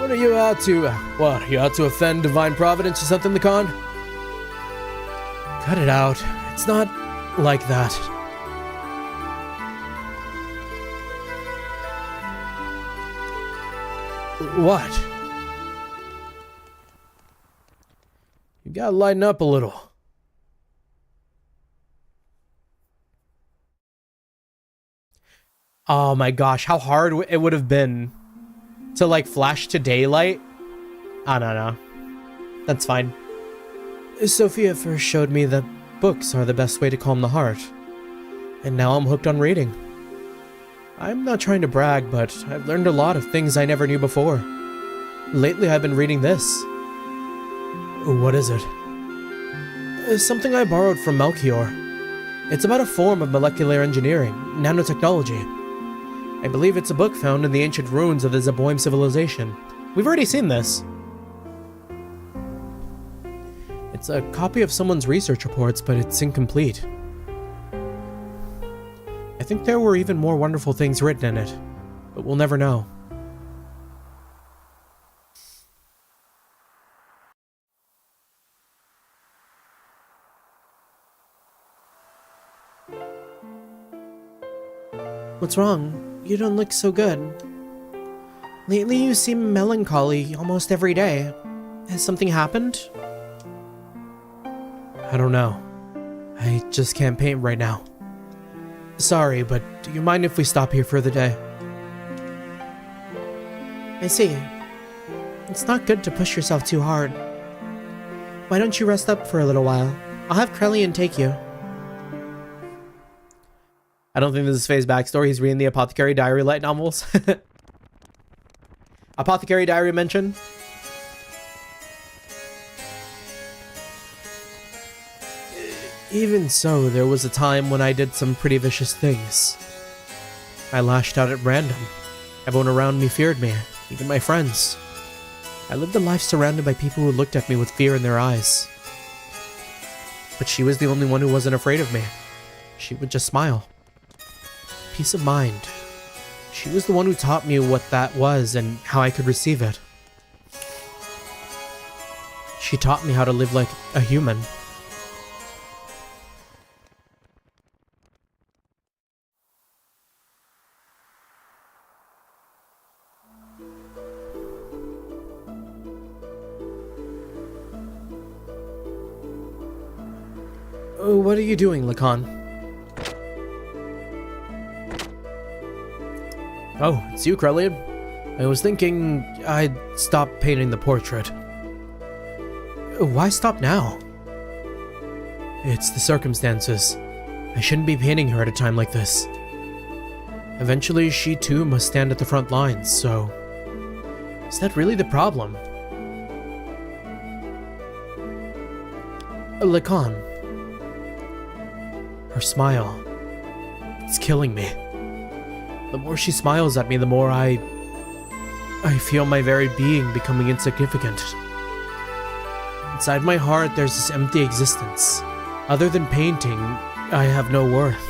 What are you out to? What, you out to offend Divine Providence or something, Lacan? Cut it out. It's not like that. What? You gotta lighten up a little. Oh my gosh, how hard it would have been to like flash to daylight. I don't know. That's fine. Sophia first showed me that books are the best way to calm the heart. And now I'm hooked on reading. I'm not trying to brag, but I've learned a lot of things I never knew before. Lately, I've been reading this. What is it? It's something I borrowed from Melchior. It's about a form of molecular engineering, nanotechnology. I believe it's a book found in the ancient ruins of the Zeboim civilization. We've already seen this. It's a copy of someone's research reports, but it's incomplete. I think there were even more wonderful things written in it, but we'll never know. What's wrong? You don't look so good. Lately you seem melancholy almost every day. Has something happened? I don't know. I just can't paint right now. Sorry, but do you mind if we stop here for the day? I see. It's not good to push yourself too hard. Why don't you rest up for a little while? I'll have Krelian take you. I don't think this is Fei's backstory. He's reading the Apothecary Diary light novels. Apothecary Diary mention? Even so, there was a time when I did some pretty vicious things. I lashed out at random. Everyone around me feared me, even my friends. I lived a life surrounded by people who looked at me with fear in their eyes. But she was the only one who wasn't afraid of me. She would just smile. Peace of mind. She was the one who taught me what that was and how I could receive it. She taught me how to live like a human. What are you doing, Lacan? Oh, it's you, Krelian. I was thinking I'd stop painting the portrait. Why stop now? It's the circumstances. I shouldn't be painting her at a time like this. Eventually, she too must stand at the front lines, so... Is that really the problem? Lacan. Her smile. It's killing me. The more she smiles at me, the more I feel my very being becoming insignificant. Inside my heart, there's this empty existence. Other than painting, I have no worth.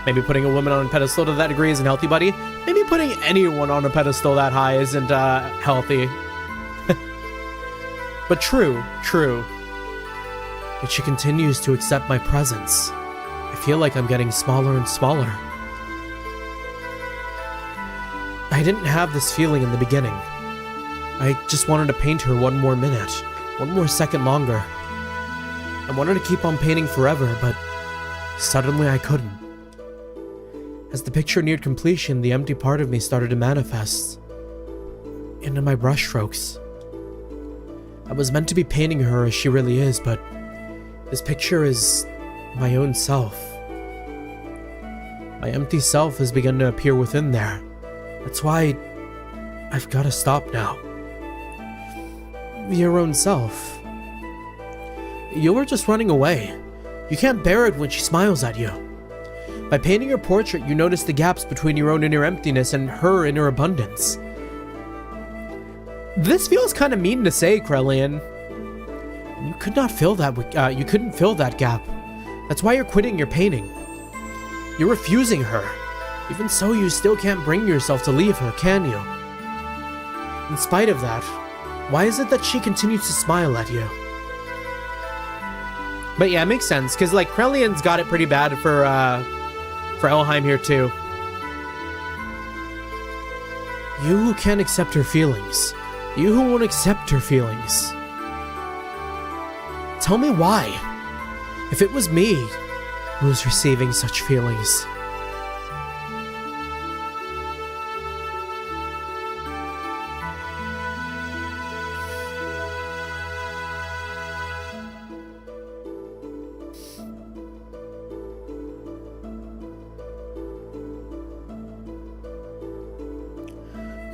Maybe putting a woman on a pedestal to that degree isn't healthy, buddy. Maybe putting anyone on a pedestal that high isn't healthy. But true. Yet she continues to accept my presence. I feel like I'm getting smaller and smaller. I didn't have this feeling in the beginning. I just wanted to paint her one more minute, one more second longer. I wanted to keep on painting forever, but suddenly I couldn't. As the picture neared completion, the empty part of me started to manifest into my brushstrokes. I was meant to be painting her as she really is, but this picture is my own self. My empty self has begun to appear within there. That's why I've got to stop now. Your own self. You were just running away. You can't bear it when she smiles at you. By painting her portrait, you notice the gaps between your own inner emptiness and her inner abundance. This feels kind of mean to say, Krelian. You could not fill that. You couldn't fill that gap. That's why you're quitting your painting. You're refusing her. Even so, you still can't bring yourself to leave her, can you? In spite of that, why is it that she continues to smile at you? But yeah, it makes sense, because like Krelian's got it pretty bad for Elheim here too. You who can't accept her feelings. You who won't accept her feelings. Tell me why. If it was me who was receiving such feelings.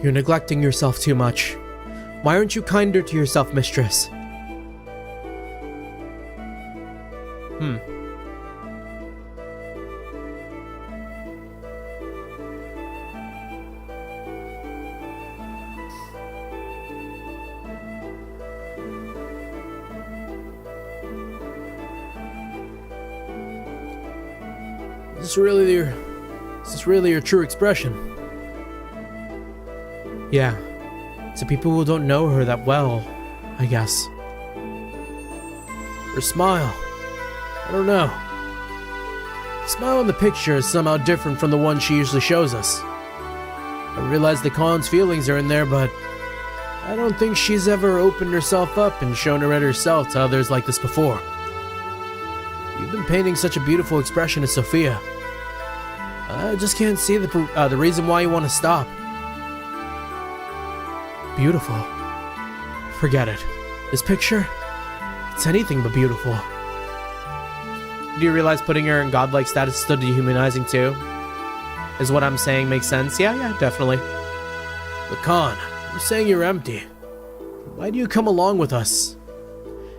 You're neglecting yourself too much. Why aren't you kinder to yourself, mistress? Is this really your true expression? Yeah. To people who don't know her that well, I guess. Her smile. I don't know. The smile in the picture is somehow different from the one she usually shows us. I realize the Khan's feelings are in there, but I don't think she's ever opened herself up and shown her at herself to others like this before. You've been painting such a beautiful expression as Sophia. I just can't see the reason why you want to stop. Beautiful. Forget it. This picture, it's anything but beautiful. Do you realize putting her in godlike status is still dehumanizing too? Is what I'm saying makes sense? Yeah, definitely. Lacan, you're saying you're empty. Why do you come along with us?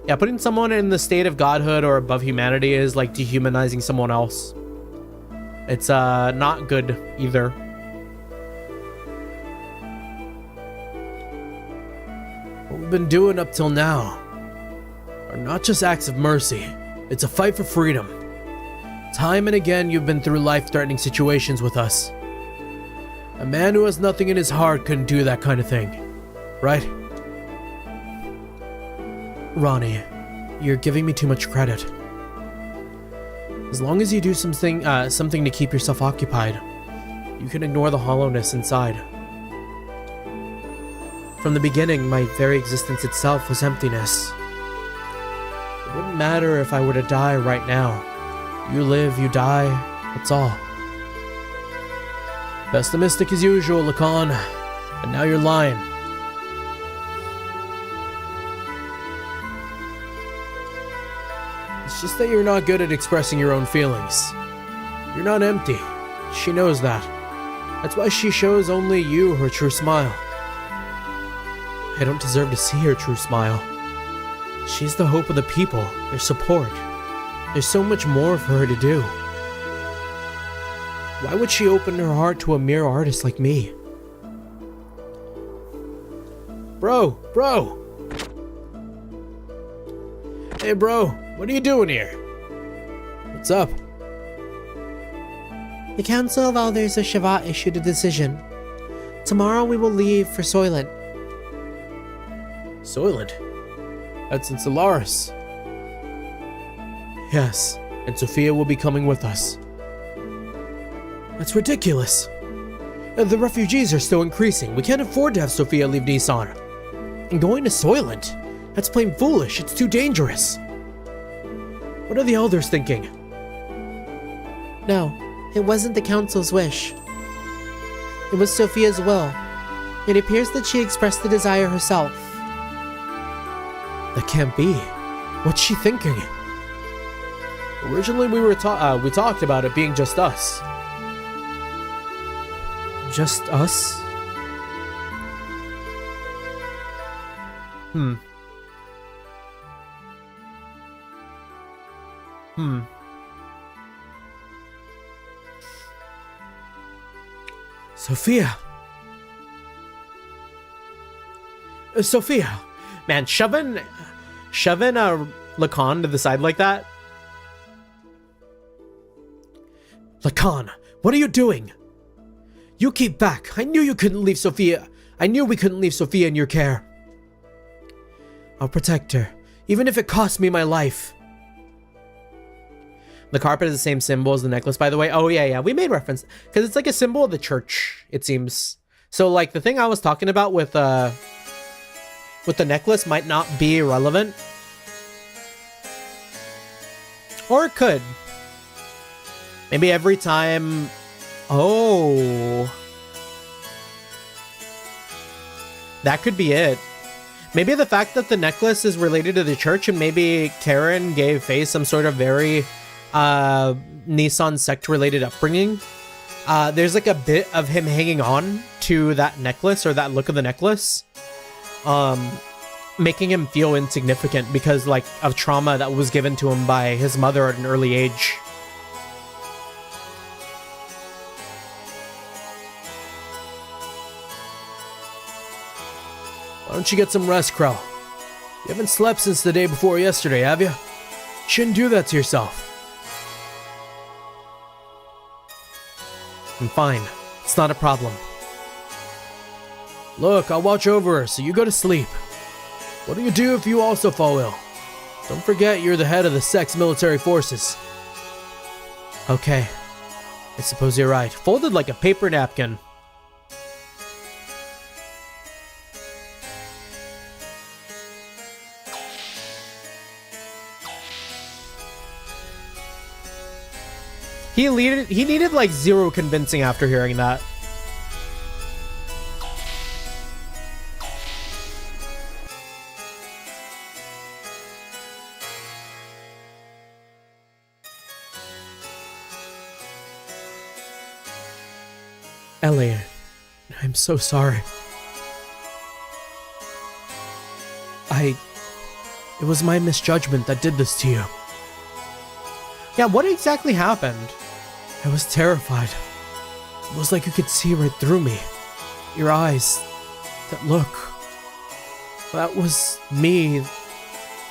Yeah, putting someone in the state of godhood or above humanity is like dehumanizing someone else. It's not good either. What we've been doing up till now are not just acts of mercy. It's a fight for freedom. Time and again, you've been through life-threatening situations with us. A man who has nothing in his heart couldn't do that kind of thing, right? Ronnie, you're giving me too much credit. As long as you do something to keep yourself occupied, you can ignore the hollowness inside. From the beginning, my very existence itself was emptiness. It wouldn't matter if I were to die right now. You live, you die, that's all. Pessimistic as usual, Lacan, but now you're lying. It's just that you're not good at expressing your own feelings. You're not empty. She knows that. That's why she shows only you her true smile. I don't deserve to see her true smile. She's the hope of the people, their support. There's so much more for her to do. Why would she open her heart to a mere artist like me? Bro! Hey bro, what are you doing here? What's up? The Council of Elders of Shavat issued a decision. Tomorrow we will leave for Soylent. Soylent? That's in Solaris. Yes, and Sophia will be coming with us. That's ridiculous. The refugees are still increasing. We can't afford to have Sophia leave Nissan. And going to Soylent? That's plain foolish. It's too dangerous. What are the elders thinking? No, it wasn't the Council's wish. It was Sophia's will. It appears that she expressed the desire herself. That can't be. What's she thinking? Originally, we talked about it being just us. Just us? Sophia. Sophia. Man, shoving Lacan to the side like that. Lacan, what are you doing? You keep back. I knew you couldn't leave Sophia. I knew we couldn't leave Sophia in your care. I'll protect her, even if it costs me my life. The carpet is the same symbol as the necklace, by the way. Oh, yeah. We made reference. Because it's like a symbol of the church, it seems. So, like, the thing I was talking about with the necklace might not be relevant. Or it could. Maybe every time... Oh. That could be it. Maybe the fact that the necklace is related to the church, and maybe Karen gave Fei some sort of very Nissan sect related upbringing. there's like a bit of him hanging on to that necklace or that look of the necklace, making him feel insignificant because like of trauma that was given to him by his mother at an early age. Why don't you get some rest, Krell? You haven't slept since the day before yesterday, have you? Shouldn't do that to yourself. I'm fine. It's not a problem. Look, I'll watch over her, so you go to sleep. What do you do if you also fall ill? Don't forget you're the head of the Sex military forces. Okay. I suppose you're right. Folded like a paper napkin. He needed like zero convincing after hearing that. Ellie, I'm so sorry. It was my misjudgment that did this to you. Yeah, what exactly happened? I was terrified. It was like you could see right through me. Your eyes, that look. That was me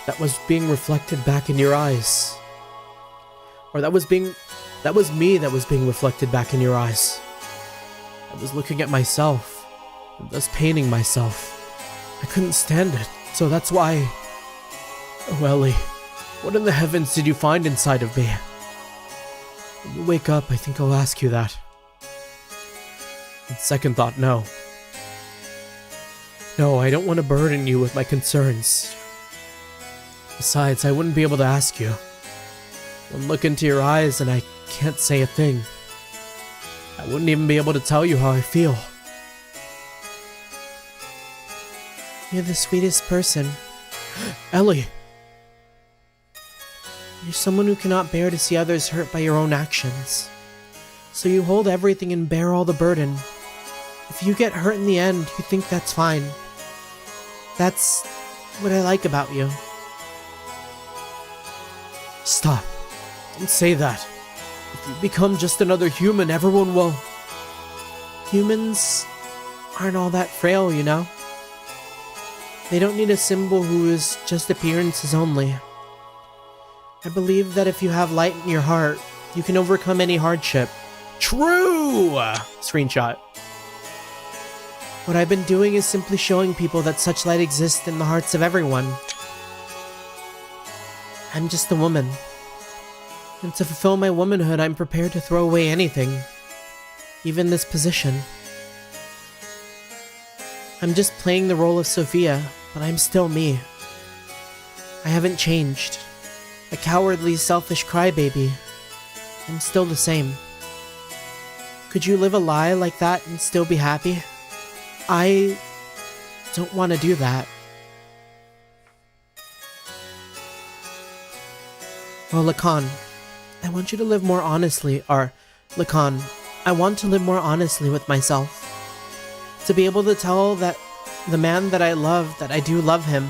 that was being reflected back in your eyes. Or that was me that was being reflected back in your eyes. I was looking at myself, and thus painting myself. I couldn't stand it, so that's why... Oh, Ellie, what in the heavens did you find inside of me? When you wake up, I think I'll ask you that. On second thought, no. No, I don't want to burden you with my concerns. Besides, I wouldn't be able to ask you. One look into your eyes and I can't say a thing. I wouldn't even be able to tell you how I feel. You're the sweetest person. Ellie! You're someone who cannot bear to see others hurt by your own actions. So you hold everything and bear all the burden. If you get hurt in the end, you think that's fine. That's what I like about you. Stop. Don't say that. If you become just another human, everyone will... Humans aren't all that frail, you know? They don't need a symbol who is just appearances only. I believe that if you have light in your heart, you can overcome any hardship. True! Screenshot. What I've been doing is simply showing people that such light exists in the hearts of everyone. I'm just a woman. And to fulfill my womanhood, I'm prepared to throw away anything. Even this position. I'm just playing the role of Sophia, but I'm still me. I haven't changed. A cowardly, selfish crybaby. I'm still the same. Could you live a lie like that and still be happy? I don't want to do that. Well, Lacan, I want you to live more honestly, or Lacan, I want to live more honestly with myself. To be able to tell that the man that I love, that I do love him.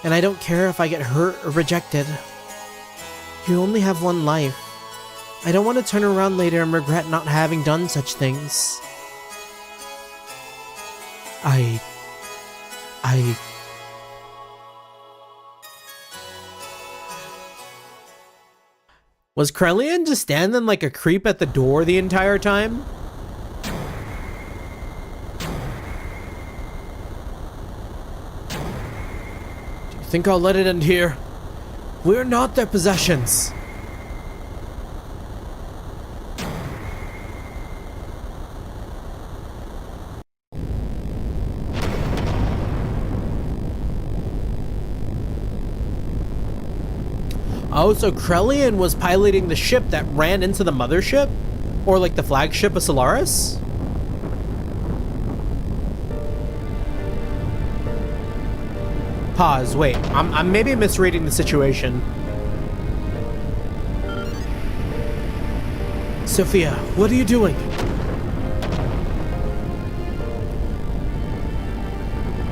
And I don't care if I get hurt or rejected. You only have one life. I don't want to turn around later and regret not having done such things. Was Krellian just standing like a creep at the door the entire time? Do you think I'll let it end here? We're not their possessions. Oh, so Krellian was piloting the ship that ran into the mothership? Or like the flagship of Solaris? Pause, wait, I'm maybe misreading the situation. Sophia, what are you doing?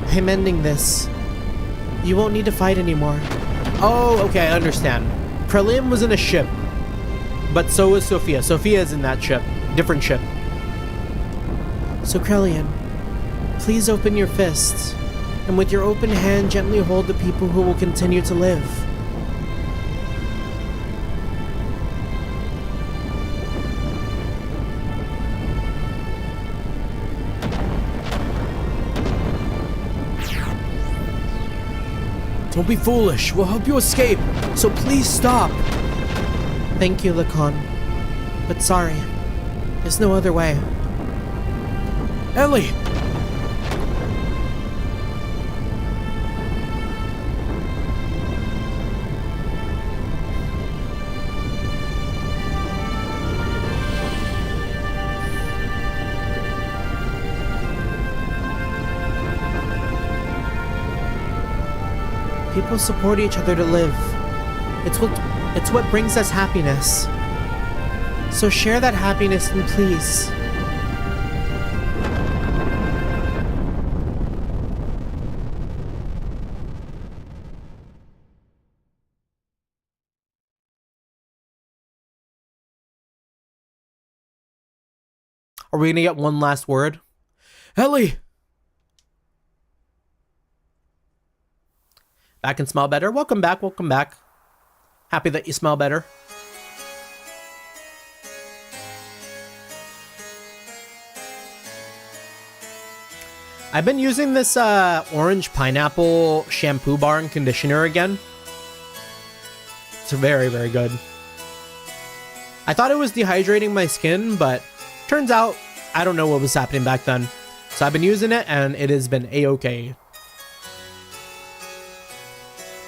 I'm ending this. You won't need to fight anymore. Oh, okay, I understand. Krelian was in a ship, but so was Sophia. Sophia is in that ship. Different ship. So Krelian, please open your fists, and with your open hand gently hold the people who will continue to live. Don't be foolish. We'll help you escape. So please stop. Thank you, Lacan. But sorry, there's no other way. Ellie! People support each other to live. It's what brings us happiness. So share that happiness and please. Are we gonna get one last word? Ellie! Back and smell better. Welcome back, welcome back. Happy that you smell better. I've been using this orange pineapple shampoo bar and conditioner again. It's very, very good. I thought it was dehydrating my skin, but turns out I don't know what was happening back then. So I've been using it and it has been a-okay.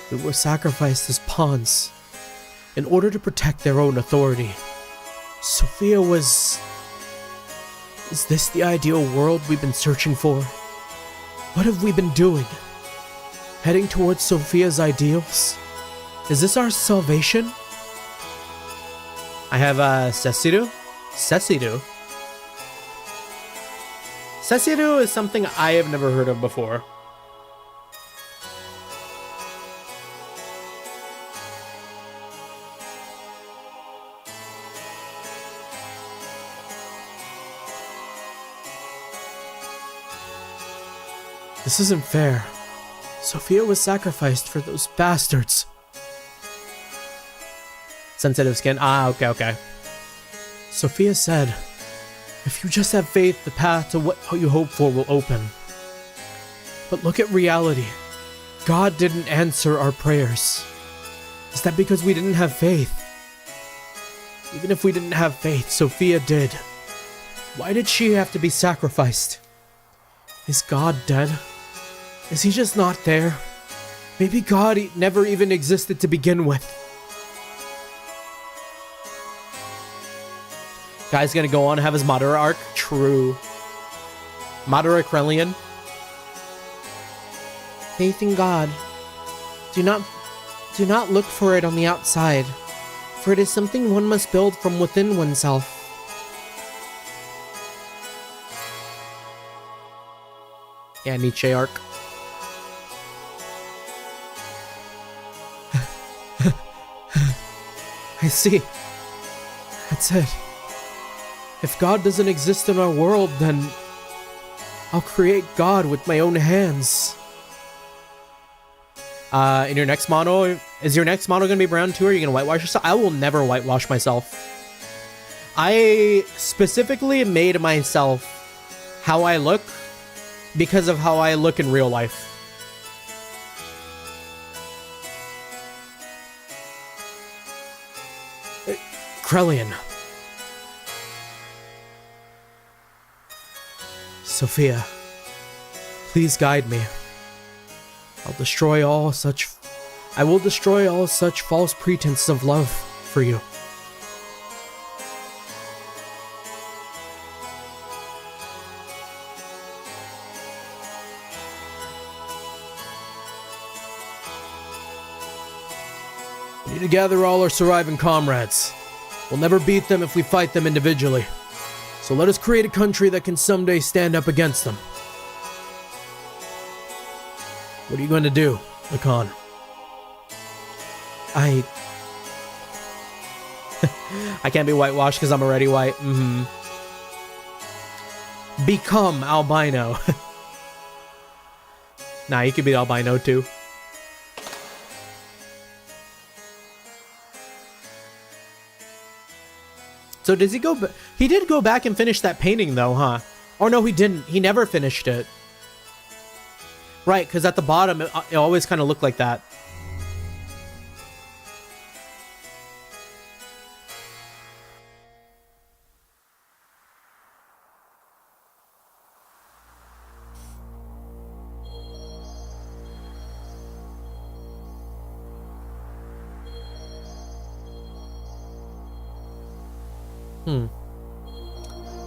We were sacrificed as pawns in order to protect their own authority. Sophia was... Is this the ideal world we've been searching for? What have we been doing? Heading towards Sophia's ideals? Is this our salvation? I have Sesiru. Sesiru. Sesiru is something I have never heard of before. This isn't fair. Sophia was sacrificed for those bastards. Sensitive skin. Ah, okay, okay. Sophia said, if you just have faith, the path to what you hope for will open. But look at reality. God didn't answer our prayers. Is that because we didn't have faith? Even if we didn't have faith, Sophia did. Why did she have to be sacrificed? Is God dead? Is he just not there? Maybe God never even existed to begin with. Guy's gonna go on and have his Madara arc. True. Madara Krelian. Faith in God. Do not look for it on the outside, for it is something one must build from within oneself. Yeah, Nietzsche arc. I see. That's it. If God doesn't exist in our world, then I'll create God with my own hands. In your next mono, is your next mono gonna be brown too? Or are you gonna whitewash yourself? I will never whitewash myself. I specifically made myself how I look because of how I look in real life. Krelian. Sophia, please guide me. I will destroy all such false pretense of love for you. We need to gather all our surviving comrades. We'll never beat them if we fight them individually. So let us create a country that can someday stand up against them. What are you going to do, Lacan? I can't be whitewashed because I'm already white. Become albino. Nah, you could be albino too. So does he go? He did go back and finish that painting though, huh? Or no, he didn't. He never finished it. Right, because at the bottom, it always kind of looked like that.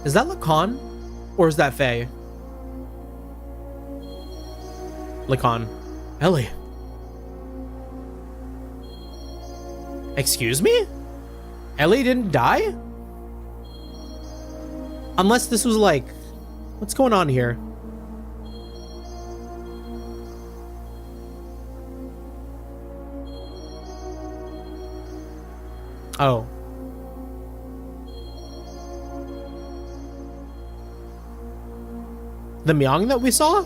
Is that Lacan? Or is that Fei? Lacan. Ellie. Excuse me? Ellie didn't die? Unless this was like... What's going on here? Oh. The Myung that we saw?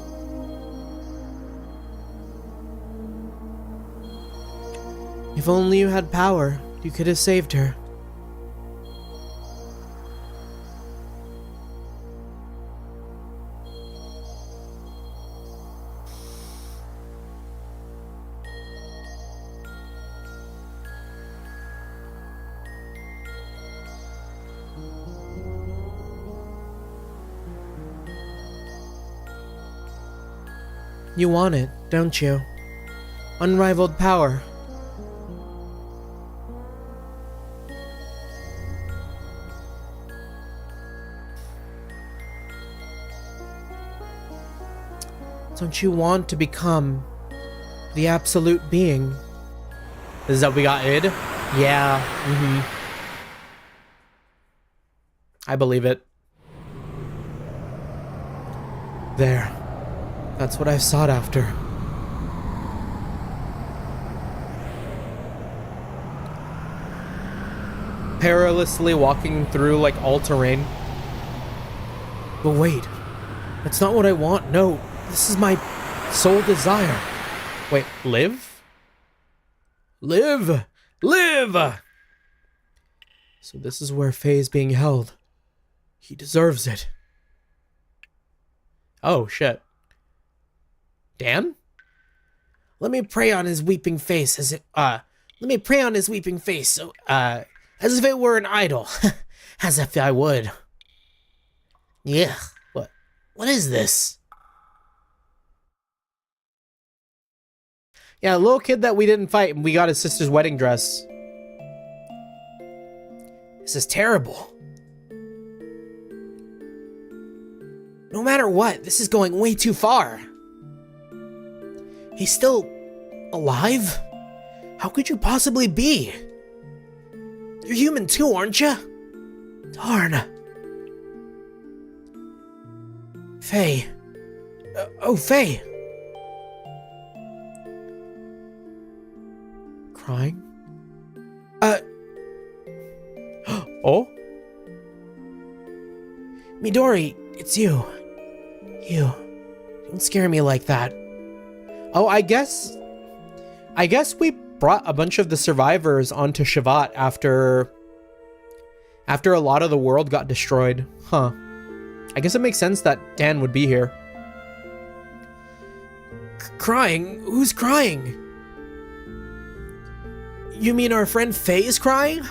If only you had power, you could have saved her. You want it, don't you? Unrivaled power. Don't you want to become the absolute being? Is that we got id? Yeah. I believe it. There. That's what I've sought after. Perilously walking through like all terrain. But wait. That's not what I want. No. This is my sole desire. Wait, live? Live! Live! So this is where Fei's being held. He deserves it. Oh, shit. Dan? Let me pray on his weeping face as as if it were an idol. As if I would. Yeah. What is this? Yeah, a little kid that we didn't fight and we got his sister's wedding dress. This is terrible. No matter what, this is going way too far. He's still alive? How could you possibly be? You're human too, aren't you? Darn. Fei. Oh, Fei. Crying? Oh? Midori, it's you. You. Don't scare me like that. Oh, I guess we brought a bunch of the survivors onto Shavat after a lot of the world got destroyed. Huh. I guess it makes sense that Dan would be here. Crying? Who's crying? You mean our friend Fei is crying?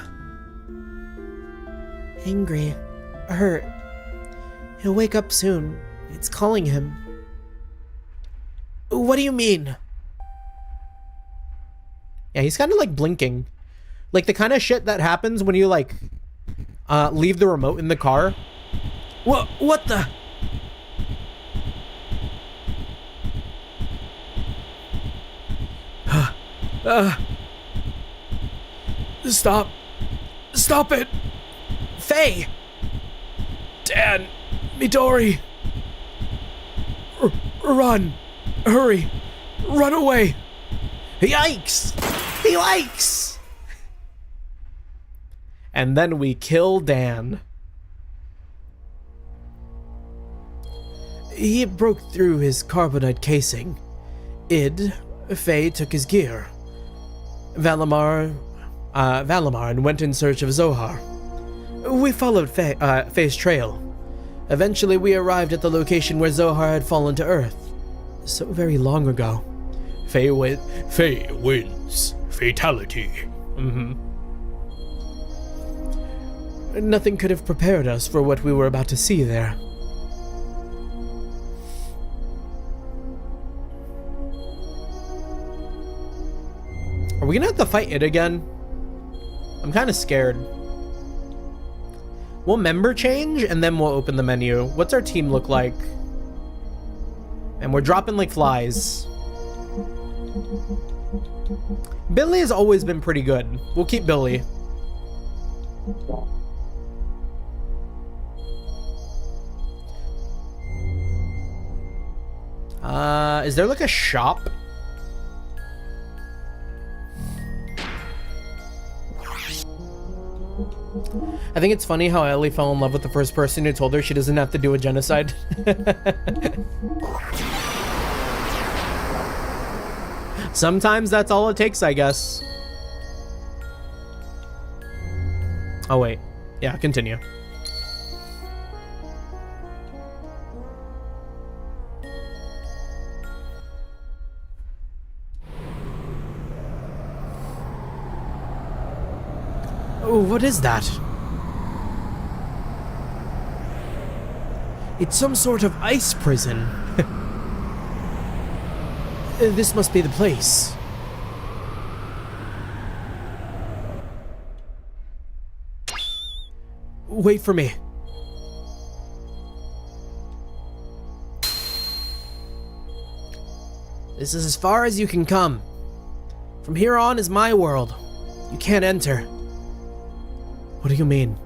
Angry. Hurt. He'll wake up soon. It's calling him. What do you mean? Yeah, he's kind of like blinking. Like the kind of shit that happens when you like leave the remote in the car. What the? Stop. Stop it! Fei! Dan! Midori! Run! Hurry! Run away! Yikes! Yikes! And then we kill Dan. He broke through his carbonite casing. Fei took his gear. Valimar and went in search of Zohar. We followed Fei's trail. Eventually we arrived at the location where Zohar had fallen to Earth. So very long ago. Fei wins. Fatality. Nothing could have prepared us for what we were about to see there. Are we gonna have to fight it again? I'm kind of scared. We'll member change and then we'll open the menu. What's our team look like? And we're dropping like flies. Billy has always been pretty good. We'll keep Billy. Is there like a shop? I think it's funny how Ellie fell in love with the first person who told her she doesn't have to do a genocide. Sometimes that's all it takes, I guess. Oh, wait. Yeah, continue. Oh, what is that? It's some sort of ice prison. This must be the place. Wait for me. This is as far as you can come. From here on is my world. You can't enter. What do you mean?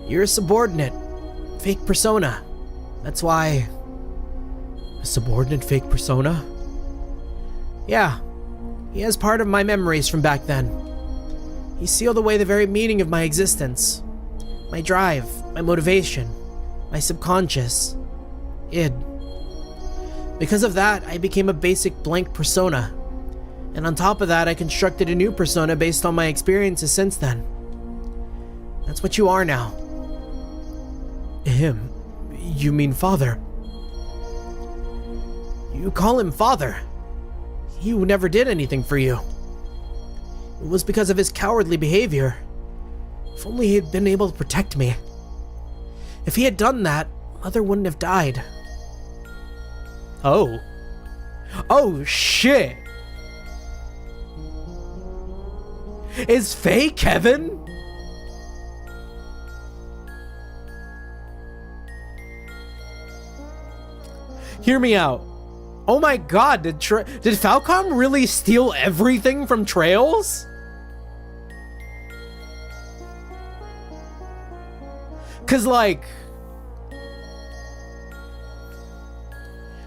You're a subordinate. Fake persona. That's why... A subordinate fake persona? Yeah. He has part of my memories from back then. He sealed away the very meaning of my existence. My drive, my motivation, my subconscious. Id. Because of that, I became a basic blank persona. And on top of that, I constructed a new persona based on my experiences since then. That's what you are now. Him? You mean father? You call him father. He never did anything for you. It was because of his cowardly behavior. If only he had been able to protect me. If he had done that, Mother wouldn't have died. Oh. Oh, shit. Is Fei Kevin? Hear me out. Oh my god, did Falcom really steal everything from Trails? Cause like...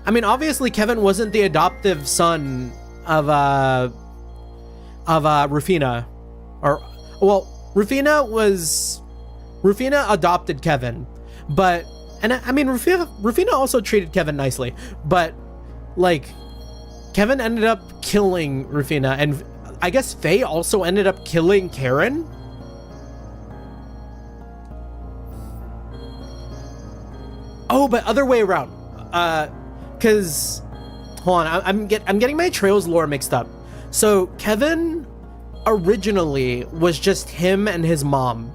I mean, obviously Kevin wasn't the adoptive son of Rufina. Or, well, Rufina adopted Kevin, but... And I mean, Rufina also treated Kevin nicely, but, like, Kevin ended up killing Rufina, and I guess Fei also ended up killing Karen? Oh, but other way around. Cause, hold on, I'm getting my Trails lore mixed up. So, Kevin originally was just him and his mom.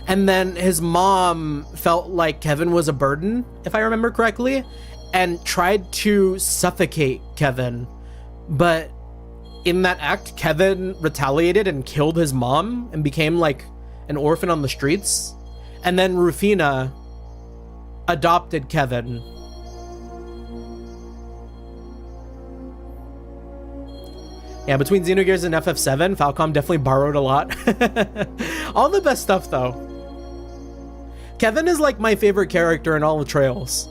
And then his mom felt like Kevin was a burden, if I remember correctly, and tried to suffocate Kevin. But in that act, Kevin retaliated and killed his mom and became like an orphan on the streets. And then Rufina adopted Kevin. Yeah, between Xenogears and FF7, Falcom definitely borrowed a lot. All the best stuff, though. Kevin is like my favorite character in all the Trails.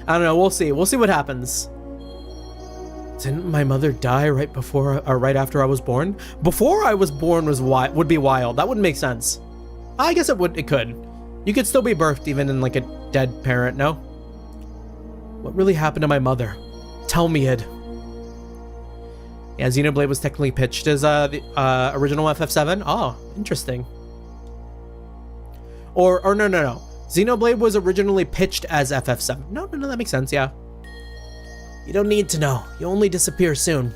I don't know, we'll see. We'll see what happens. Didn't my mother die right before or right after I was born? Before I was born would be wild. That wouldn't make sense. I guess it could. You could still be birthed even in like a dead parent, no? What really happened to my mother? Tell me, Id. Yeah, Xenoblade was technically pitched as the original FF7. Oh, interesting. Or no. Xenoblade was originally pitched as FF7. No, that makes sense, yeah. You don't need to know. You'll only disappear soon.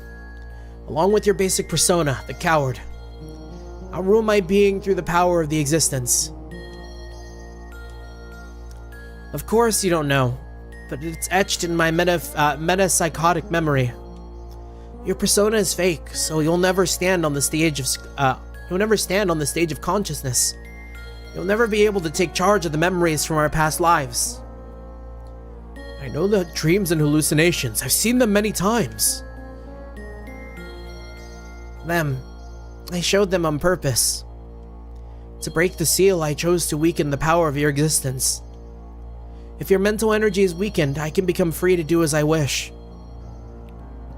Along with your basic persona, the coward. I'll rule my being through the power of the existence. Of course you don't know, but it's etched in my meta-psychotic memory. Your persona is fake, so you'll never stand on the stage of consciousness. You'll never be able to take charge of the memories from our past lives. I know the dreams and hallucinations. I've seen them many times. I showed them on purpose. To break the seal, I chose to weaken the power of your existence. If your mental energy is weakened, I can become free to do as I wish.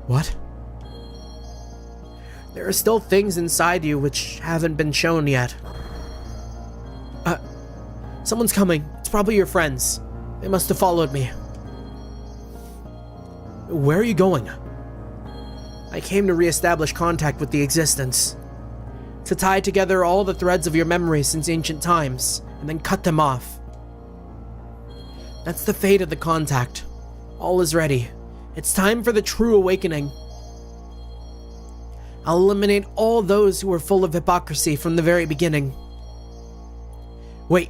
What? There are still things inside you which haven't been shown yet. Someone's coming. It's probably your friends. They must have followed me. Where are you going? I came to reestablish contact with the existence. To tie together all the threads of your memories since ancient times, and then cut them off. That's the fate of the contact. All is ready. It's time for the true awakening. I'll eliminate all those who were full of hypocrisy from the very beginning. Wait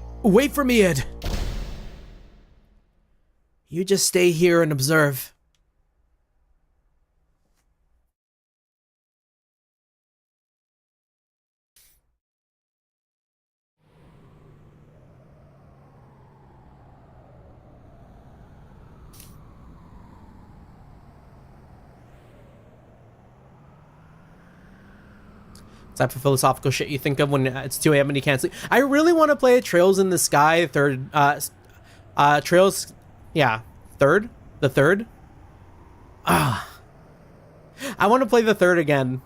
for me, Ed. You just stay here and observe. Type of philosophical shit you think of when it's 2 a.m. and you can't sleep. I really want to play Trails in the Sky third. Trails, yeah, third, the third. I want to play the third again.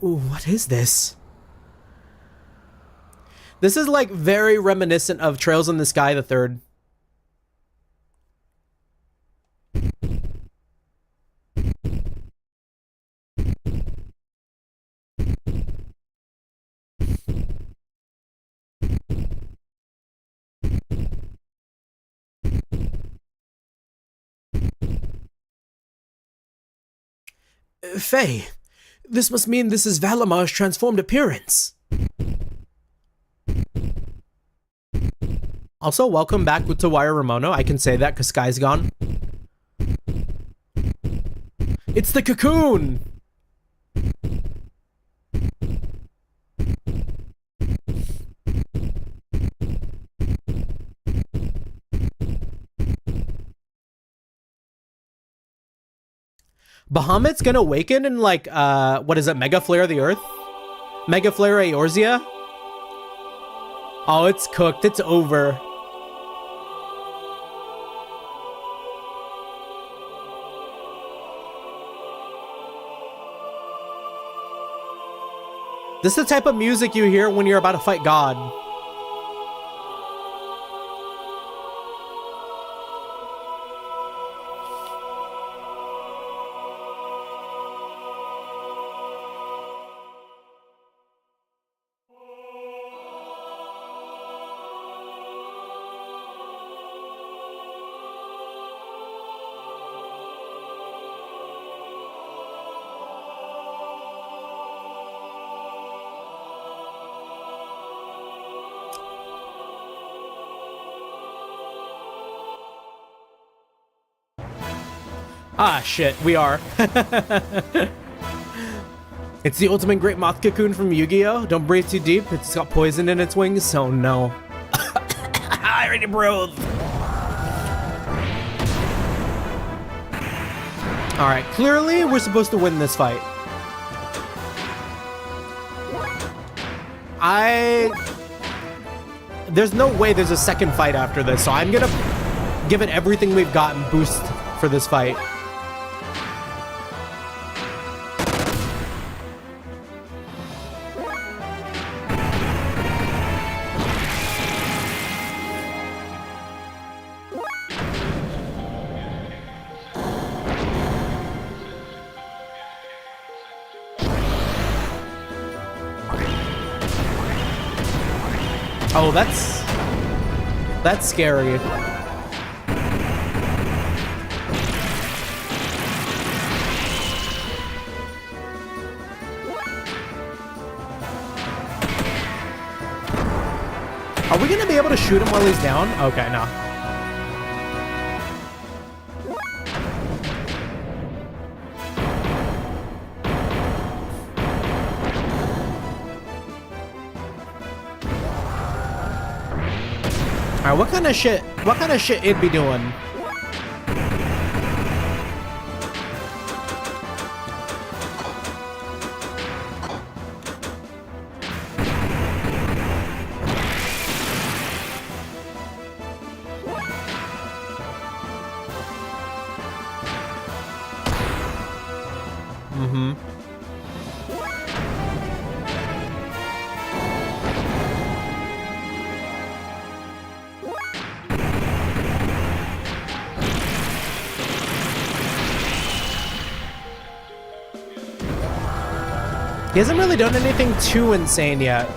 Ooh, what is this? This is like very reminiscent of Trails in the Sky the third. Fei, this must mean this is Valamar's transformed appearance. Also, welcome back to Wire Ramono. I can say that because Sky's gone. It's the cocoon! Bahamut's gonna awaken in like, what is it, Mega Flare of the Earth? Mega Flare Eorzea? Oh, it's cooked. It's over. This is the type of music you hear when you're about to fight God. Ah, shit, we are. It's the ultimate great moth cocoon from Yu-Gi-Oh! Don't breathe too deep, it's got poison in its wings, so no. fiery breath. All right, clearly we're supposed to win this fight. There's no way there's a second fight after this, so I'm gonna give it everything we've got and boost for this fight. Oh, that's scary. Are we gonna be able to shoot him while he's down? Okay, no. Alright, what kind of shit it'd be doing? He hasn't really done anything too insane yet.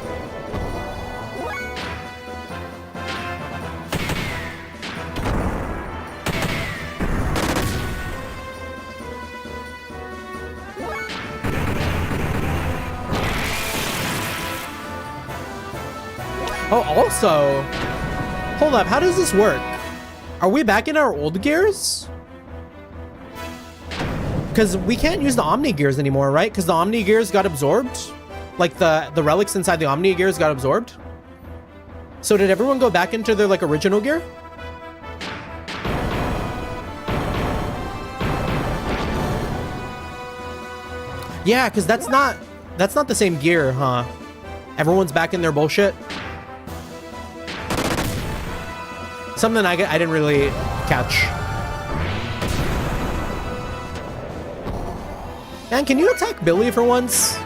Oh, also, hold up, how does this work? Are we back in our old gears? Because we can't use the Omni gears anymore, right? Because the Omni gears got absorbed? Like the relics inside the Omni gears got absorbed? So did everyone go back into their like original gear? Yeah, because that's not the same gear, huh? Everyone's back in their bullshit. Something I didn't really catch. Man, can you attack Billy for once?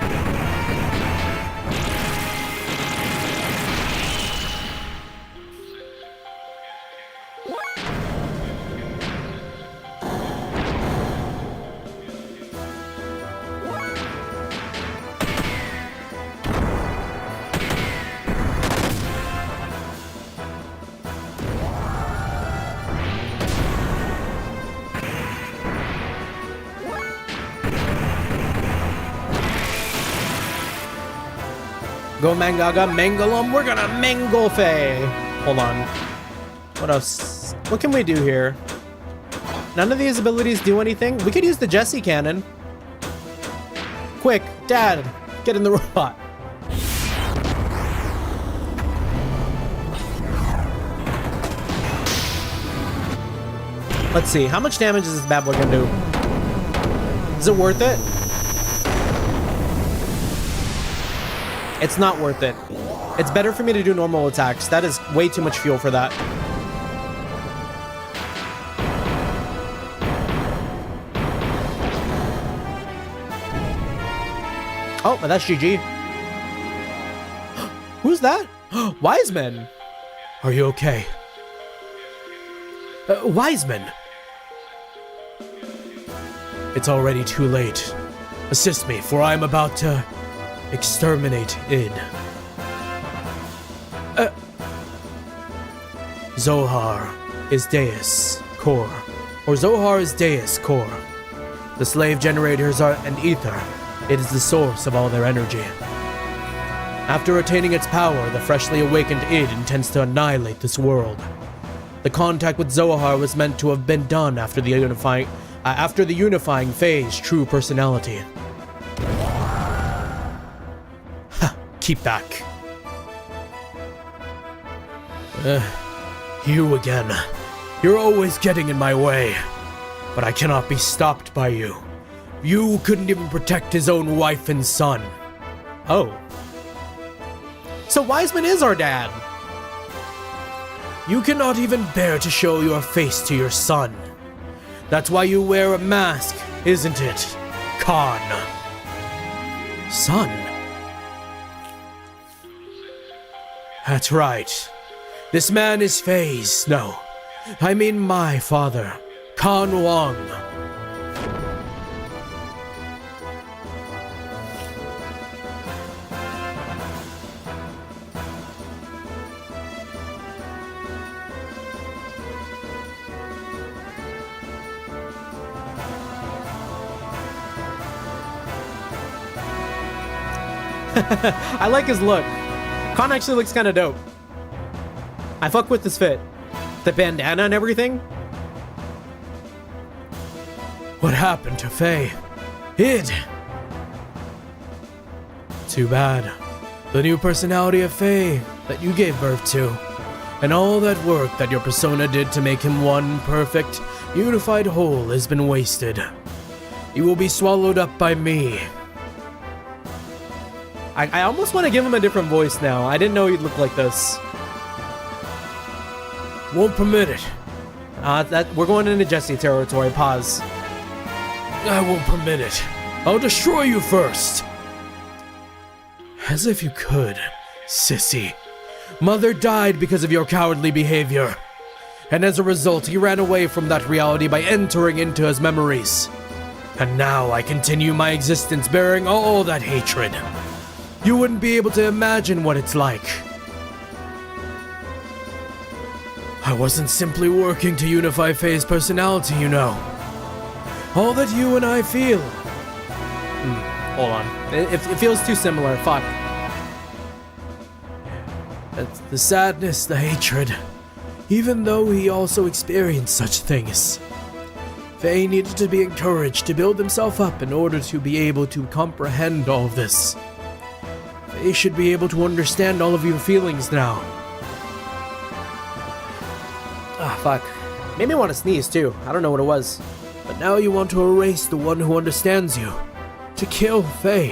Go Mangaga, mangle him. We're gonna mangle Fei. Hold on. What else? What can we do here? None of these abilities do anything. We could use the Jesse cannon. Quick, Dad, get in the robot. Let's see. How much damage is this bad boy gonna do? Is it worth it? It's not worth it. It's better for me to do normal attacks. That is way too much fuel for that. Oh, but that's GG. Who's that? Wiseman. Are you okay? Wiseman. It's already too late. Assist me, for I am about to exterminate id. Zohar is Deus Core, or Zohar is Deus Core. The slave generators are an ether. It is the source of all their energy. After attaining its power, the freshly awakened id intends to annihilate this world. The contact with Zohar was meant to have been done after the unifying Fei's true personality. Keep back. You again. You're always getting in my way. But I cannot be stopped by you. You couldn't even protect his own wife and son. Oh. So Wiseman is our dad. You cannot even bear to show your face to your son. That's why you wear a mask, isn't it, Khan? Son? That's right. This man is Fei's, no, I mean my father, Khan Wong. I like his look. Khan actually looks kind of dope. I fuck with this fit. The bandana and everything. What happened to Fei? Hid. Too bad. The new personality of Fei that you gave birth to, and all that work that your persona did to make him one perfect, unified whole has been wasted. You will be swallowed up by me. I almost want to give him a different voice now. I didn't know he'd look like this. Won't permit it. We're going into Jesse territory. Pause. I won't permit it. I'll destroy you first. As if you could, sissy. Mother died because of your cowardly behavior. And as a result, he ran away from that reality by entering into his memories. And now I continue my existence bearing all that hatred. You wouldn't be able to imagine what it's like. I wasn't simply working to unify Fei's personality, you know. All that you and I feel. Hold on. It feels too similar. Fuck. That's the sadness, the hatred. Even though he also experienced such things. Fei needed to be encouraged to build himself up in order to be able to comprehend all of this. Fei should be able to understand all of your feelings now. Ah, fuck. Made me want to sneeze too. I don't know what it was. But now you want to erase the one who understands you. To kill Fei.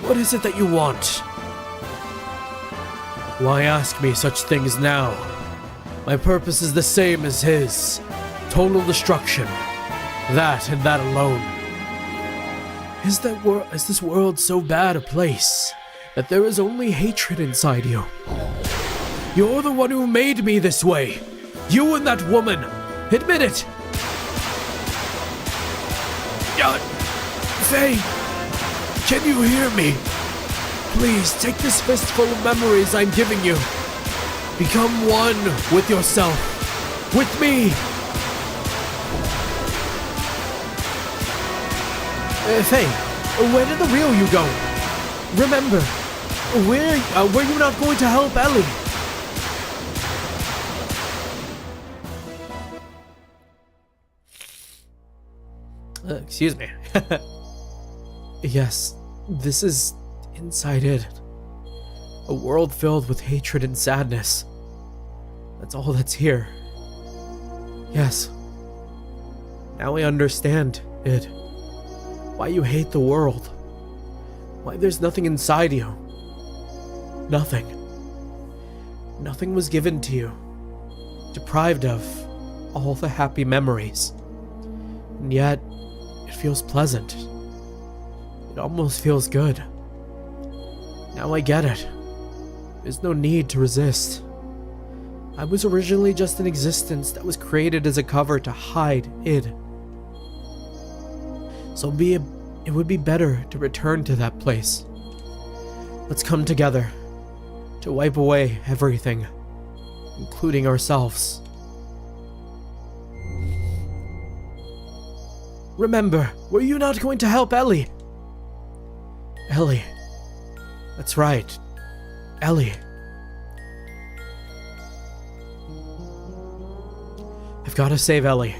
What is it that you want? Why ask me such things now? My purpose is the same as his. Total destruction. That and that alone. Is this world so bad a place that there is only hatred inside you? You're the one who made me this way. You and that woman. Admit it. Fei, can you hear me? Please take this fistful of memories I'm giving you. Become one with yourself. With me. Fei, where did the real you go? Remember, were you not going to help Ellie? Excuse me. Yes, this is inside it. A world filled with hatred and sadness. That's all that's here. Yes. Now I understand it. Why you hate the world. Why there's nothing inside you. Nothing. Nothing was given to you. Deprived of all the happy memories. And yet, it feels pleasant. It almost feels good. Now I get it. There's no need to resist. I was originally just an existence that was created as a cover to hide it. So it would be better to return to that place. Let's come together to wipe away everything, including ourselves. Remember, were you not going to help Ellie? Ellie. That's right. Ellie. I've got to save Ellie.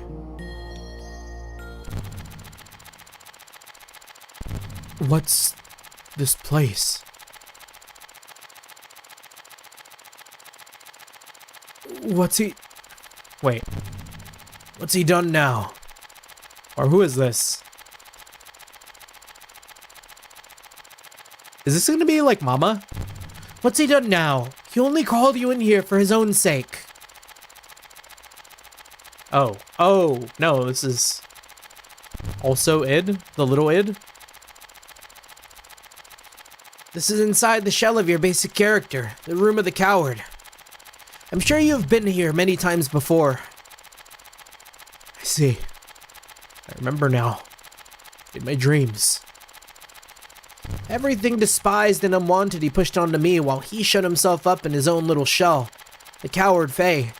What's this place? What's he... Wait, What's he done now? or who is this? Is this gonna be like Mama? What's he done now? He only called you in here for his own sake. Oh, no, this is also id, the little id. This is inside the shell of your basic character, the room of the coward. I'm sure you have been here many times before. I see. I remember now. In my dreams. Everything despised and unwanted he pushed onto me while he shut himself up in his own little shell. The coward Fei.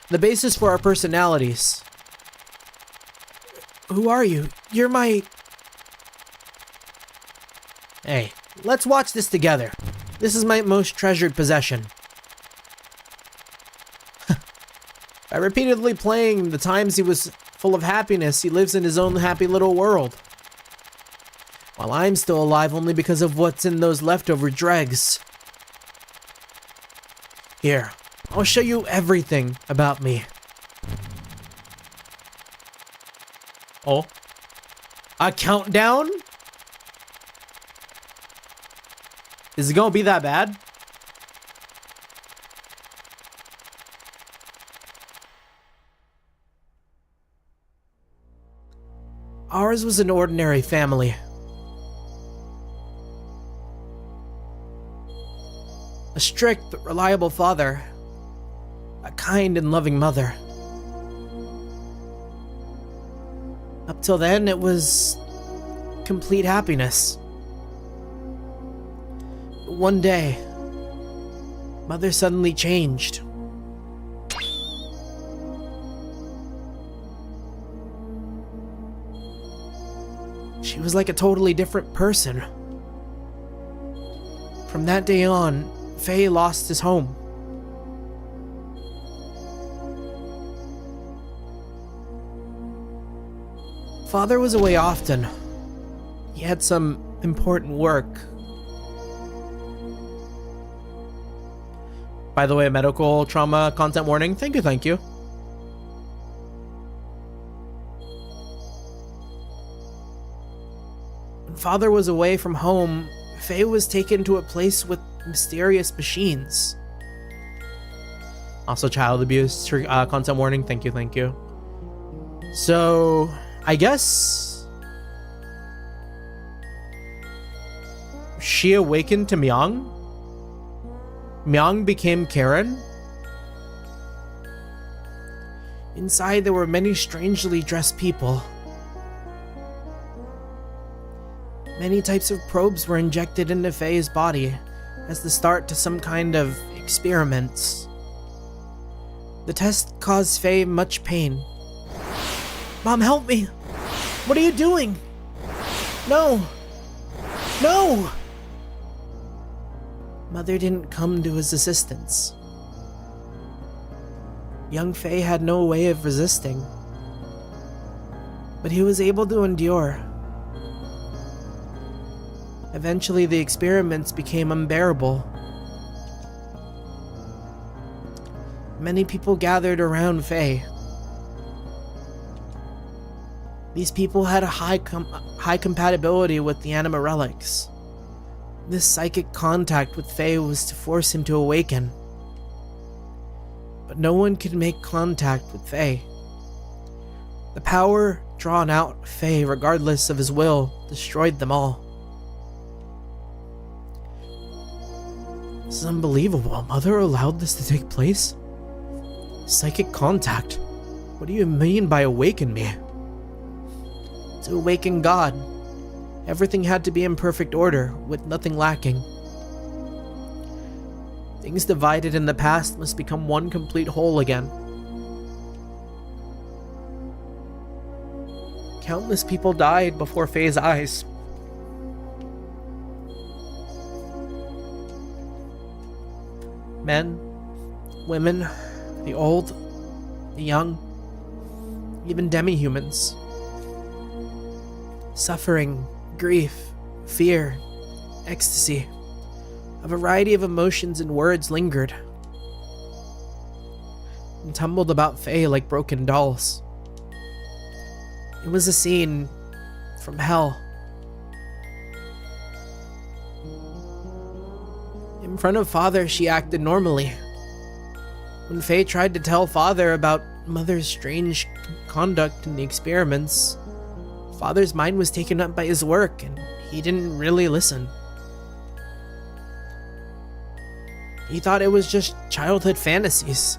The basis for our personalities. Who are you? You're my... Hey, let's watch this together. This is my most treasured possession. By repeatedly playing the times he was full of happiness, he lives in his own happy little world. While I'm still alive only because of what's in those leftover dregs. Here, I'll show you everything about me. Oh. A countdown? Is it gonna be that bad? Ours was an ordinary family. A strict but reliable father. A kind and loving mother. Up till then, it was complete happiness. But one day, Mother suddenly changed. She was like a totally different person. From that day on, Fei lost his home. Father was away often. He had some important work. By the way, medical trauma content warning. Thank you. When Father was away from home, Fei was taken to a place with mysterious machines. Also, child abuse content warning. Thank you. So, I guess she awakened to Myung. Myung became Karen. Inside, there were many strangely dressed people. Many types of probes were injected into Fei's body as the start to some kind of experiments. The test caused Fei much pain. Mom, help me! What are you doing? No! No! Mother didn't come to his assistance. Young Fei had no way of resisting. But he was able to endure. Eventually, the experiments became unbearable. Many people gathered around Fei. These people had a high compatibility with the anima relics. This psychic contact with Fei was to force him to awaken. But no one could make contact with Fei. The power drawn out of Fei, regardless of his will, destroyed them all. This is unbelievable. Mother allowed this to take place? Psychic contact? What do you mean by awaken me? To awaken God, everything had to be in perfect order, with nothing lacking. Things divided in the past must become one complete whole again. Countless people died before Fei's eyes. Men, women, the old, the young, even demi-humans. Suffering, grief, fear, ecstasy. A variety of emotions and words lingered. and tumbled about Fei like broken dolls. It was a scene from hell. In front of Father, she acted normally. When Fei tried to tell Father about Mother's strange conduct in the experiments, Father's mind was taken up by his work, and he didn't really listen. He thought it was just childhood fantasies.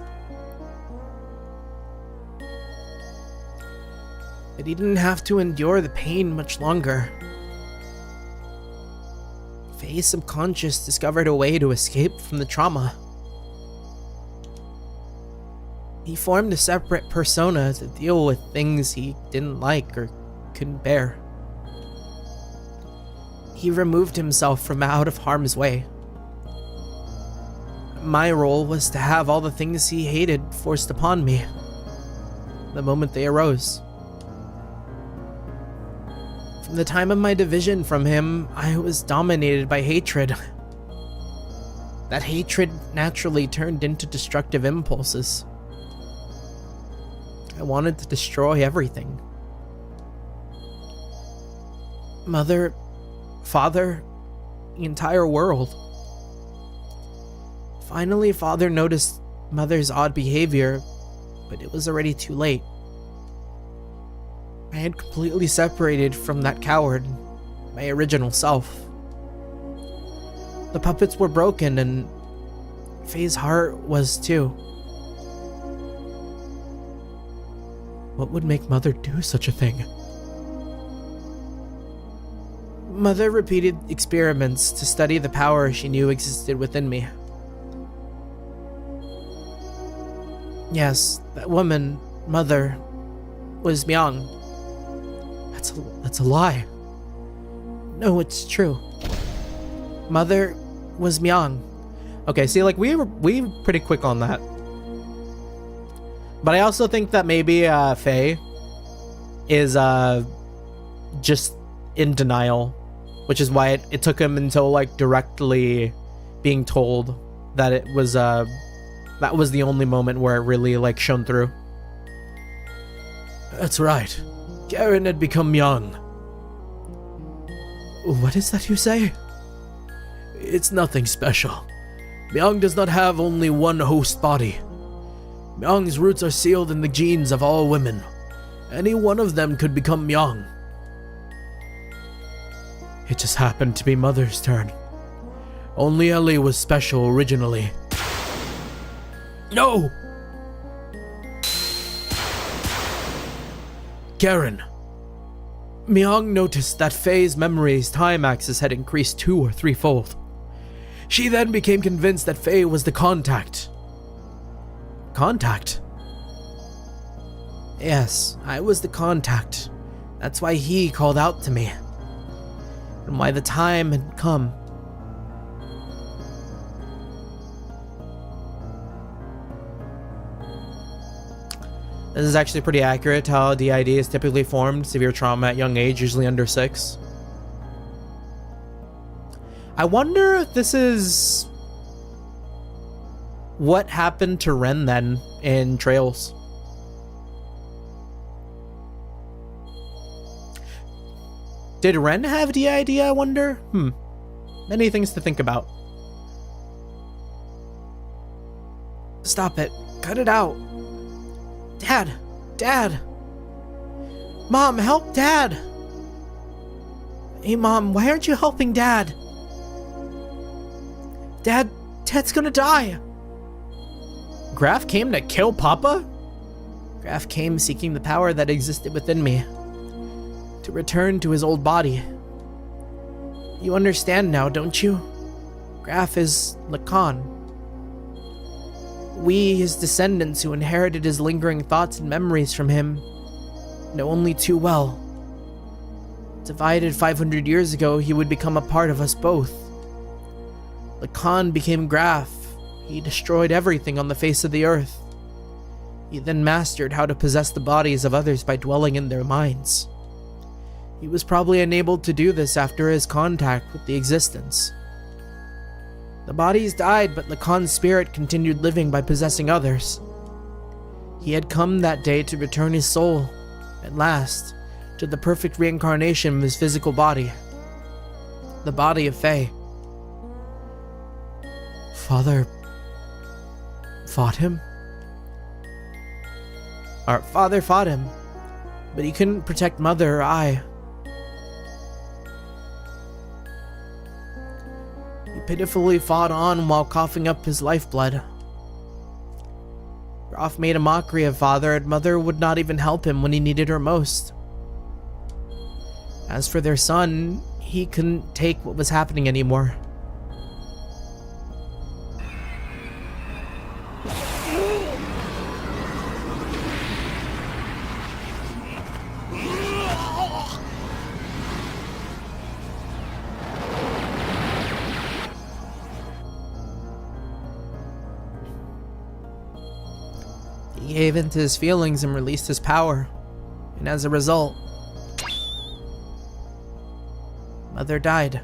But he didn't have to endure the pain much longer. Fei's subconscious discovered a way to escape from the trauma. He formed a separate persona to deal with things he didn't like or couldn't bear. He removed himself from out of harm's way. My role was to have all the things he hated forced upon me the moment they arose. From the time of my division from him, I was dominated by hatred. That hatred naturally turned into destructive impulses. I wanted to destroy everything. Mother, Father, the entire world. Finally, Father noticed Mother's odd behavior, but it was already too late. I had completely separated from that coward, my original self. The puppets were broken, and Fei's heart was too. What would make Mother do such a thing? Mother repeated experiments to study the power she knew existed within me. Yes, that woman, Mother, was Myung. That's a lie. No, it's true. Mother was Myung. Okay, see, like, we were pretty quick on that. But I also think that maybe Fei is just in denial, which is why it took him until like directly being told that it was that was the only moment where it really like shone through. That's right. Garen had become Myung. What is that you say? It's nothing special. Myung does not have only one host body. Myung's roots are sealed in the genes of all women. Any one of them could become Myung. It just happened to be Mother's turn. Only Ellie was special originally. No! Garen. Myung noticed that Fei's memory's time axis had increased 2 or 3-fold. She then became convinced that Fei was the contact. Contact? Yes, I was the contact. That's why he called out to me. And why the time had come. This is actually pretty accurate how DID is typically formed. Severe trauma at young age, usually under 6. I wonder if this is what happened to Ren then in Trails. Did Ren have DID, I wonder? Many things to think about. Stop it. Cut it out. Dad! Dad! Mom, help Dad! Hey Mom, why aren't you helping Dad? Dad's gonna die! Graf came to kill Papa? Graf came seeking the power that existed within me. To return to his old body. You understand now, don't you? Graf is Lacan. We, his descendants who inherited his lingering thoughts and memories from him, know only too well. Divided 500 years ago, he would become a part of us both. Lacan became Graf. He destroyed everything on the face of the earth. He then mastered how to possess the bodies of others by dwelling in their minds. He was probably enabled to do this after his contact with the existence. The bodies died, but Lacan's spirit continued living by possessing others. He had come that day to return his soul, at last, to the perfect reincarnation of his physical body. The body of Fei. Father fought him? Our father fought him, but he couldn't protect Mother or I. He pitifully fought on while coughing up his lifeblood. Roth made a mockery of Father, and Mother would not even help him when he needed her most. As for their son, he couldn't take what was happening anymore. He gave in to his feelings and released his power, and as a result, Mother died.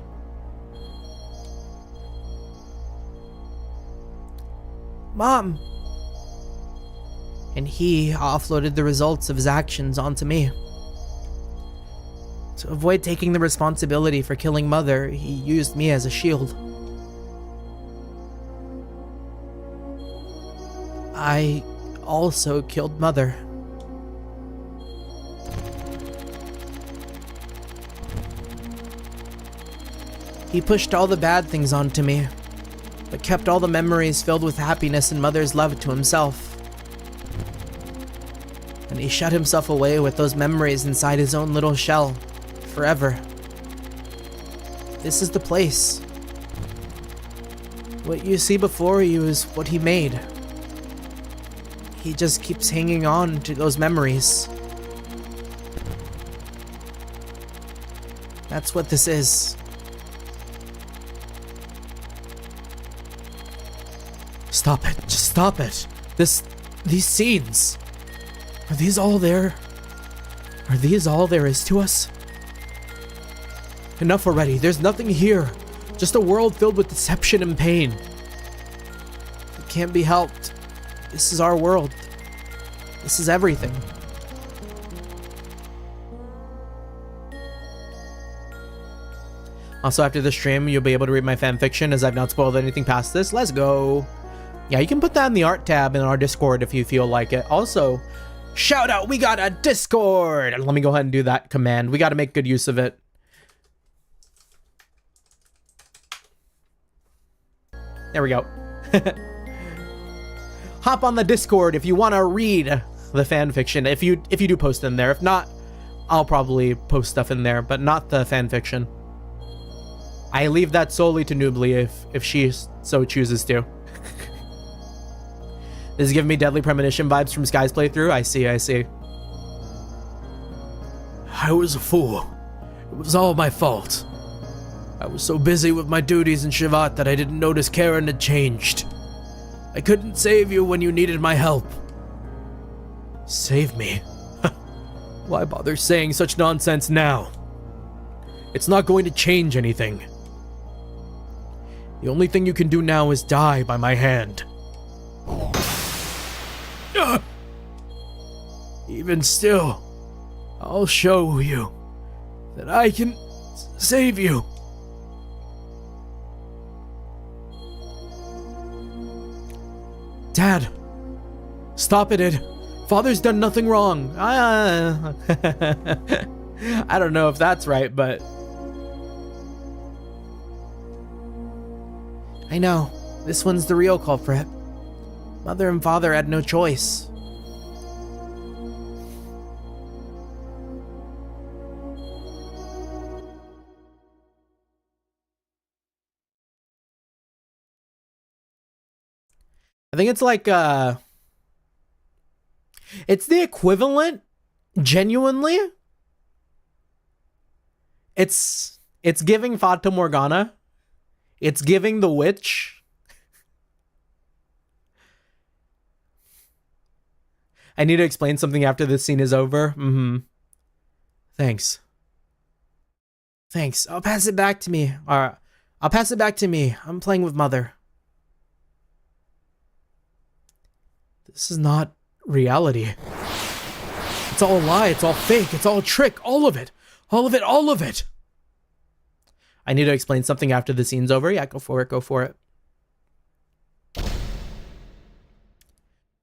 Mom! And he offloaded the results of his actions onto me. To avoid taking the responsibility for killing Mother, he used me as a shield. I also killed Mother. He pushed all the bad things onto me, but kept all the memories filled with happiness and Mother's love to himself. And he shut himself away with those memories inside his own little shell, forever. This is the place. What you see before you is what he made. He just keeps hanging on to those memories. That's what this is. Stop it. Just stop it. These scenes. Are these all there? Are these all there is to us? Enough already. There's nothing here. Just a world filled with deception and pain. It can't be helped. This is our world. This is everything. Also, after the stream, you'll be able to read my fanfiction as I've not spoiled anything past this. Let's go. Yeah, you can put that in the art tab in our Discord if you feel like it. Also, shout out, we got a Discord. Let me go ahead and do that command. We got to make good use of it. There we go. Hop on the Discord if you want to read the fanfiction. If you do post in there. If not, I'll probably post stuff in there, but not the fanfiction. I leave that solely to Noobly if she so chooses to. This is giving me Deadly Premonition vibes from Sky's playthrough. I see. I was a fool. It was all my fault. I was so busy with my duties in Shivat that I didn't notice Karen had changed. I couldn't save you when you needed my help. Save me? Why bother saying such nonsense now? It's not going to change anything. The only thing you can do now is die by my hand. Even still, I'll show you that I can save you. Dad, stop it, Id. Father's done nothing wrong. I don't know if that's right, but... I know. This one's the real culprit. Mother and Father had no choice. I think it's like, it's the equivalent, genuinely. It's giving Fata Morgana. It's giving the witch. I need to explain something after this scene is over. Thanks. I'll pass it back to me. Alright. I'll pass it back to me. I'm playing with Mother. This is not reality. It's all a lie, it's all fake, it's all a trick, all of it. All of it, all of it. I need to explain something after the scene's over. Yeah, go for it, go for it.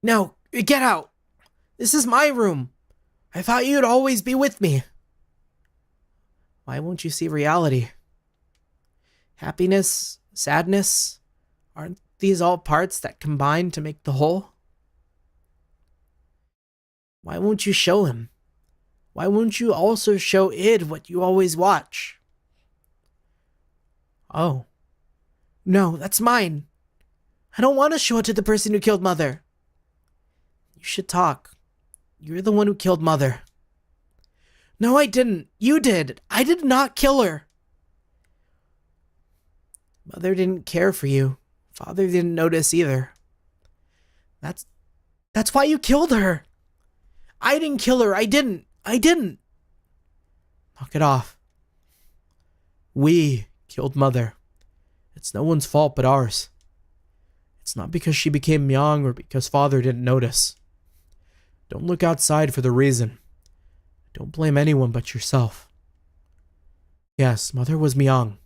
No, get out. This is my room. I thought you'd always be with me. Why won't you see reality? Happiness, sadness, aren't these all parts that combine to make the whole? Why won't you show him? Why won't you also show id what you always watch? Oh. No, that's mine. I don't want to show it to the person who killed Mother. You should talk. You're the one who killed Mother. No, I didn't. You did. I did not kill her. Mother didn't care for you. Father didn't notice either. That's why you killed her. I didn't kill her. I didn't. Knock it off. We killed Mother. It's no one's fault but ours. It's not because she became young or because Father didn't notice. Don't look outside for the reason. Don't blame anyone but yourself. Yes, Mother was young,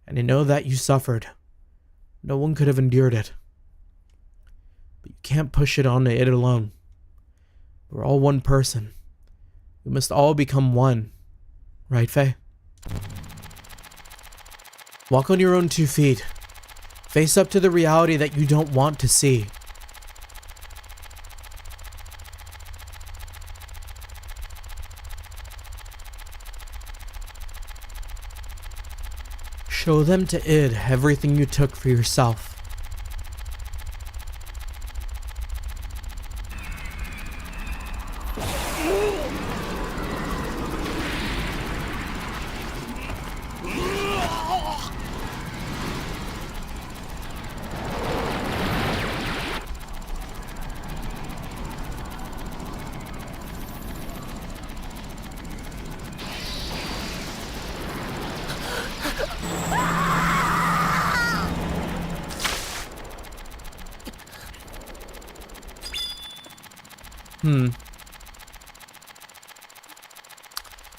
and I know that you suffered. No one could have endured it. But you can't push it onto it alone. We're all one person. We must all become one. Right, Fei? Walk on your own 2 feet. Face up to the reality that you don't want to see. Show them to id everything you took for yourself.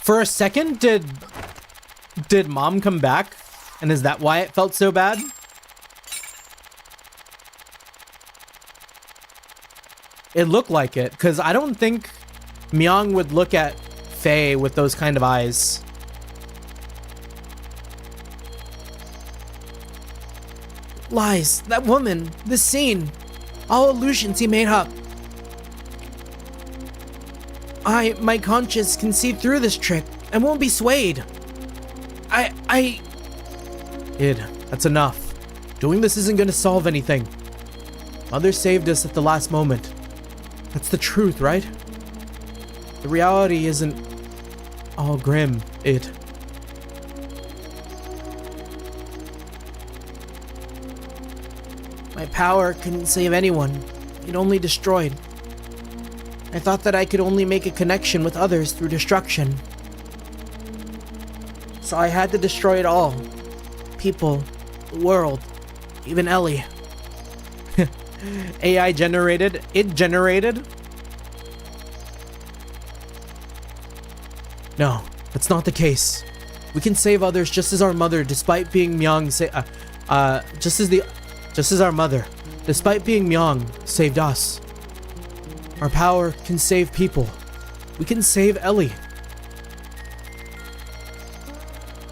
For a second, did Mom come back? And is that why it felt so bad? It looked like it, because I don't think Myung would look at Fei with those kind of eyes. Lies, that woman, this scene, all illusions he made up. My conscience can see through this trick and won't be swayed. Id, that's enough. Doing this isn't gonna solve anything. Mother saved us at the last moment. That's the truth, right? The reality isn't all grim, Id. My power couldn't save anyone. It only destroyed. I thought that I could only make a connection with others through destruction. So I had to destroy it all. People, the world, even Ellie. AI generated? It generated? No, that's not the case. We can save others just as our mother, despite being Myung, just as our mother, despite being Myung, saved us. Our power can save people. We can save Ellie.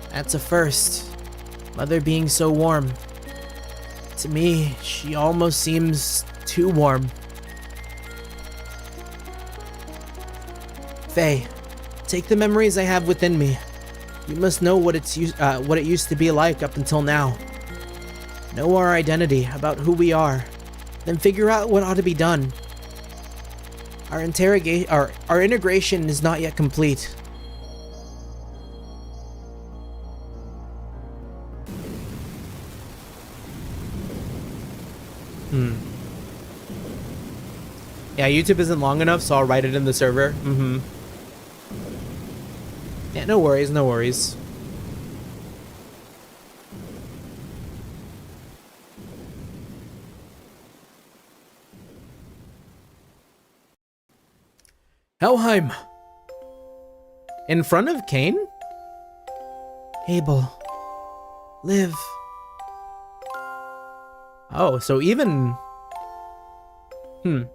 That's a first. Mother being so warm. To me, she almost seems too warm. Fei, take the memories I have within me. You must know what it used to be like up until now. Know our identity, about who we are. Then figure out what ought to be done. Our integration is not yet complete. Yeah, YouTube isn't long enough, so I'll write it in the server. Yeah, no worries, no worries. Helheim. In front of Cain? Abel, live. Oh, so even... I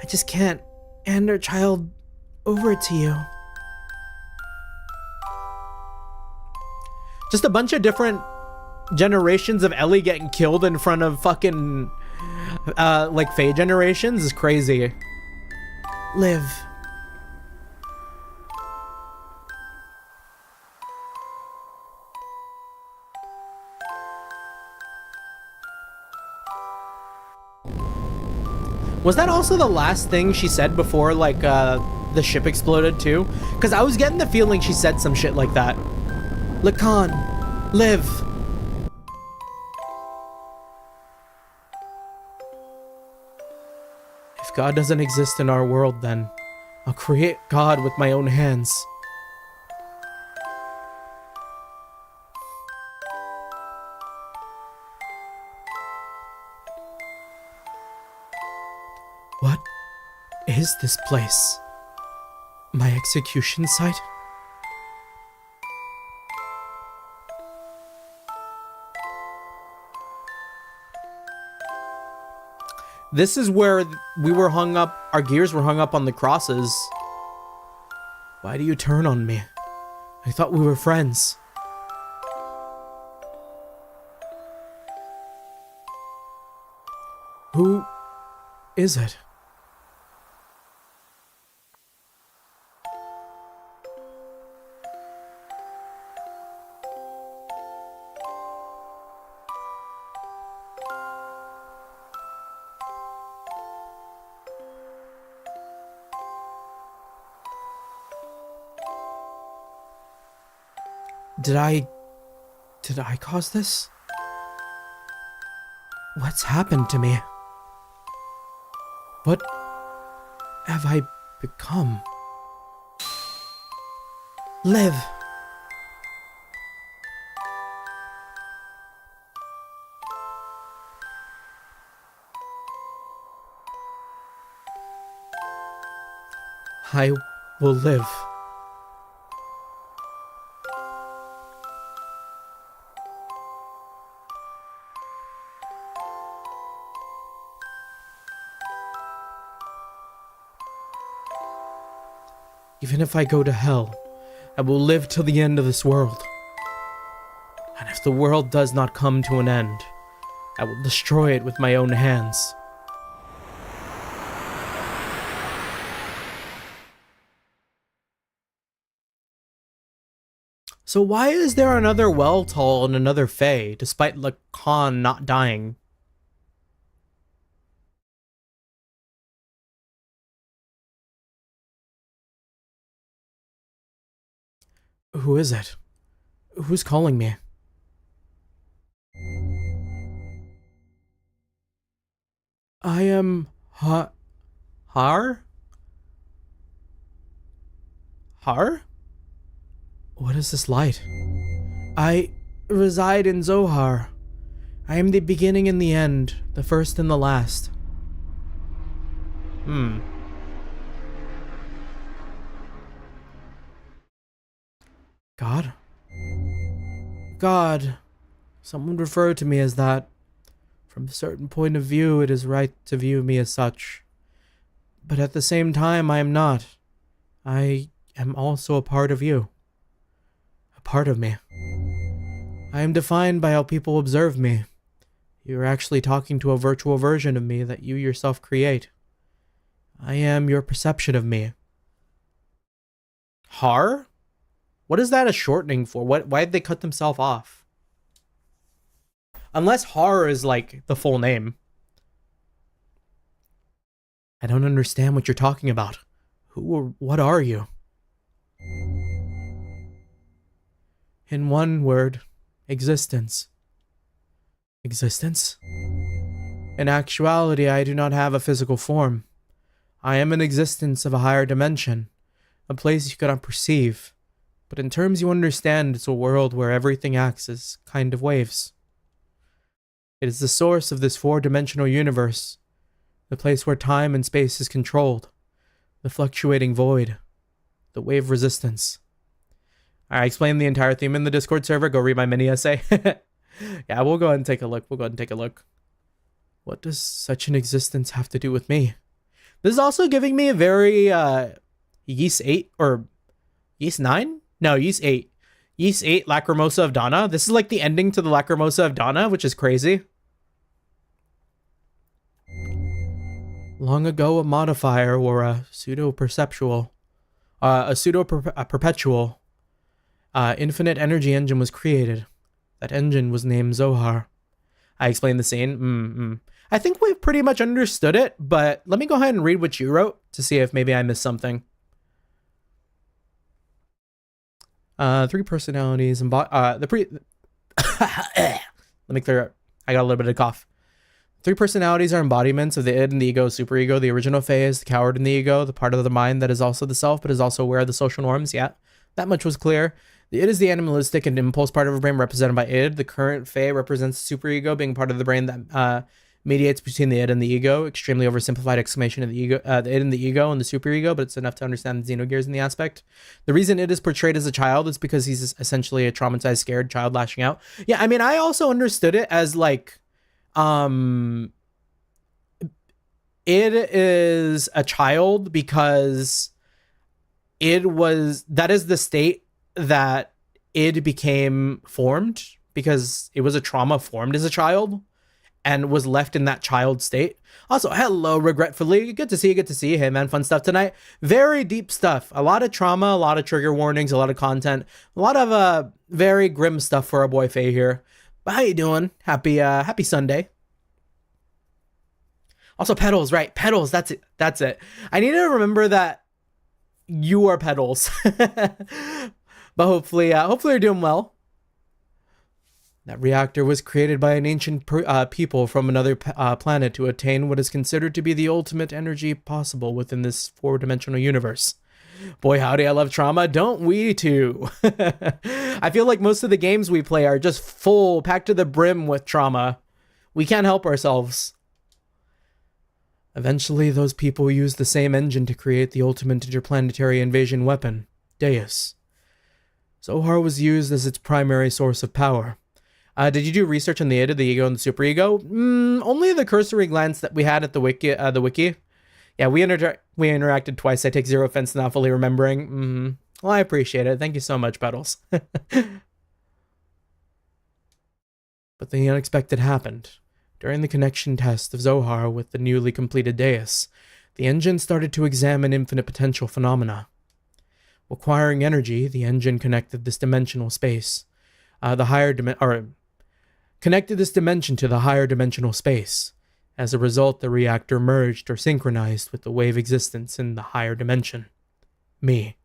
just can't hand our child over to you. Just a bunch of different generations of Ellie getting killed in front of fucking, like, Fei generations is crazy. Live. Was that also the last thing she said before, like, the ship exploded too? Because I was getting the feeling she said some shit like that. Lacan, live. If God doesn't exist in our world, then I'll create God with my own hands. What is this place? My execution site? This is where we were hung up, our gears were hung up on the crosses. Why do you turn on me? I thought we were friends. Who is it? Did I cause this? What's happened to me? What have I become? Live. I will live. Even if I go to hell, I will live till the end of this world. And if the world does not come to an end, I will destroy it with my own hands. So why is there another Weltall and another Fei, despite Lacan not dying? Who is it? Who's calling me? I am Har? Har? What is this light? I reside in Zohar. I am the beginning and the end, the first and the last. God? God. Someone referred to me as that. From a certain point of view, it is right to view me as such. But at the same time, I am not. I am also a part of you. A part of me. I am defined by how people observe me. You are actually talking to a virtual version of me that you yourself create. I am your perception of me. Har? What is that a shortening for? Why did they cut themselves off? Unless Har is like the full name. I don't understand what you're talking about. Who or what are you? In one word, existence. Existence? In actuality, I do not have a physical form. I am an existence of a higher dimension, a place you cannot perceive. But in terms you understand, it's a world where everything acts as kind of waves. It is the source of this four-dimensional universe, the place where time and space is controlled, the fluctuating void, the wave resistance. I explained the entire theme in the Discord server. Go read my mini essay. Yeah, we'll go ahead and take a look. What does such an existence have to do with me? This is also giving me a very Ys 8 or Ys 9? No, Ys 8. Ys 8 Lacrimosa of Dana. This is like the ending to the Lacrimosa of Dana, which is crazy. Long ago, a modifier or a pseudo-perpetual infinite energy engine was created. That engine was named Zohar. I explained the scene. I think we've pretty much understood it, but let me go ahead and read what you wrote to see if maybe I missed something. Three personalities and let me clear up. I got a little bit of cough. Three personalities are embodiments of the id and the ego, superego. The original Fei is the coward in the ego, the part of the mind that is also the self, but is also aware of the social norms. Yeah, that much was clear. The id is the animalistic and impulse part of a brain represented by id. The current Fei represents the superego, being part of the brain that mediates between the id and the ego. Extremely oversimplified explanation of the ego, the id and the ego and the superego, but it's enough to understand the Xenogears in the aspect. The reason id is portrayed as a child is because he's essentially a traumatized, scared child lashing out. Yeah, I mean, I also understood it as like, it is a child because that is the state that id became formed, because it was a trauma formed as a child and was left in that child state. Also, hello, regretfully. Good to see you. Hey, man, fun stuff tonight. Very deep stuff. A lot of trauma, a lot of trigger warnings, a lot of content, a lot of very grim stuff for our boy Fei here. But how you doing? Happy Sunday. Also, Petals, right? Petals, that's it. I need to remember that you are Petals. But hopefully you're doing well. That reactor was created by an ancient people from another planet to attain what is considered to be the ultimate energy possible within this four-dimensional universe. Boy, howdy, I love trauma. Don't we too? I feel like most of the games we play are just full, packed to the brim with trauma. We can't help ourselves. Eventually, those people used the same engine to create the ultimate interplanetary invasion weapon, Deus. Zohar was used as its primary source of power. Did you do research on the id, the ego, and the superego? Only the cursory glance that we had at the wiki. Yeah, we interacted twice. I take zero offense not fully remembering. Well, I appreciate it. Thank you so much, Petals. But the unexpected happened. During the connection test of Zohar with the newly completed Deus, the engine started to examine infinite potential phenomena. Requiring energy, the engine connected this dimensional space. Connected this dimension to the higher dimensional space. As a result, the reactor merged or synchronized with the wave existence in the higher dimension. Me.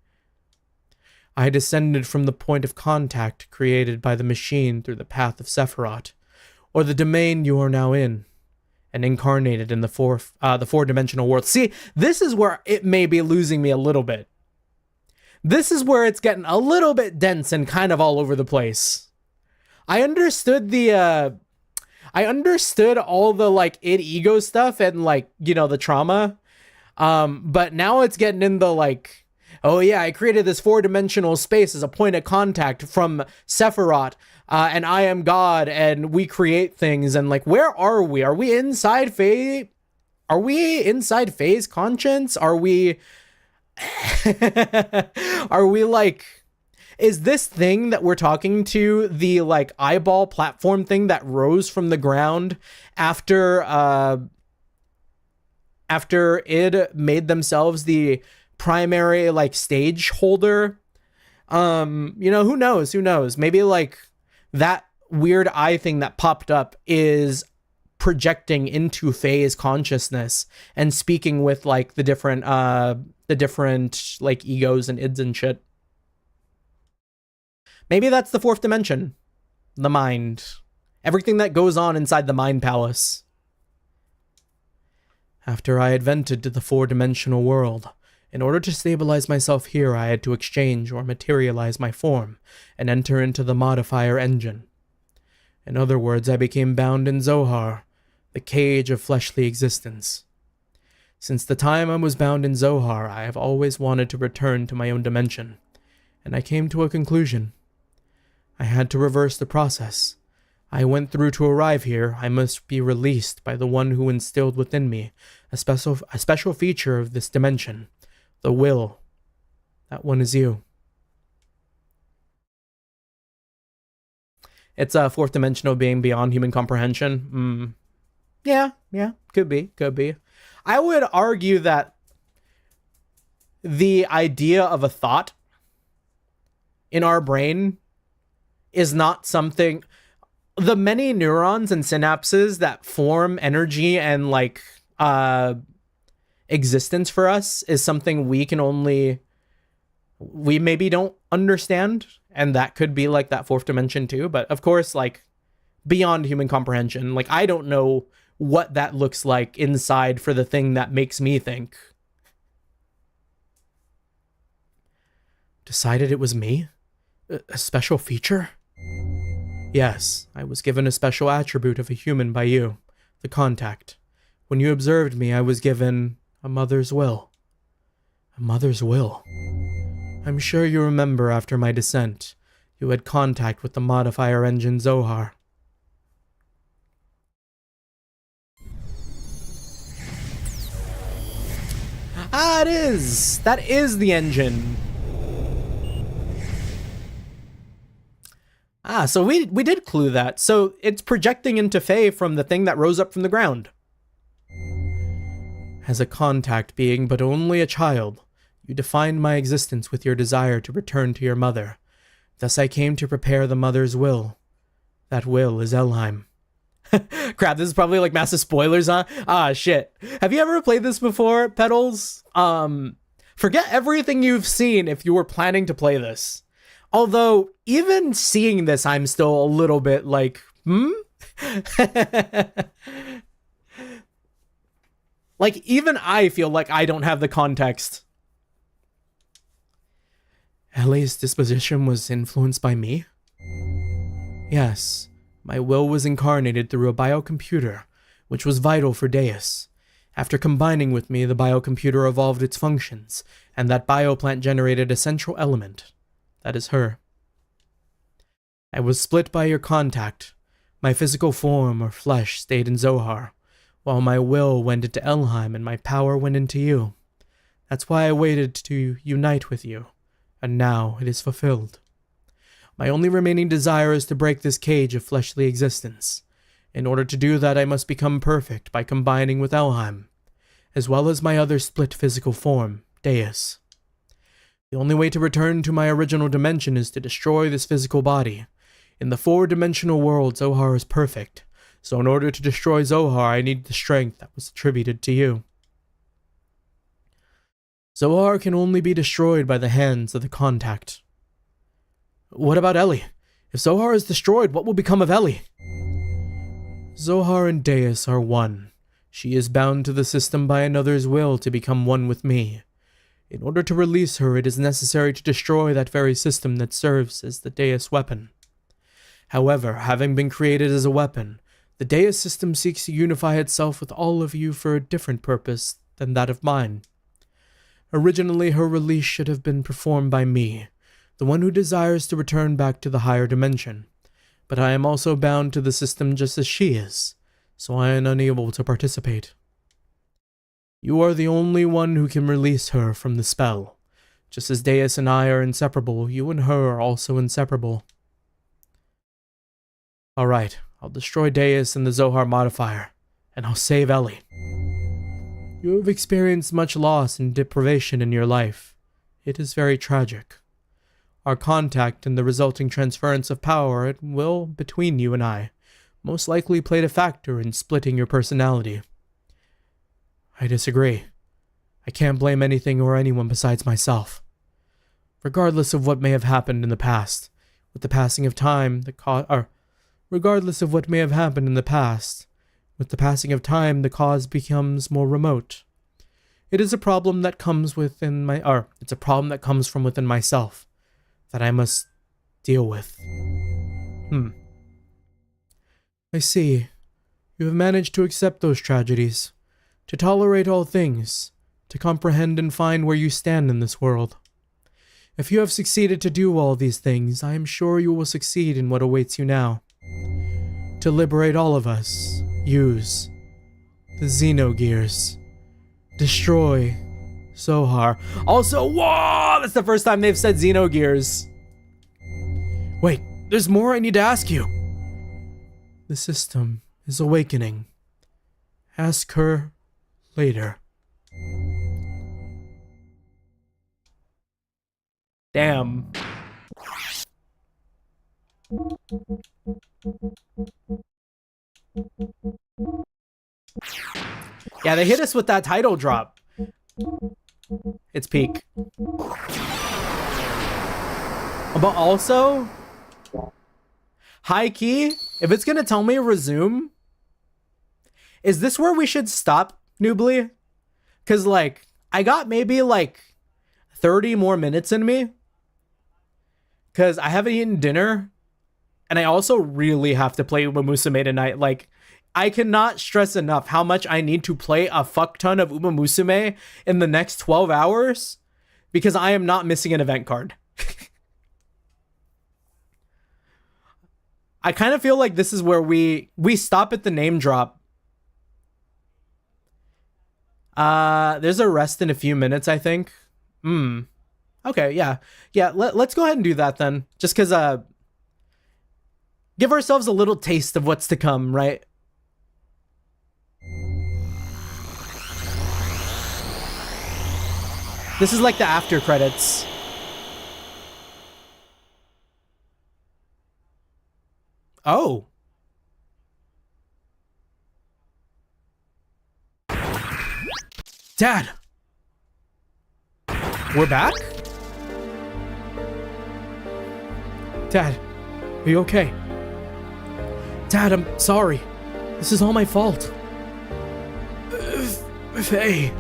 I descended from the point of contact created by the machine through the path of Sephiroth, or the domain you are now in, and incarnated in the four-dimensional world. See, this is where it may be losing me a little bit. This is where it's getting a little bit dense and kind of all over the place. I understood all the like id ego stuff and like, you know, the trauma. But now it's getting in the like, oh yeah, I created this four-dimensional space as a point of contact from Sephiroth, and I am God, and we create things, and like, where are we? Are we inside Fei? Are we inside Fei's conscience? Are we like, is this thing that we're talking to the like eyeball platform thing that rose from the ground after id made themselves the primary like stage holder? You know, who knows? Maybe like that weird eye thing that popped up is projecting into Fei's consciousness and speaking with like the different like egos and ids and shit. Maybe that's the fourth dimension. The mind. Everything that goes on inside the mind palace. After I had vented to the four-dimensional world, in order to stabilize myself here, I had to exchange or materialize my form and enter into the modifier engine. In other words, I became bound in Zohar, the cage of fleshly existence. Since the time I was bound in Zohar, I have always wanted to return to my own dimension, and I came to a conclusion. I had to reverse the process. I went through to arrive here. I must be released by the one who instilled within me a special feature of this dimension, the will. That one is you. It's a fourth dimensional being beyond human comprehension. Yeah, could be. I would argue that the idea of a thought in our brain is not something... The many neurons and synapses that form energy and like existence for us is something we maybe don't understand, and that could be like that fourth dimension too. But of course, like beyond human comprehension, like I don't know what that looks like inside for the thing that makes me think. Decided it was me? A special feature? Yes, I was given a special attribute of a human by you, the contact. When you observed me, I was given a mother's will. A mother's will? I'm sure you remember after my descent, you had contact with the modifier engine Zohar. Ah, it is! That is the engine! Ah, so we did clue that. So it's projecting into Fei from the thing that rose up from the ground. As a contact being but only a child, you defined my existence with your desire to return to your mother. Thus I came to prepare the mother's will. That will is Elheim. Crap, this is probably like massive spoilers, huh? Ah, shit. Have you ever played this before, Petals? Forget everything you've seen if you were planning to play this. Although, even seeing this, I'm still a little bit like, Like, even I feel like I don't have the context. Ellie's disposition was influenced by me? Yes, my will was incarnated through a biocomputer, which was vital for Deus. After combining with me, the biocomputer evolved its functions, and that bioplant generated a central element. That is her. I was split by your contact. My physical form or flesh stayed in Zohar, while my will went into Elheim and my power went into you. That's why I waited to unite with you, and now it is fulfilled. My only remaining desire is to break this cage of fleshly existence. In order to do that, I must become perfect by combining with Elheim, as well as my other split physical form, Deus. The only way to return to my original dimension is to destroy this physical body. In the four-dimensional world, Zohar is perfect, so in order to destroy Zohar, I need the strength that was attributed to you. Zohar can only be destroyed by the hands of the contact. What about Ellie? If Zohar is destroyed, what will become of Ellie? Zohar and Deus are one. She is bound to the system by another's will to become one with me. In order to release her, it is necessary to destroy that very system that serves as the Deus weapon. However, having been created as a weapon, the Deus system seeks to unify itself with all of you for a different purpose than that of mine. Originally, her release should have been performed by me, the one who desires to return back to the higher dimension. But I am also bound to the system just as she is, so I am unable to participate. You are the only one who can release her from the spell. Just as Deus and I are inseparable, you and her are also inseparable. Alright, I'll destroy Deus and the Zohar modifier, and I'll save Ellie. You have experienced much loss and deprivation in your life. It is very tragic. Our contact and the resulting transference of power at will between you and I most likely played a factor in splitting your personality. I disagree. I can't blame anything or anyone besides myself. Regardless of what may have happened in the past, with the passing of time, the cause becomes more remote. It is a problem that comes from within myself that I must deal with. I see. You have managed to accept those tragedies, to tolerate all things, to comprehend and find where you stand in this world. If you have succeeded to do all these things, I am sure you will succeed in what awaits you now. To liberate all of us, use the Xenogears. Destroy Sohar. Also, whoa! That's the first time they've said Xenogears. Wait, there's more I need to ask you. The system is awakening. Ask her later. Damn. Yeah, they hit us with that title drop. It's peak. But also, high key, if it's gonna tell me resume, is this where we should stop, Noobly? Because, like, I got maybe, like, 30 more minutes in me. Because I haven't eaten dinner. And I also really have to play Uma Musume tonight. Like, I cannot stress enough how much I need to play a fuck ton of Uma Musume in the next 12 hours. Because I am not missing an event card. I kind of feel like this is where we stop at the name drop. There's a rest in a few minutes, I think. Okay, yeah. Yeah, let's go ahead and do that then. Just because, give ourselves a little taste of what's to come, right? This is like the after credits. Oh. Dad! We're back? Dad, are you okay? Dad, I'm sorry. This is all my fault. Fei,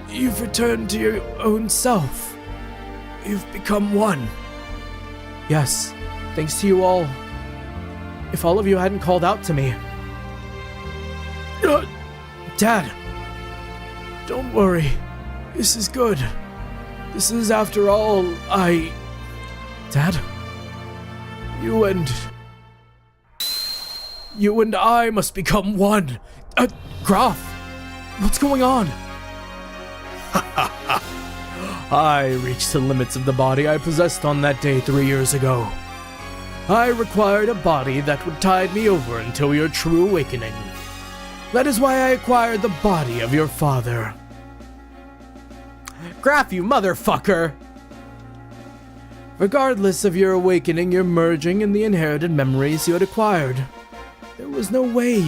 you've returned to your own self. You've become one. Yes, thanks to you all. If all of you hadn't called out to me. Dad, don't worry. This is good. This is, after all, Dad? You and I must become one. Graf, what's going on? I reached the limits of the body I possessed on that day 3 years ago. I required a body that would tide me over until your true awakening. That is why I acquired the body of your father. Graf, you motherfucker! Regardless of your awakening, you're merging in the inherited memories you had acquired. There was no way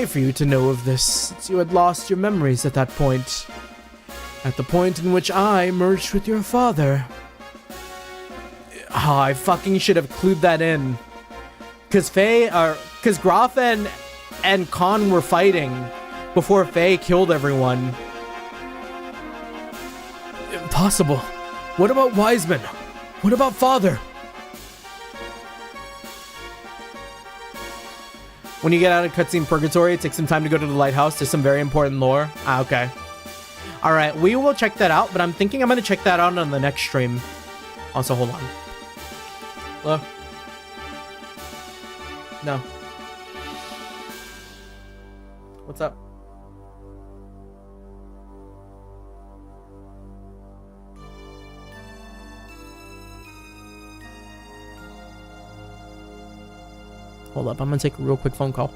for you to know of this, since you had lost your memories at that point. At the point in which I merged with your father. Oh, I fucking should have clued that in. Cause Graf and Khan were fighting before Fei killed everyone. Impossible. What about Wiseman? What about father? When you get out of cutscene purgatory, it takes some time to go to the lighthouse. There's some very important lore. Okay. Alright, we will check that out, but I'm thinking I'm going to check that out on the next stream. Also, hold on. Hello? No. What's up? Hold up, I'm gonna take a real quick phone call.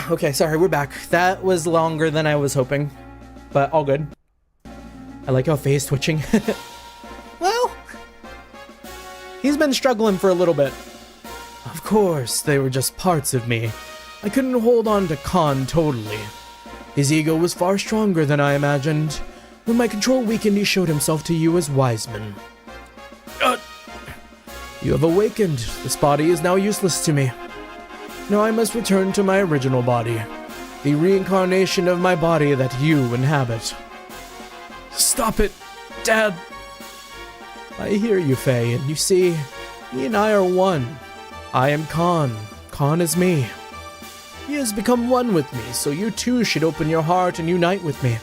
Okay, sorry, we're back. That was longer than I was hoping, but all good. I like how Fei is twitching. Well, he's been struggling for a little bit. Of course, they were just parts of me. I couldn't hold on to Khan totally. His ego was far stronger than I imagined. When my control weakened, he showed himself to you as Wiseman. You have awakened. This body is now useless to me. Now I must return to my original body, the reincarnation of my body that you inhabit. Stop it, Dad! I hear you, Fei, and you see, he and I are one. I am Khan. Khan is me. He has become one with me, so you too should open your heart and unite with me.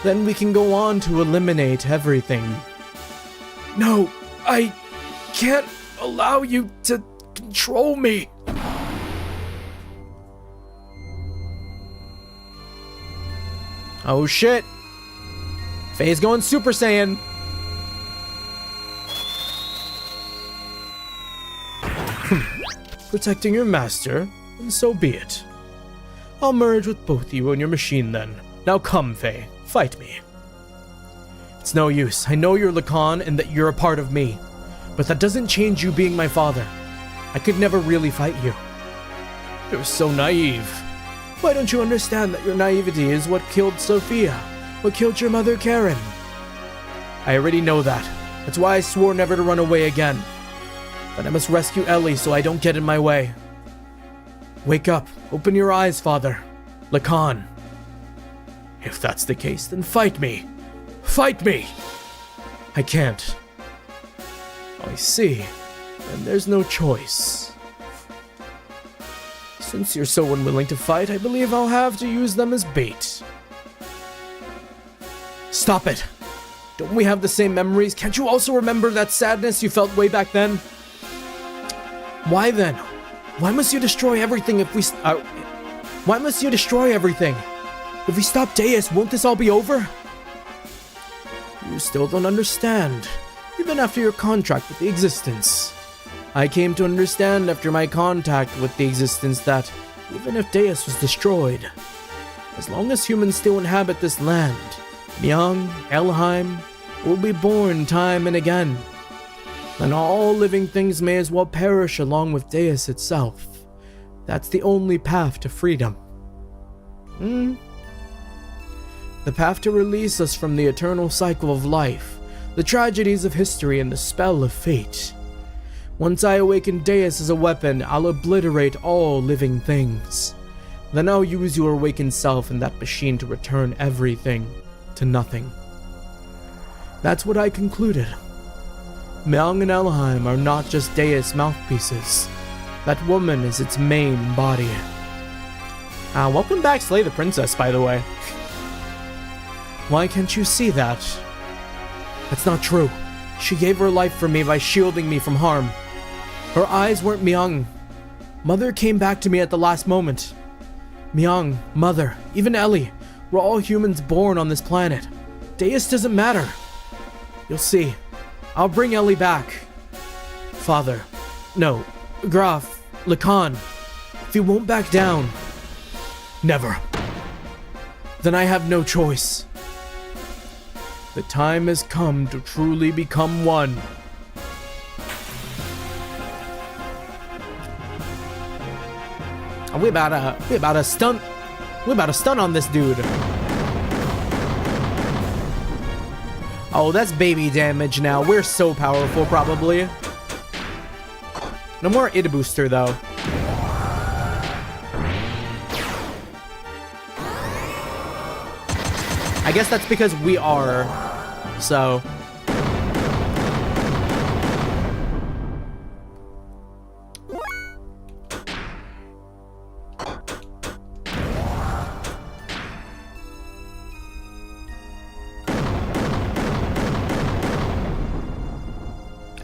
Then we can go on to eliminate everything. No, I can't allow you to control me. Oh shit. Fei's going Super Saiyan. Protecting your master, and so be it. I'll merge with both you and your machine then. Now come, Fei, fight me. It's no use. I know you're Lacan and that you're a part of me. But that doesn't change you being my father. I could never really fight you. You're so naive. Why don't you understand that your naivety is what killed Sophia? What killed your mother, Karen? I already know that. That's why I swore never to run away again. But I must rescue Ellie so I don't get in my way. Wake up. Open your eyes, Father. Lacan. If that's the case, then fight me. Fight me! I can't. I see. Then there's no choice. Since you're so unwilling to fight, I believe I'll have to use them as bait. Stop it! Don't we have the same memories? Can't you also remember that sadness you felt way back then? Why then? Why must you destroy everything if we... Why must you destroy everything? If we stop Deus, won't this all be over? You still don't understand, even after your contract with the Existence. I came to understand after my contact with the Existence that, even if Deus was destroyed, as long as humans still inhabit this land, Myung, Elheim, will be born time and again. And all living things may as well perish along with Deus itself. That's the only path to freedom. The path to release us from the eternal cycle of life, the tragedies of history, and the spell of fate. Once I awaken Deus as a weapon, I'll obliterate all living things. Then I'll use your awakened self and that machine to return everything to nothing. That's what I concluded. Myung and Elheim are not just Deus mouthpieces. That woman is its main body. Welcome back, Slay the Princess, by the way. Why can't you see that? That's not true. She gave her life for me by shielding me from harm. Her eyes weren't Myung. Mother came back to me at the last moment. Myung, Mother, even Ellie, we're all humans born on this planet. Deus doesn't matter. You'll see. I'll bring Ellie back. Father. No. Graf. Lacan. If you won't back down. Never. Then I have no choice. The time has come to truly become one. We about to stun on this dude. Oh, that's baby damage now. We're so powerful, probably. No more id booster, though. I guess that's because we are. So.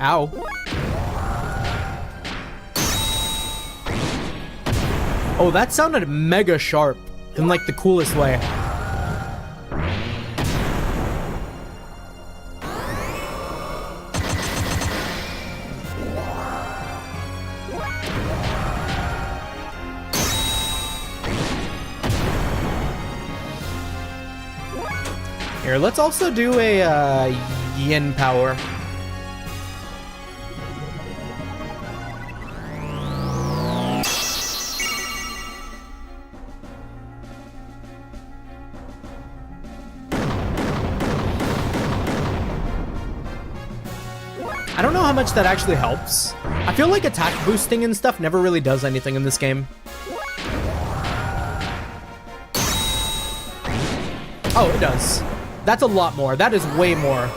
Ow. Oh, that sounded mega sharp in like the coolest way. Here, let's also do a yin power. I don't know how much that actually helps. I feel like attack boosting and stuff never really does anything in this game. Oh, it does. That's a lot more. That is way more.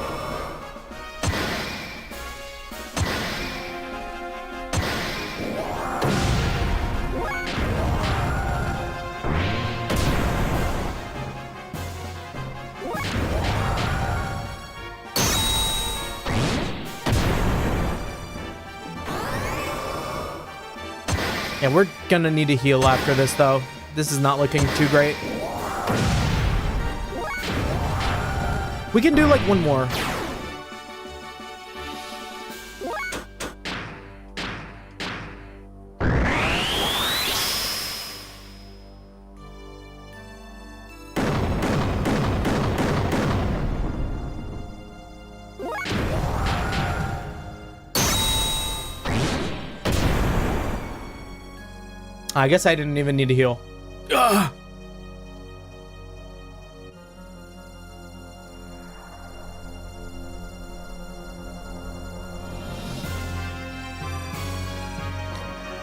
Yeah, we're gonna need to heal after this, though. This is not looking too great. We can do like one more. I guess I didn't even need to heal. Ugh.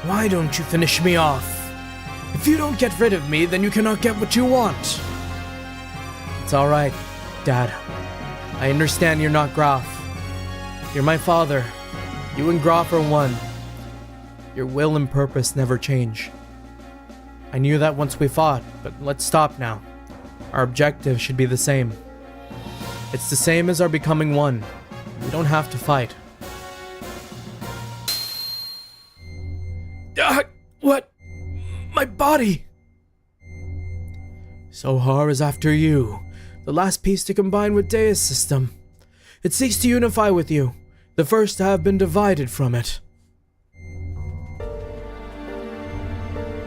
Why don't you finish me off? If you don't get rid of me, then you cannot get what you want. It's alright, Dad. I understand you're not Graf. You're my father. You and Graf are one. Your will and purpose never change. I knew that once we fought, but let's stop now. Our objective should be the same. It's the same as our becoming one. We don't have to fight. What? My body! Zohar is after you, the last piece to combine with Deus' system. It seeks to unify with you, the first to have been divided from it.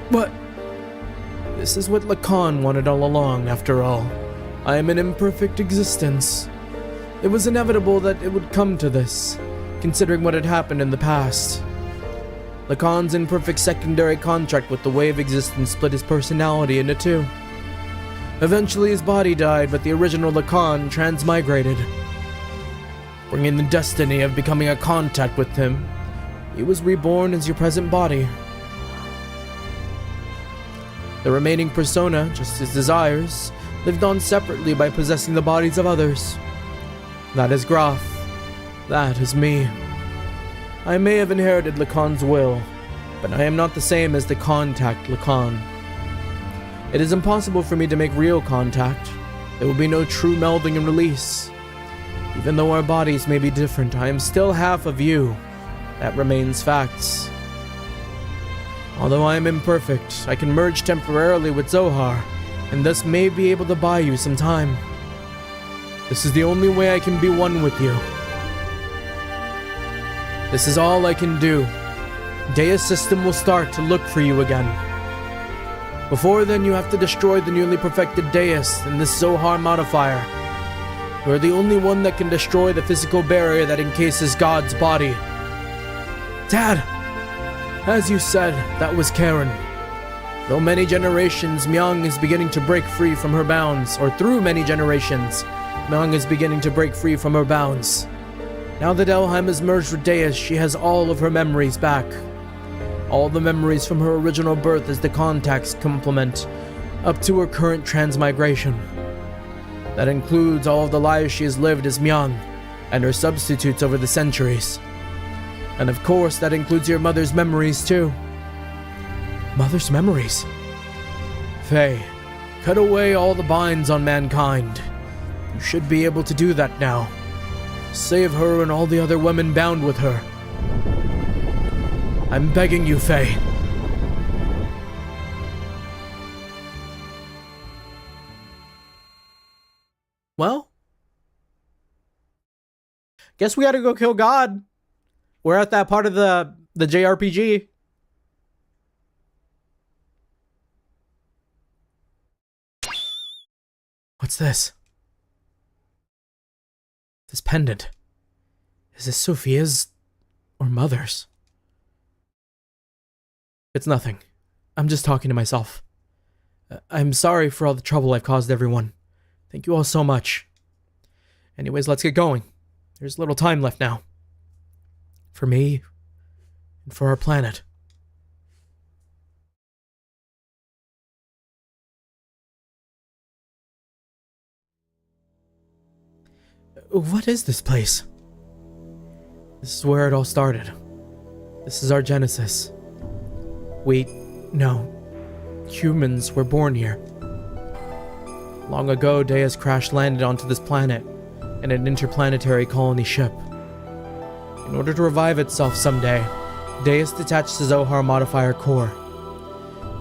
What? This is what Lacan wanted all along, after all. I am an imperfect existence. It was inevitable that it would come to this, considering what had happened in the past. Lacan's imperfect secondary contract with the wave existence split his personality into two. Eventually his body died, but the original Lacan transmigrated. Bringing the destiny of becoming a contact with him, he was reborn as your present body. The remaining persona, just his desires, lived on separately by possessing the bodies of others. That is Graf. That is me. I may have inherited Lacan's will, but I am not the same as the contact Lacan. It is impossible for me to make real contact. There will be no true melding and release. Even though our bodies may be different, I am still half of you. That remains facts. Although I am imperfect, I can merge temporarily with Zohar, and thus may be able to buy you some time. This is the only way I can be one with you. This is all I can do. Deus system will start to look for you again. Before then, you have to destroy the newly perfected Deus and this Zohar modifier. You are the only one that can destroy the physical barrier that encases God's body. Dad! As you said, that was Karen. Though many generations, Myung is beginning to break free from her bounds, or through many generations, Myung is beginning to break free from her bounds. Now that Elheim has merged with Deus, she has all of her memories back. All the memories from her original birth as the contact's complement, up to her current transmigration. That includes all of the lives she has lived as Myung, and her substitutes over the centuries. And of course, that includes your mother's memories too. Mother's memories? Fei, cut away all the binds on mankind. You should be able to do that now. Save her and all the other women bound with her. I'm begging you, Fei. Well, guess we gotta go kill God. We're at that part of the JRPG. What's this? This pendant. Is this Sophia's or Mother's? It's nothing. I'm just talking to myself. I'm sorry for all the trouble I've caused everyone. Thank you all so much. Anyways, let's get going. There's little time left now. For me, and for our planet. What is this place? This is where it all started. This is our genesis. Humans were born here. Long ago, Deus crash-landed onto this planet in an interplanetary colony ship. In order to revive itself someday, Deus detached the Zohar modifier core.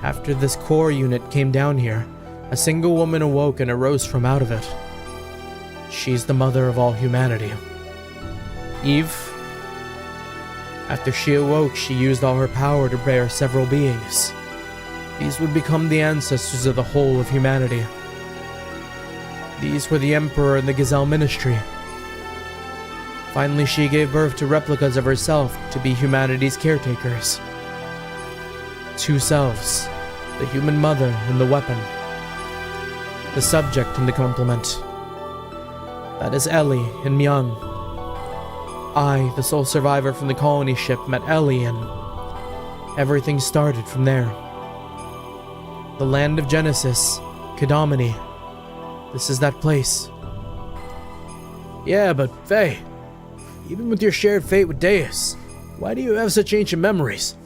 After this core unit came down here, a single woman awoke and arose from out of it. She's the mother of all humanity. Eve. After she awoke, she used all her power to bear several beings. These would become the ancestors of the whole of humanity. These were the Emperor and the Gazelle Ministry. Finally, she gave birth to replicas of herself to be humanity's caretakers. Two selves, the human mother and the weapon. The subject and the complement. That is Ellie and Myung. I, the sole survivor from the colony ship, met Ellie and everything started from there. The land of Genesis, Kedomini. This is that place. Yeah, but Fei, even with your shared fate with Deus, why do you have such ancient memories?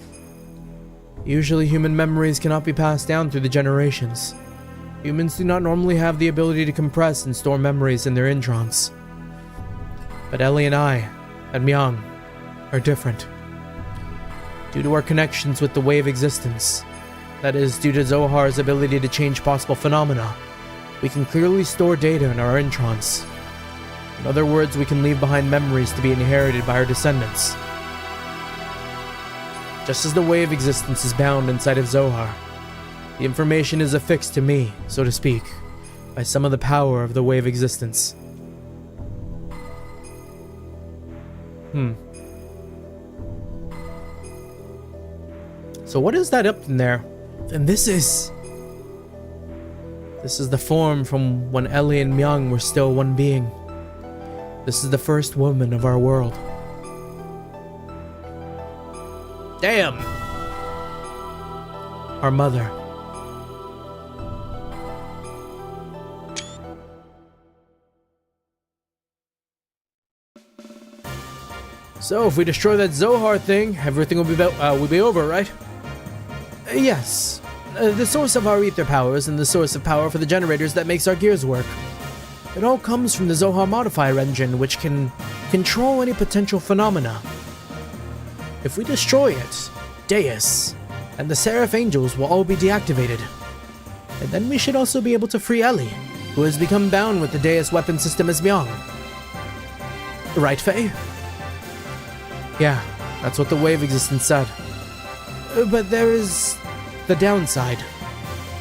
Usually human memories cannot be passed down through the generations. Humans do not normally have the ability to compress and store memories in their introns. But Ellie and I, and Myung, are different. Due to our connections with the wave existence, that is, due to Zohar's ability to change possible phenomena, we can clearly store data in our introns. In other words, we can leave behind memories to be inherited by our descendants. Just as the wave existence is bound inside of Zohar, the information is affixed to me, so to speak, by some of the power of the wave existence. So what is that up in there? And this is the form from when Ellie and Myung were still one being. This is the first woman of our world. Damn! Our mother. So, if we destroy that Zohar thing, everything will be over, right? Yes. The source of our ether powers and the source of power for the generators that makes our gears work. It all comes from the Zohar modifier engine, which can control any potential phenomena. If we destroy it, Deus and the Seraph Angels will all be deactivated. And then we should also be able to free Ellie, who has become bound with the Deus weapon system as Myung. Right, Fei? Yeah, that's what the wave existence said. But there is the downside.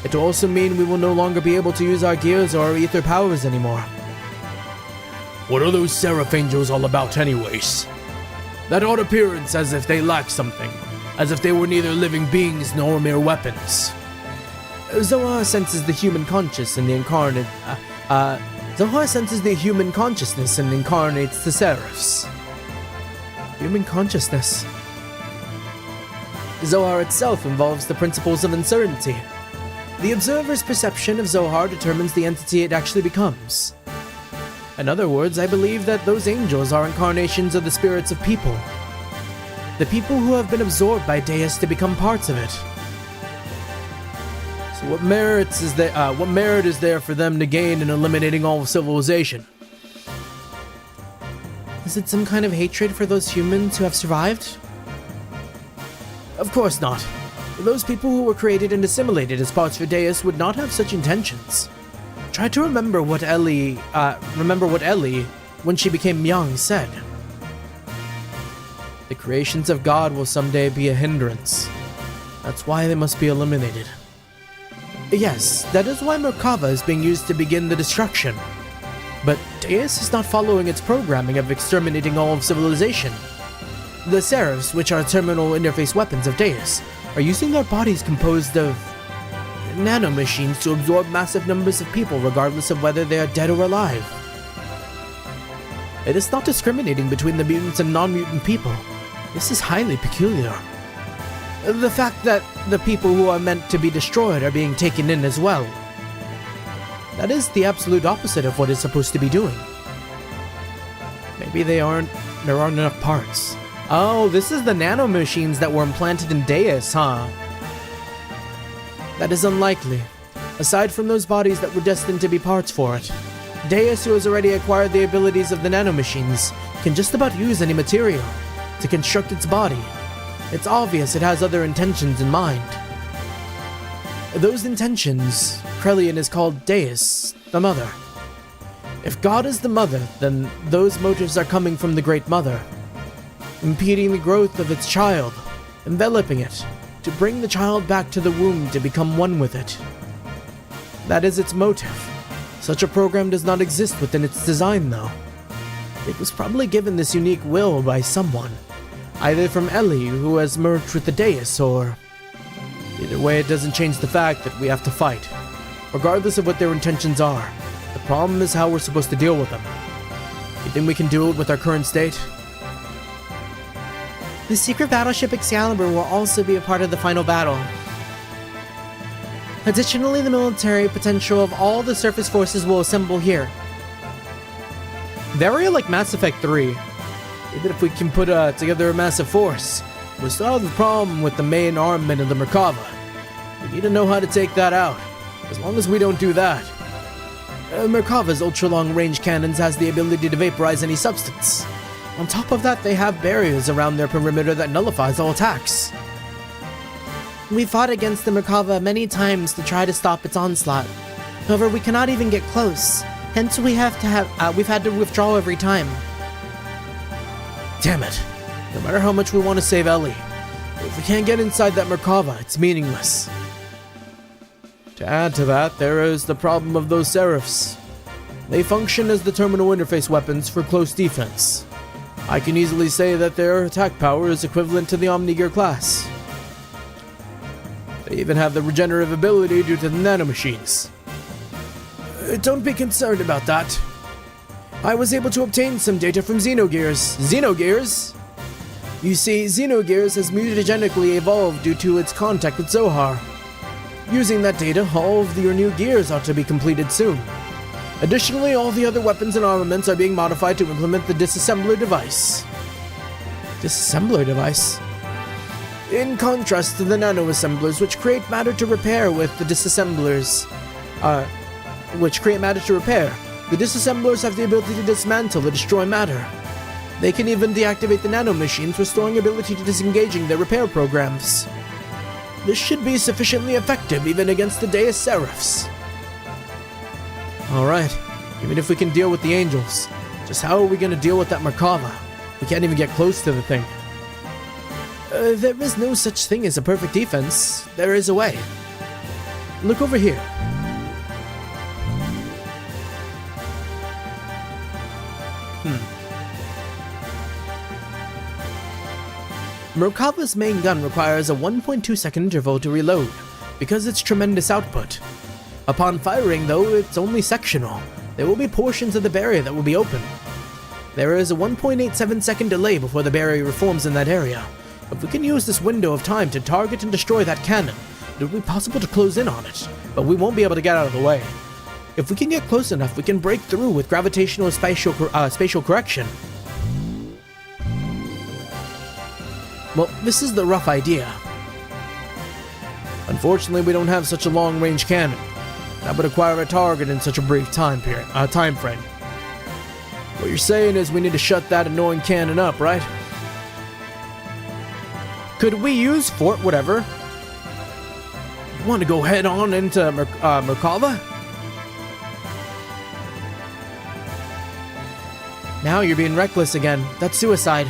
It will also mean we will no longer be able to use our gears or our ether powers anymore. What are those Seraph Angels all about anyways? That odd appearance as if they lack something, as if they were neither living beings nor mere weapons. Zohar senses the human conscious and the incarnate, Zohar senses the human consciousness and incarnates the Seraphs. Human consciousness. Zohar itself involves the principles of uncertainty. The observer's perception of Zohar determines the entity it actually becomes. In other words, I believe that those angels are incarnations of the spirits of people. The people who have been absorbed by Deus to become parts of it. So what merit is there for them to gain in eliminating all of civilization? Is it some kind of hatred for those humans who have survived? Of course not. Those people who were created and assimilated as parts for Deus would not have such intentions. Try to remember what Ellie, when she became Myung, said. The creations of God will someday be a hindrance. That's why they must be eliminated. Yes, that is why Merkava is being used to begin the destruction. But Deus is not following its programming of exterminating all of civilization. The Seraphs, which are terminal interface weapons of Deus, are using their bodies composed of nanomachines to absorb massive numbers of people regardless of whether they are dead or alive. It is not discriminating between the mutants and non-mutant people. This is highly peculiar. The fact that the people who are meant to be destroyed are being taken in as well. That is the absolute opposite of what it's supposed to be doing. Maybe there aren't enough parts. Oh, this is the nanomachines that were implanted in Deus, huh? That is unlikely. Aside from those bodies that were destined to be parts for it, Deus, who has already acquired the abilities of the nanomachines, can just about use any material to construct its body. It's obvious it has other intentions in mind. Those intentions, Krelian is called Deus, the Mother. If God is the Mother, then those motives are coming from the Great Mother, impeding the growth of its child, enveloping it, to bring the child back to the womb to become one with it. That is its motive. Such a program does not exist within its design, though. It was probably given this unique will by someone, either from Ellie, who has merged with the Deus, or... Either way, it doesn't change the fact that we have to fight, regardless of what their intentions are. The problem is how we're supposed to deal with them. You think we can do it with our current state? The secret battleship Excalibur will also be a part of the final battle. Additionally, the military potential of all the surface forces will assemble here. Very like Mass Effect 3. Even if we can put together a massive force, we'll still have the problem with the main armament of the Merkava. We need to know how to take that out. As long as we don't do that. Merkava's ultra-long-range cannons has the ability to vaporize any substance. On top of that, they have barriers around their perimeter that nullifies all attacks. We fought against the Merkava many times to try to stop its onslaught. However, we cannot even get close. Hence, we've had to withdraw every time. Damn it. No matter how much we want to save Ellie, if we can't get inside that Merkava, it's meaningless. To add to that, there is the problem of those Seraphs. They function as the terminal interface weapons for close defense. I can easily say that their attack power is equivalent to the Omnigear class. They even have the regenerative ability due to the nanomachines. Don't be concerned about that. I was able to obtain some data from Xenogears. Xenogears? You see, Xenogears has mutagenically evolved due to its contact with Zohar. Using that data, all of your new gears ought to be completed soon. Additionally, all the other weapons and armaments are being modified to implement the disassembler device. Disassembler device? In contrast to the nanoassemblers, which create matter to repair with the disassemblers, the disassemblers have the ability to dismantle or destroy matter. They can even deactivate the nanomachines, restoring ability to disengaging their repair programs. This should be sufficiently effective even against the Deus Seraphs. Alright, even if we can deal with the angels, just how are we going to deal with that Merkava? We can't even get close to the thing. There is no such thing as a perfect defense. There is a way. Look over here. Merkava's main gun requires a 1.2 second interval to reload, because its tremendous output. Upon firing, though, it's only sectional. There will be portions of the barrier that will be open. There is a 1.87 second delay before the barrier reforms in that area. If we can use this window of time to target and destroy that cannon, it will be possible to close in on it, but we won't be able to get out of the way. If we can get close enough, we can break through with gravitational spatial correction. Well, this is the rough idea. Unfortunately, we don't have such a long-range cannon. That would require a target in such a brief time frame. What you're saying is we need to shut that annoying cannon up, right? Could we use Fort whatever? You want to go head on into Merkava? Now you're being reckless again. That's suicide.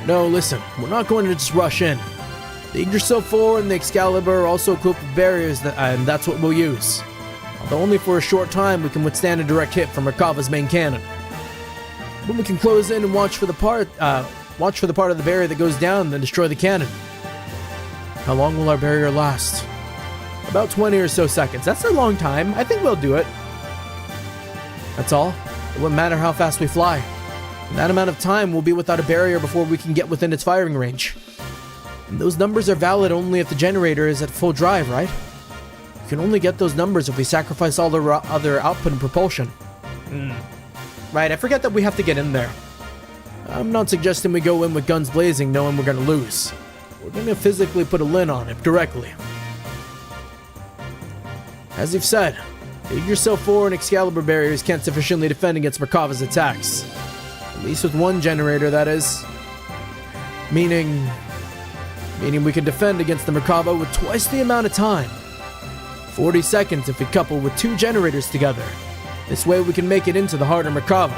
No, listen, we're not going to just rush in. The Yggdrasil 4 and the Excalibur are also equipped with barriers, and that's what we'll use. Although only for a short time, we can withstand a direct hit from Merkava's main cannon. Then we can close in and watch for the part of the barrier that goes down and then destroy the cannon. How long will our barrier last? About 20 or so seconds. That's a long time. I think we'll do it. That's all. It wouldn't matter how fast we fly. In that amount of time, we'll be without a barrier before we can get within its firing range. And those numbers are valid only if the generator is at full drive, right? You can only get those numbers if we sacrifice all the other output and propulsion. Right, I forget that we have to get in there. I'm not suggesting we go in with guns blazing knowing we're gonna lose. We're gonna physically put a lid on it directly. As you've said, the Yggdrasil 4 and Excalibur barriers can't sufficiently defend against Merkava's attacks. At least with one generator, that is. Meaning we can defend against the Merkava with twice the amount of time. 40 seconds if we couple with 2 generators together. This way we can make it into the heart of Merkava.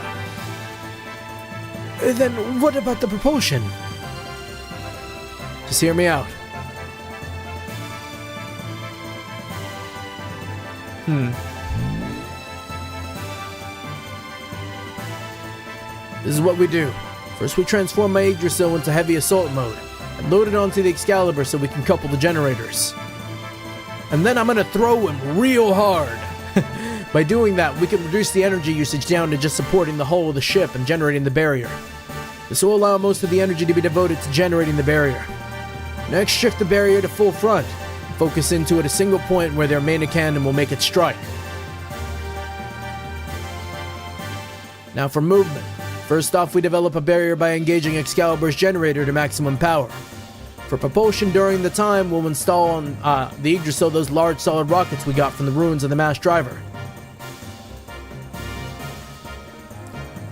Then what about the propulsion? Just hear me out. This is what we do. First we transform my Yggdrasil into heavy assault mode and load it onto the Excalibur so we can couple the generators. And then I'm gonna throw him real hard. By doing that, we can reduce the energy usage down to just supporting the hull of the ship and generating the barrier. This will allow most of the energy to be devoted to generating the barrier. Next, shift the barrier to full front. Focus into it a single point where their main cannon will make it strike. Now for movement. First off, we develop a barrier by engaging Excalibur's generator to maximum power. For propulsion during the time, we'll install on the Yggdrasil those large solid rockets we got from the ruins of the mass driver.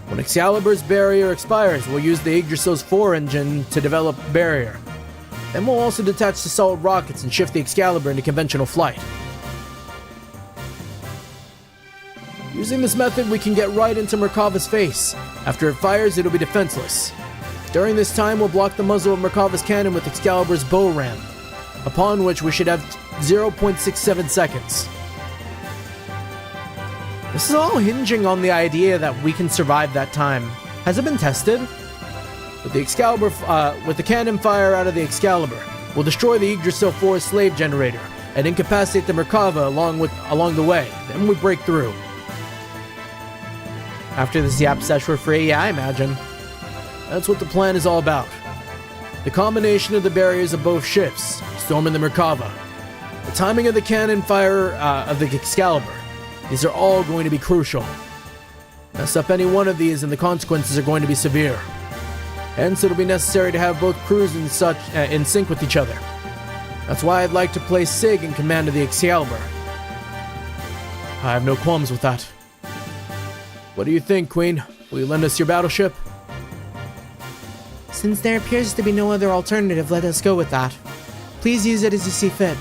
When Excalibur's barrier expires, we'll use the Yggdrasil's 4 engine to develop barrier. Then we'll also detach the solid rockets and shift the Excalibur into conventional flight. Using this method, we can get right into Merkava's face. After it fires, it'll be defenseless. During this time, we'll block the muzzle of Merkava's cannon with Excalibur's bow ram, upon which we should have 0.67 seconds. This is all hinging on the idea that we can survive that time. Has it been tested? With the Excalibur, with the cannon fire out of the Excalibur, we'll destroy the Yggdrasil 4 slave generator and incapacitate the Merkava along the way. Then we break through. After this yap sesh we're free, yeah, I imagine. That's what the plan is all about. The combination of the barriers of both ships, storming the Merkava, the timing of the cannon fire of the Excalibur, these are all going to be crucial. Mess up any one of these and the consequences are going to be severe. Hence, it'll be necessary to have both crews in sync with each other. That's why I'd like to place Sig in command of the Excalibur. I have no qualms with that. What do you think, Queen? Will you lend us your battleship? Since there appears to be no other alternative, let us go with that. Please use it as you see fit.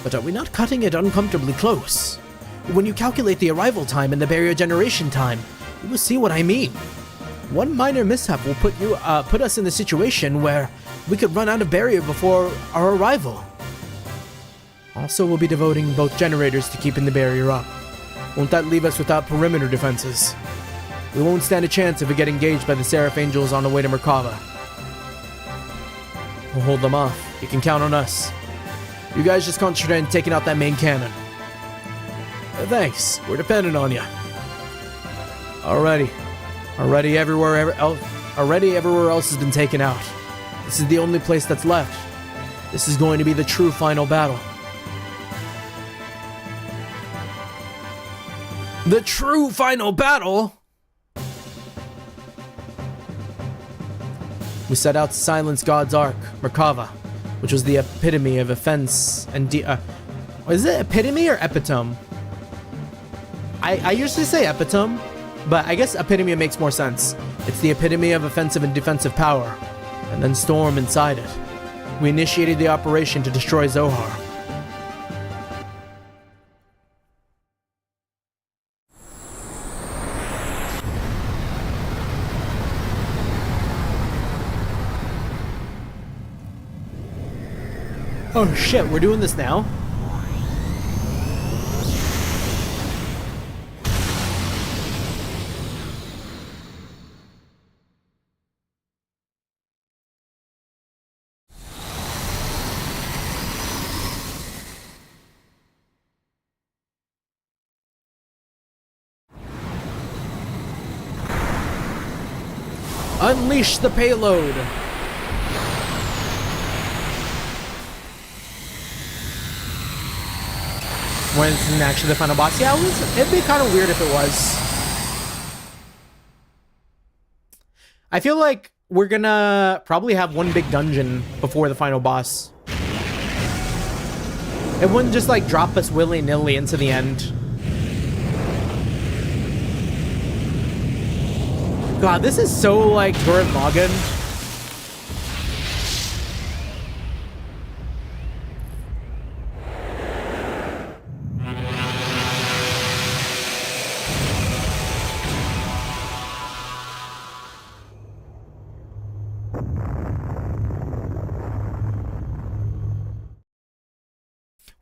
But are we not cutting it uncomfortably close? When you calculate the arrival time and the barrier generation time, you will see what I mean. One minor mishap will put us in the situation where we could run out of barrier before our arrival. Also, we'll be devoting both generators to keeping the barrier up. Won't that leave us without perimeter defenses? We won't stand a chance if we get engaged by the Seraph Angels on the way to Merkava. We'll hold them off. You can count on us. You guys just concentrate on taking out that main cannon. Thanks. We're dependent on you. Already everywhere else has been taken out. This is the only place that's left. This is going to be the true final battle. The true final battle? We set out to silence God's Ark, Merkava, which was the epitome of offense and is it epitome or epitome? I usually say epitome, but I guess epitome makes more sense. It's the epitome of offensive and defensive power, and then storm inside it. We initiated the operation to destroy Zohar. Oh shit, we're doing this now? Unleash the payload. When it's actually the final boss. Yeah, it'd be kind of weird if it was. I feel like we're gonna probably have one big dungeon before the final boss. It wouldn't just like drop us willy-nilly into the end. God, this is so like Gurren Lagann.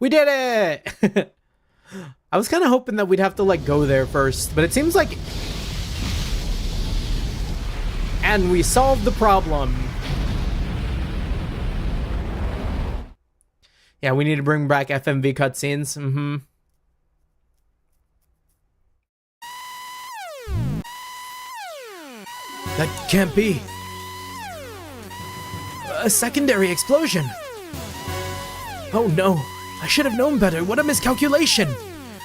We did it! I was kind of hoping that we'd have to like go there first, but it seems like... And we solved the problem. Yeah, we need to bring back FMV cutscenes. That can't be. A secondary explosion. Oh no. I should have known better. What a miscalculation!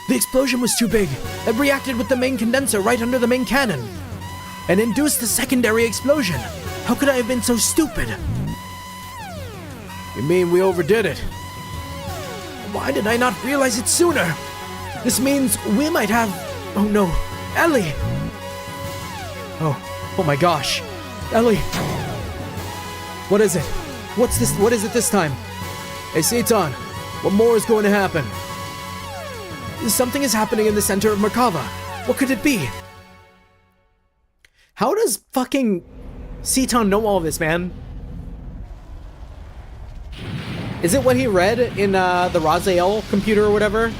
The explosion was too big. It reacted with the main condenser right under the main cannon and induced the secondary explosion. How could I have been so stupid? You mean we overdid it? Why did I not realize it sooner? This means we might have... Oh no, Ellie! Oh my gosh. Ellie! What is it? What's this? What is it this time? Hey, Seitan, what more is going to happen? Something is happening in the center of Merkava. What could it be? How does fucking Seitan know all this, man? Is it what he read in the Raziel computer or whatever?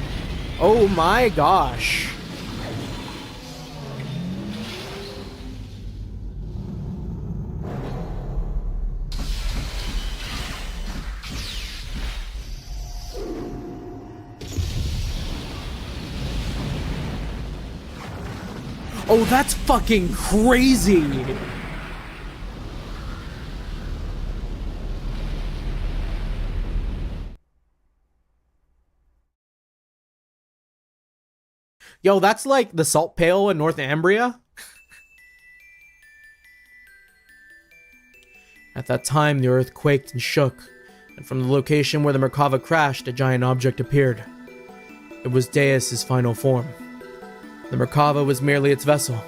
Oh my gosh. Oh, that's fucking crazy! Yo, that's like the Salt Pail in Northumbria. At that time, the earth quaked and shook, and from the location where the Merkava crashed, a giant object appeared. It was Deus's final form. The Merkava was merely its vessel.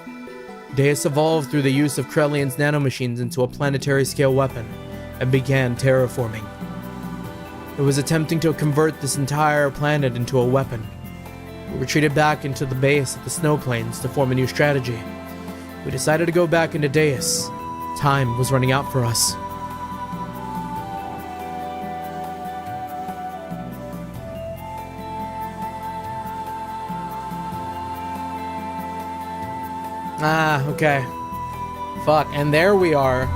Deus evolved through the use of Krellian's nanomachines into a planetary-scale weapon, and began terraforming. It was attempting to convert this entire planet into a weapon. We retreated back into the base at the snow plains to form a new strategy. We decided to go back into Deus. Time was running out for us. Ah, okay. Fuck, and there we are.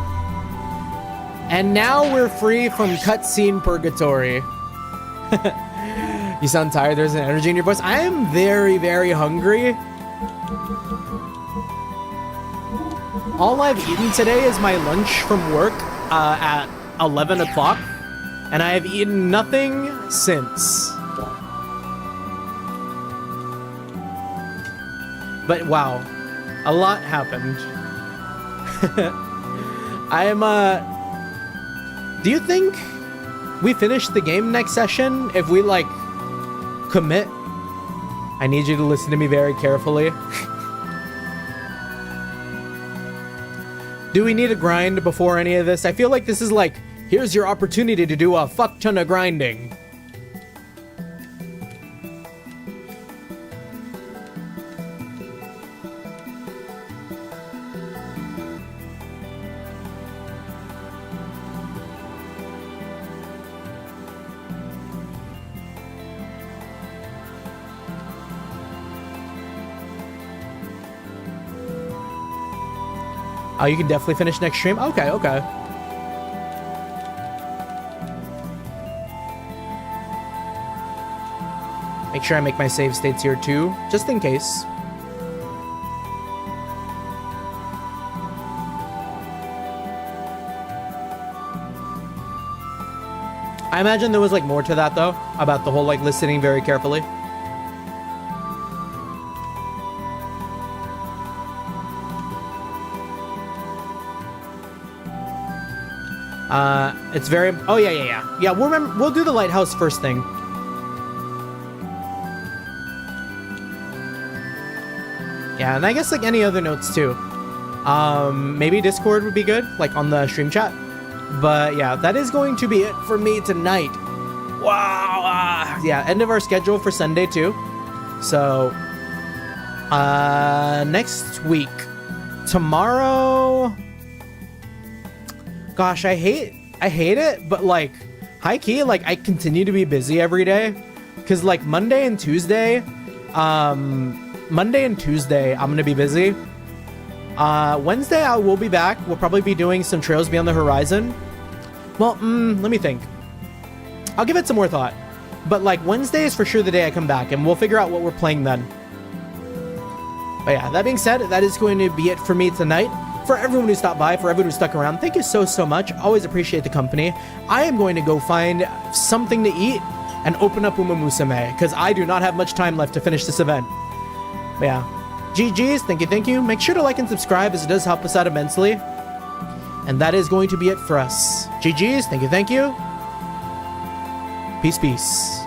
And now we're free from cutscene purgatory. You sound tired, there's an energy in your voice. I am very, very hungry. All I've eaten today is my lunch from work at 11 o'clock. And I have eaten nothing since. But wow. A lot happened. I am, do you think we finish the game next session if we, like, commit? I need you to listen to me very carefully. Do we need a grind before any of this? I feel like this is like, here's your opportunity to do a fuck ton of grinding. Oh, you can definitely finish next stream? Okay, okay. Make sure I make my save states here too, just in case. imagine there was like more to that though, about the whole like listening very carefully. It's very, oh yeah, we'll do the lighthouse first thing. Yeah, and I guess like any other notes too. Maybe Discord would be good, like on the stream chat. But yeah, that is going to be it for me tonight. Wow. Yeah, end of our schedule for Sunday too. So, next week, tomorrow. Gosh, I hate it, but like, high key, like I continue to be busy every day, cause like Monday and Tuesday, I'm gonna be busy. Wednesday I will be back. We'll probably be doing some Trails Beyond the Horizon. Well, let me think. I'll give it some more thought. But like Wednesday is for sure the day I come back, and we'll figure out what we're playing then. But yeah, that being said, that is going to be it for me tonight. For everyone who stopped by, for everyone who stuck around, thank you so much. Always appreciate the company. I am going to go find something to eat and open up Uma Musume, because I do not have much time left to finish this event. But yeah, GG's, thank you. Make sure to like and subscribe, as it does help us out immensely. And that is going to be it for us. GG's, thank you. Peace.